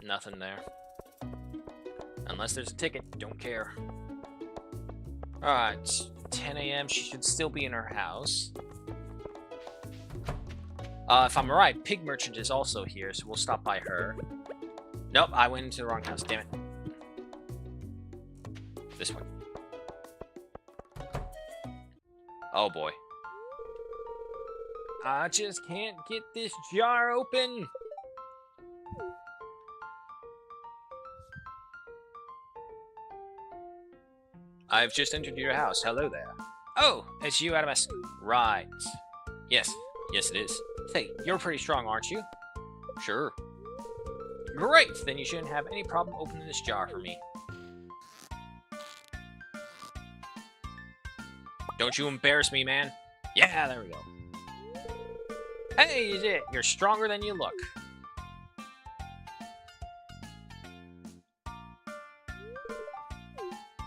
[SPEAKER 1] nothing there. Unless there's a ticket, don't care. Alright, 10 a.m., she should still be in her house. If I'm right, Pig Merchant is also here, so we'll stop by her. Nope, I went into the wrong house, damn it. This one. Oh boy. I just can't get this jar open. I've just entered your house. Hello there. Oh, it's you, Adamus. Right. Yes. Yes, it is. Say, you're pretty strong, aren't you? Sure. Great. Then you shouldn't have any problem opening this jar for me. Don't you embarrass me, man. Yeah, there we go. Hey, you did it. You're stronger than you look.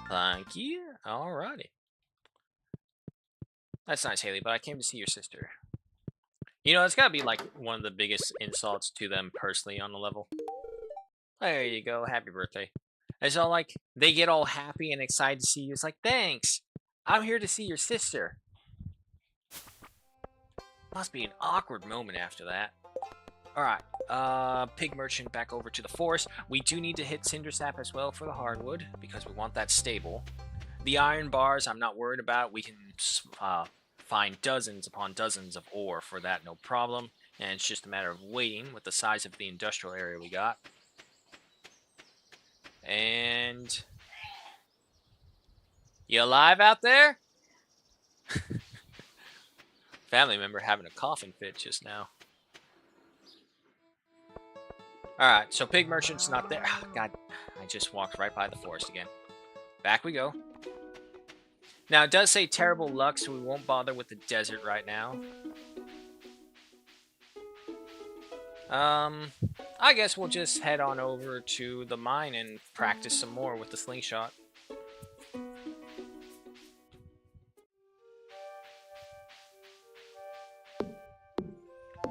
[SPEAKER 1] Thank you. Alrighty. That's nice, Haley, but I came to see your sister. You know, it's gotta be like one of the biggest insults to them personally on the level. There you go. Happy birthday. It's all like, they get all happy and excited to see you. It's like, thanks. I'm here to see your sister. Must be an awkward moment after that. Alright, Pig Merchant back over to the forest. We do need to hit Cindersap as well for the hardwood, because we want that stable. The iron bars, I'm not worried about. We can find dozens upon dozens of ore for that, no problem. And it's just a matter of waiting with the size of the industrial area we got. And... you alive out there? Family member having a coughing fit just now. Alright, so Pig Merchant's not there. Oh, God, I just walked right by the forest again. Back we go. Now, it does say terrible luck, so we won't bother with the desert right now. I I guess we'll just head on over to the mine and practice some more with the slingshot.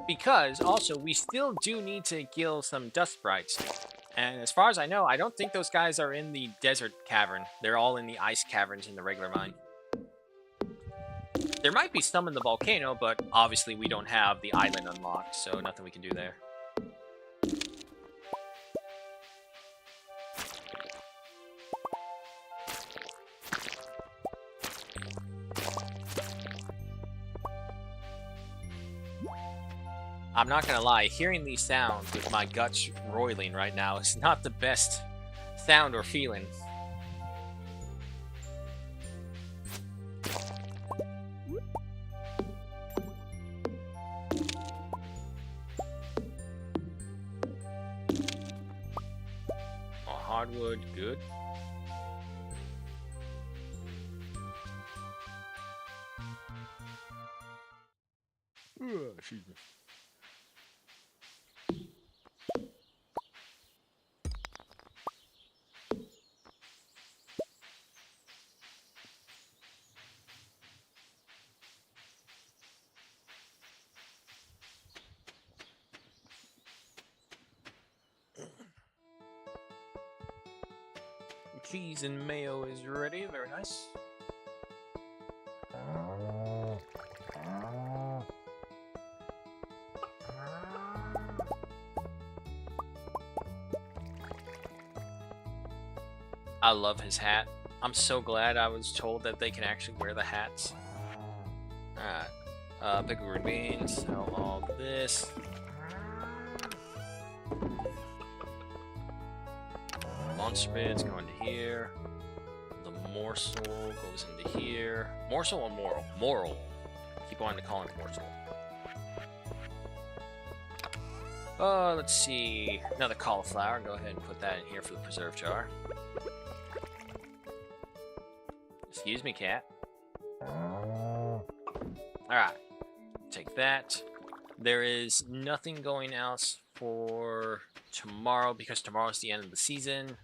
[SPEAKER 1] Because, also, we still do need to kill some dust sprites. And as far as I know, I don't think those guys are in the desert cavern. They're all in the ice caverns in the regular mine. There might be some in the volcano, but obviously we don't have the island unlocked, so nothing we can do there. I'm not gonna lie, hearing these sounds with my guts roiling right now is not the best sound or feeling. Oh, hardwood, good. Excuse me. Cheese and mayo is ready. Very nice. I love his hat. I'm so glad I was told that they can actually wear the hats. Alright. Pickle green beans. Sell all this. Monster bits go into here. The morsel goes into here. Morsel or moral? Moral. Keep wanting to call it morsel. Let's see. Another cauliflower. Go ahead and put that in here for the preserve jar. Excuse me, cat. Alright. Take that. There is nothing going else for tomorrow because tomorrow's the end of the season.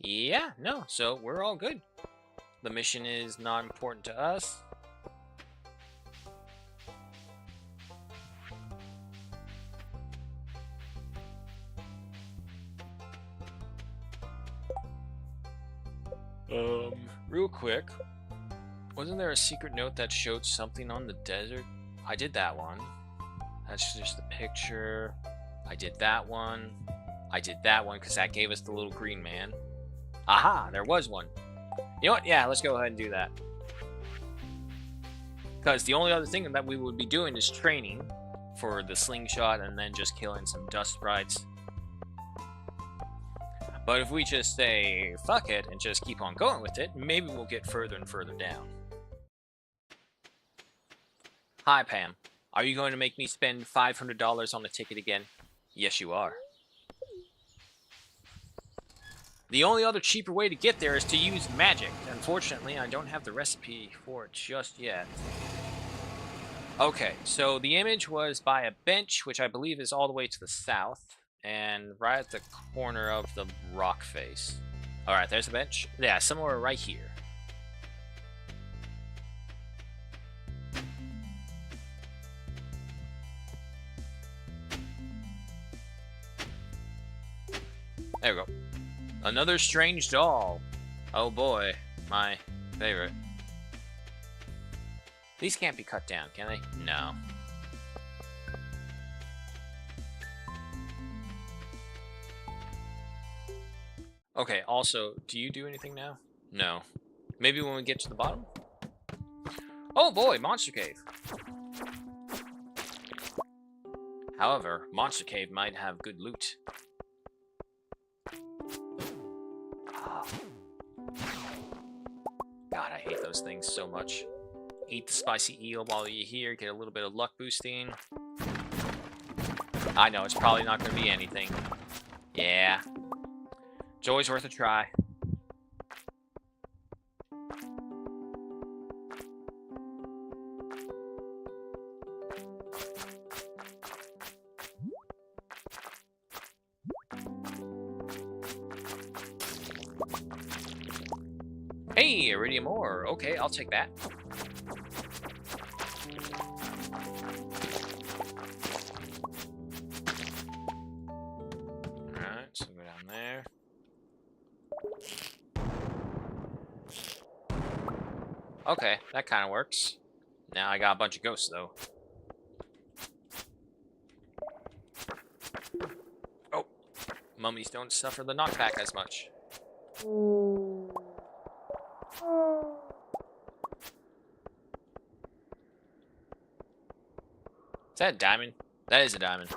[SPEAKER 1] Yeah, no, so we're all good. The mission is not important to us. Real quick, wasn't there a secret note that showed something on the desert? I did that one. That's just the picture. I did that one. I did that one because that gave us the little green man. Aha, there was one. You know what? Yeah, let's go ahead and do that. Because the only other thing that we would be doing is training for the slingshot and then just killing some dust sprites. But if we just say, fuck it, and just keep on going with it, maybe we'll get further and further down. Hi, Pam. Are you going to make me spend $500 on a ticket again? Yes, you are. The only other cheaper way to get there is to use magic. Unfortunately, I don't have the recipe for it just yet. Okay, so the image was by a bench, which I believe is all the way to the south, and right at the corner of the rock face. Alright, there's the bench. Yeah, somewhere right here. There we go. Another strange doll. Oh boy, my favorite. These can't be cut down, can they? No. Okay, also, do you do anything now? No. Maybe when we get to the bottom? Oh boy, Monster Cave. However, Monster Cave might have good loot. God, I hate those things so much. Eat the spicy eel while you're here, get a little bit of luck boosting. I know, it's probably not going to be anything. Yeah. It's always worth a try. Hey, iridium ore. Okay, I'll take that. Alright, so go down there. Okay, that kind of works. Now I got a bunch of ghosts, though. Oh, mummies don't suffer the knockback as much. Is that a diamond? That is a diamond.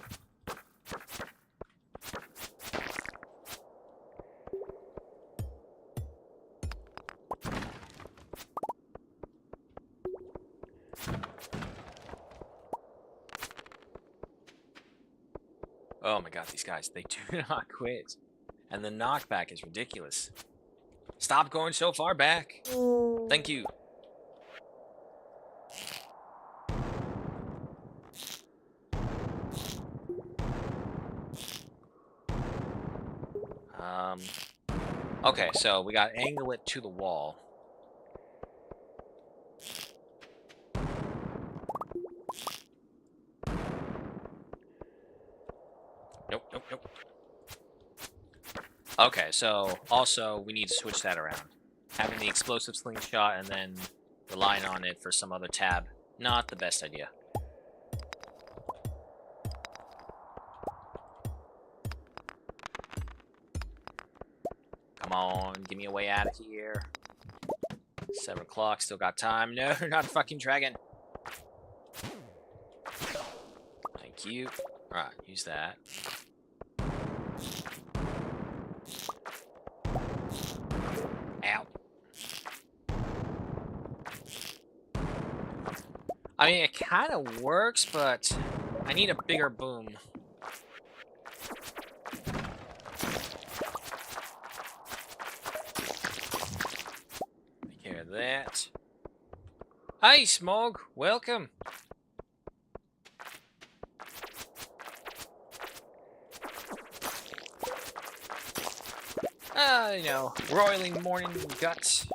[SPEAKER 1] Oh my god, these guys, they do not quit. And the knockback is ridiculous. Stop going so far back. Thank you. Okay, so we got to angle it to the wall. Nope, nope, nope. Okay, so also we need to switch that around. Having the explosive slingshot and then relying on it for some other tab. Not the best idea. Come on, give me a way out of here. 7 o'clock, still got time. No, not a fucking dragon. Thank you. Alright, use that. Ow. I mean, it kind of works, but I need a bigger boom. Take care of that. Hi, Smog. Welcome. You know, roiling morning guts.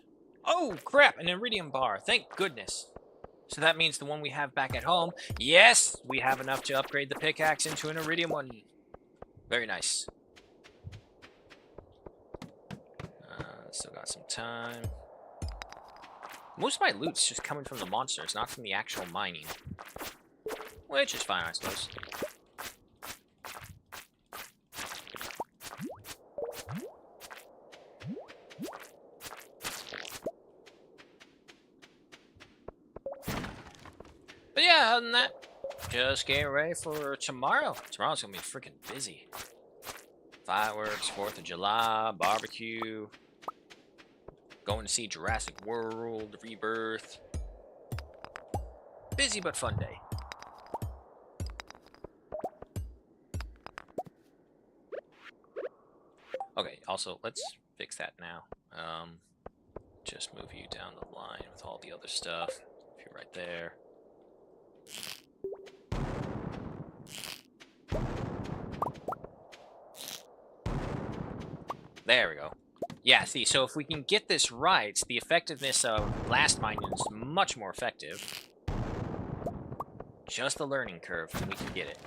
[SPEAKER 1] Oh, crap, an iridium bar. Thank goodness. So that means the one we have back at home. Yes, we have enough to upgrade the pickaxe into an iridium one. Very nice. Still got some time. Most of my loot's just coming from the monsters, not from the actual mining. Which is fine, I suppose. But yeah, other than that, just getting ready for tomorrow. Tomorrow's gonna be freaking busy. Fireworks, 4th of July, barbecue, going to see Jurassic World, Rebirth. Busy but fun day. Okay, also, let's fix that now. Just move you down the line with all the other stuff. If you're right there. There we go. Yeah, see, so if we can get this right, the effectiveness of blast mining is much more effective. Just a learning curve, and we can get it.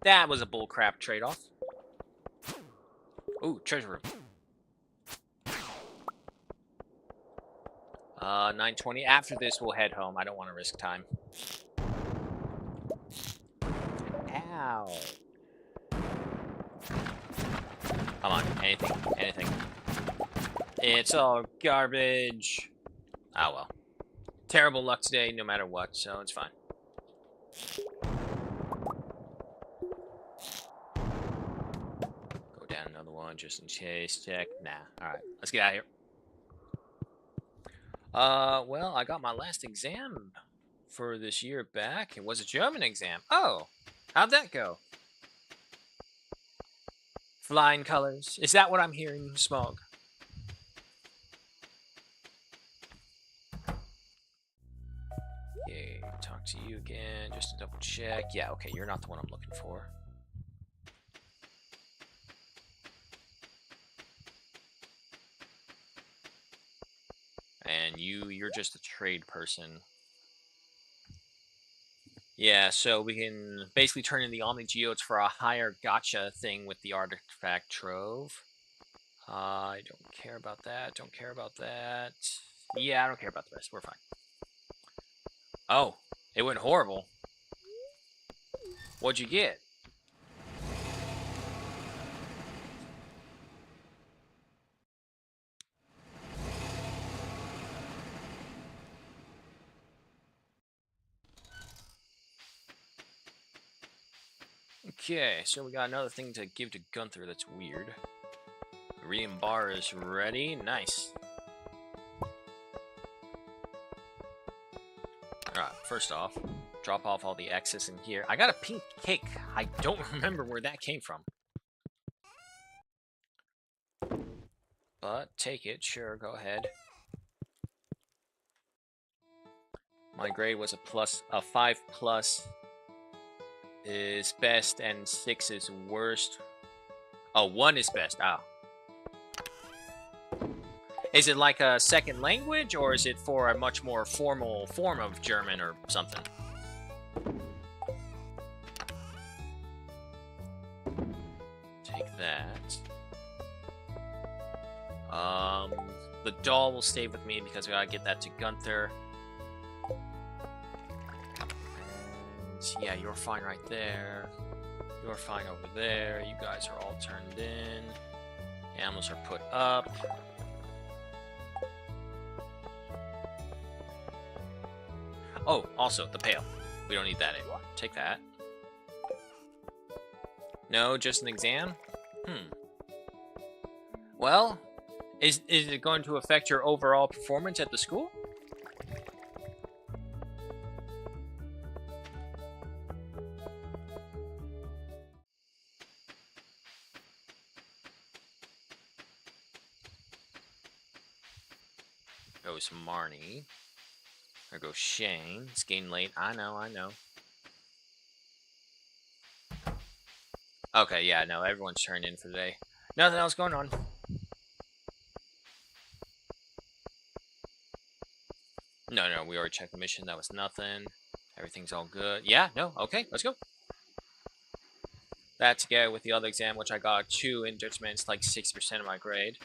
[SPEAKER 1] That was a bullcrap trade-off. Ooh, treasure room. 9:20. After this, we'll head home. I don't want to risk time. Ow. Come on, anything, anything. It's all garbage. Ah, well. Terrible luck today, no matter what, so it's fine. Go down another one just in case. Check. Nah. Alright, let's get out of here. Well, I got my last exam for this year back. It was a German exam. Oh, how'd that go? Flying colors. Is that what I'm hearing, Smog? Okay, talk to you again, just to double check. Yeah, okay, you're not the one I'm looking for. and you're just a trade person. Yeah, so we can basically turn in the Omni Geodes for a higher gotcha thing with the artifact trove. I don't care about that. Don't care about that. Yeah, I don't care about the rest. We're fine. Oh, it went horrible. What'd you get? Okay, so we got another thing to give to Gunther that's weird. Iridium bar is ready. Nice. Alright, first off, drop off all the excess in here. I got a pink cake. I don't remember where that came from. But take it, sure, go ahead. My grade was a 5 plus is best and 6 is worst. Oh, 1 is best. Oh. Is it like a second language, or is it for a much more formal form of German or something? Take that. The doll will stay with me because we gotta get that to Gunther. And yeah, you're fine right there. You're fine over there. You guys are all turned in. Animals are put up. Oh, also, the pail. We don't need that anymore. Take that. No, just an exam? Well, is it going to affect your overall performance at the school? Goes Marnie. There goes Shane. It's getting late. I know. Okay, yeah, no, everyone's turned in for the day. Nothing else going on. No, we already checked the mission. That was nothing. Everything's all good. Yeah, no, okay, let's go. That together with the other exam, which I got 2 in judgment, it's like 6% of my grade.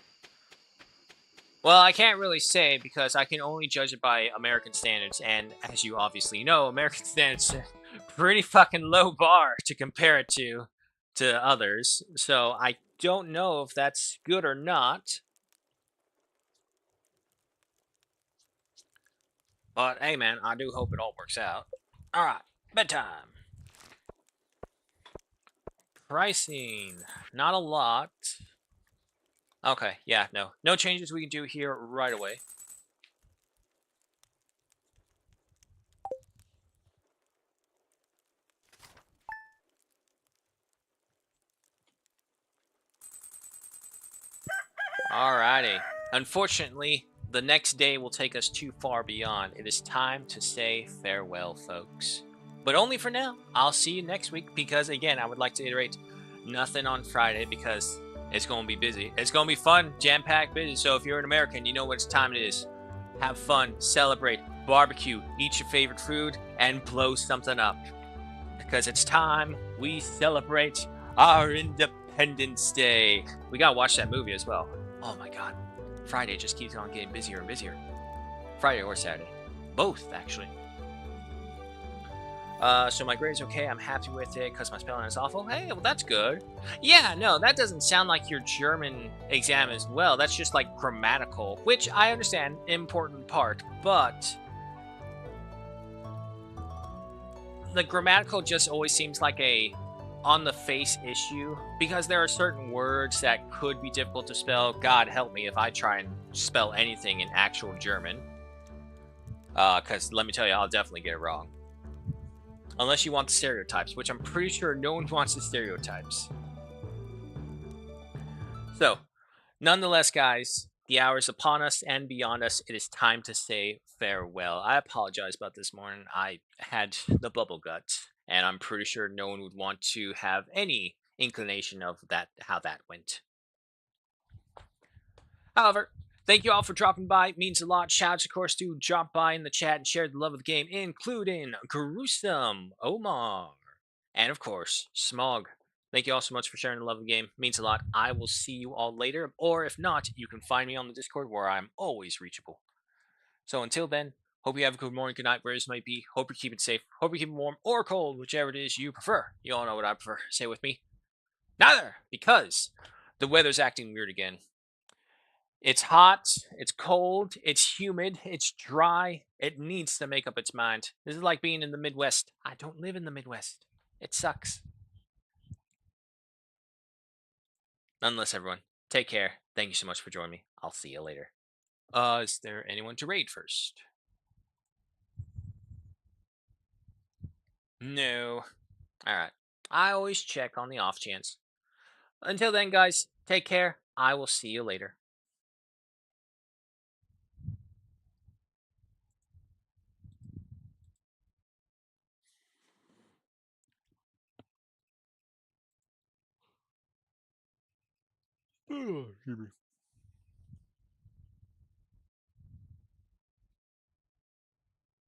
[SPEAKER 1] Well, I can't really say because I can only judge it by American standards, and as you obviously know, American standards are pretty fucking low bar to compare it to others. So I don't know if that's good or not. But hey, man, I do hope it all works out. All right, bedtime. Pricing, not a lot. Okay, yeah, no changes we can do here right away. Alrighty. Unfortunately, the next day will take us too far beyond. It is time to say farewell, folks. But only for now. I'll see you next week because, again, I would like to iterate nothing on Friday because it's going to be busy. It's going to be fun, jam-packed busy. So if you're an American, you know what time it is. Have fun, celebrate, barbecue, eat your favorite food, and blow something up. Because it's time we celebrate our Independence Day. We gotta watch that movie as well. Oh my god. Friday just keeps on getting busier and busier. Friday or Saturday. Both, actually. So my grade's okay. I'm happy with it because my spelling is awful. Hey, well, that's good. Yeah, no, that doesn't sound like your German exam as well. That's just like grammatical, which I understand, important part, but the grammatical just always seems like a on the face issue because there are certain words that could be difficult to spell. God help me if I try and spell anything in actual German. Because let me tell you, I'll definitely get it wrong. Unless you want the stereotypes, which I'm pretty sure no one wants the stereotypes. So, nonetheless, guys, the hour is upon us and beyond us. It is time to say farewell. I apologize about this morning. I had the bubble gut, and I'm pretty sure no one would want to have any inclination of that how that went. However, Thank you all for dropping by. It means a lot. Shouts, of course, to drop by in the chat and share the love of the game, including Gruesome, Omar, and of course, Smog. Thank you all so much for sharing the love of the game. It means a lot. I will see you all later. Or if not, you can find me on the Discord where I'm always reachable. So until then, hope you have a good morning, good night, wherever this might be. Hope you're keeping safe. Hope you're keeping warm or cold, whichever it is you prefer. You all know what I prefer. Say it with me. Neither, because the weather's acting weird again. It's hot, it's cold, it's humid, it's dry. It needs to make up its mind. This is like being in the Midwest. I don't live in the Midwest. It sucks. Nonetheless, everyone, take care. Thank you so much for joining me. I'll see you later. Is there anyone to raid first? No. Alright. I always check on the off chance. Until then, guys, take care. I will see you later. Oh, excuse me.